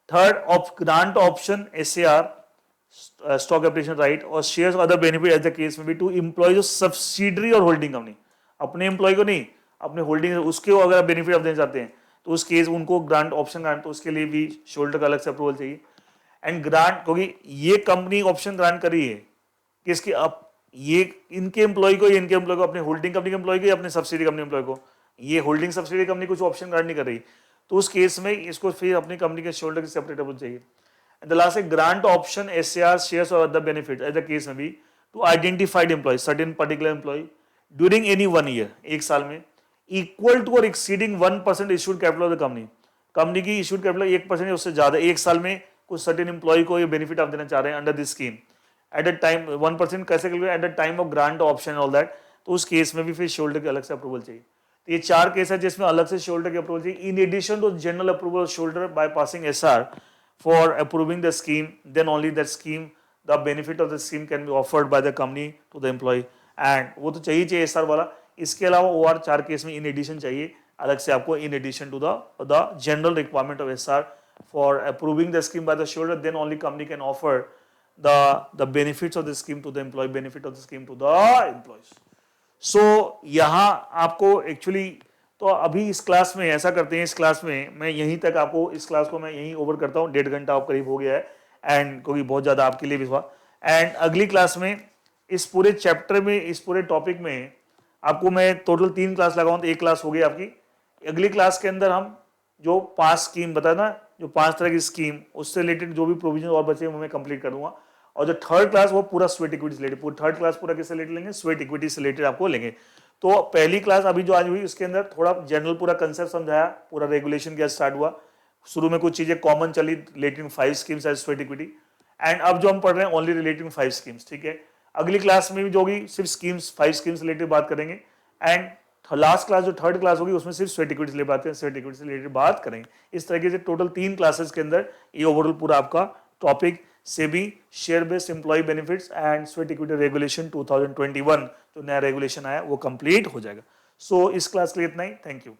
Third, grant option SAR stock appreciation right और shares other benefit as the case में भी टू एम्प्लॉयज ऑफ सब्सिडरी और होल्डिंग कंपनी, अपने एम्प्लॉय को नहीं, अपने होल्डिंग उसके अगर बेनिफिट आप देना चाहते हैं तो उस केस उनको ग्रांट ऑप्शन ग्रांट, तो उसके लिए भी शेयरहोल्डर का अलग से अप्रूवल चाहिए। एंड ग्रांट, क्योंकि ये कंपनी ऑप्शन ग्रांट करी है किसके, अब ये इनके एम्प्लॉय को, इनके एम्प्लॉय को, अपने होल्डिंग कंपनी के एम्प्लॉय को या अपने सब्सिडी कंपनी एम्प्लॉय को, ये होल्डिंग सब्सिडी कंपनी कुछ ऑप्शन ग्रांट नहीं कर रही, तो उस केस में इसको फिर अपनी कंपनी के शेयरहोल्डर की सेपरेट अप्रूवल चाहिए। एंड द लास्ट है ग्रांट ऑप्शन एसएआर शेयर्स और other benefit as the case में भी to identified employ, certain particular employ during any 1 year, एक साल में, इक्वल टू और exceeding 1% issued capital of the company, company की इशूड कैपिटल 1% या उससे ज्यादा एक साल में कुछ सर्टेन एम्प्लॉय को ये बेनिफिट आप देना चाह रहे हैं under this scheme at the time 1% कैसे calculate at the time of grant option all that, तो उस केस में भी फिर शेयरहोल्डर के अलग से अप्रूवल चाहिए। तो ये 4 केस है जिसमें अलग से शेयरहोल्डर की अप्रूवल चाहिए in addition to general approval of shareholder by passing SR for approving the scheme, then only that scheme the benefit of the scheme can be offered by the company to the employ, and वो तो चाहिए एसआर वाला, इसके अलावा ओआर 4 केस में इन एडिशन चाहिए अलग से आपको, in addition to the general requirement of SR for approving the scheme by the shareholder, then only company can offer the benefits of the scheme to the employee, benefit of the scheme to the employees. So यहाँ आपको actually तो अभी इस क्लास में ऐसा करते हैं, इस क्लास में मैं यहीं तक आपको, इस क्लास को मैं यहीं ओवर करता हूँ, 1.5 घंटा आप करीब हो गया है, एंड क्योंकि बहुत ज़्यादा आपके लिए भी हुआ। एंड अगली क्लास में इस पूरे चैप्टर में, इस पूरे टॉपिक में आपको मैं टोटल 3 क्लास लगाऊँ तो 1 क्लास हो गई आपकी। अगली क्लास के अंदर हम जो 5 स्कीम बताया ना, जो 5 तरह की स्कीम, उससे रिलेटेड जो भी प्रोविजन और बचे वो मैं कंप्लीट कर दूंगा। और जो थर्ड क्लास वो पूरा स्वेट इक्विटी से रिलेटेड, थर्ड क्लास पूरा किससे रिलेटेड लेंगे, स्वेट इक्विटी से रिलेटेड आपको लेंगे। तो पहली क्लास अभी जो आज हुई उसके अंदर थोड़ा जनरल पूरा कंसेप्ट समझाया, पूरा रेगुलेशन क्या स्टार्ट हुआ, शुरू में कुछ चीजें कॉमन चली relating 5 schemes as sweat equity, and अब जो हम पढ़ रहे हैं ओनली रिलेटिंग 5 स्कीम्स, ठीक है। अगली क्लास में भी जो होगी सिर्फ स्कीम्स, 5 स्कीम्स रिलेटेड बात करेंगे, एंड लास्ट क्लास जो थर्ड क्लास होगी उसमें सिर्फ स्वेट इक्विटी से बात करें, स्वेट इक्विटी से रिलेटेड बात करेंगे। इस तरीके से टोटल 3 क्लासेस के अंदर ये ओवरऑल पूरा आपका topic SEBI share based employ benefits and sweat equity regulation 2021 जो नया रेगुलेशन आया वो कंप्लीट हो जाएगा। सो इस क्लास के लिए इतना ही, थैंक यू।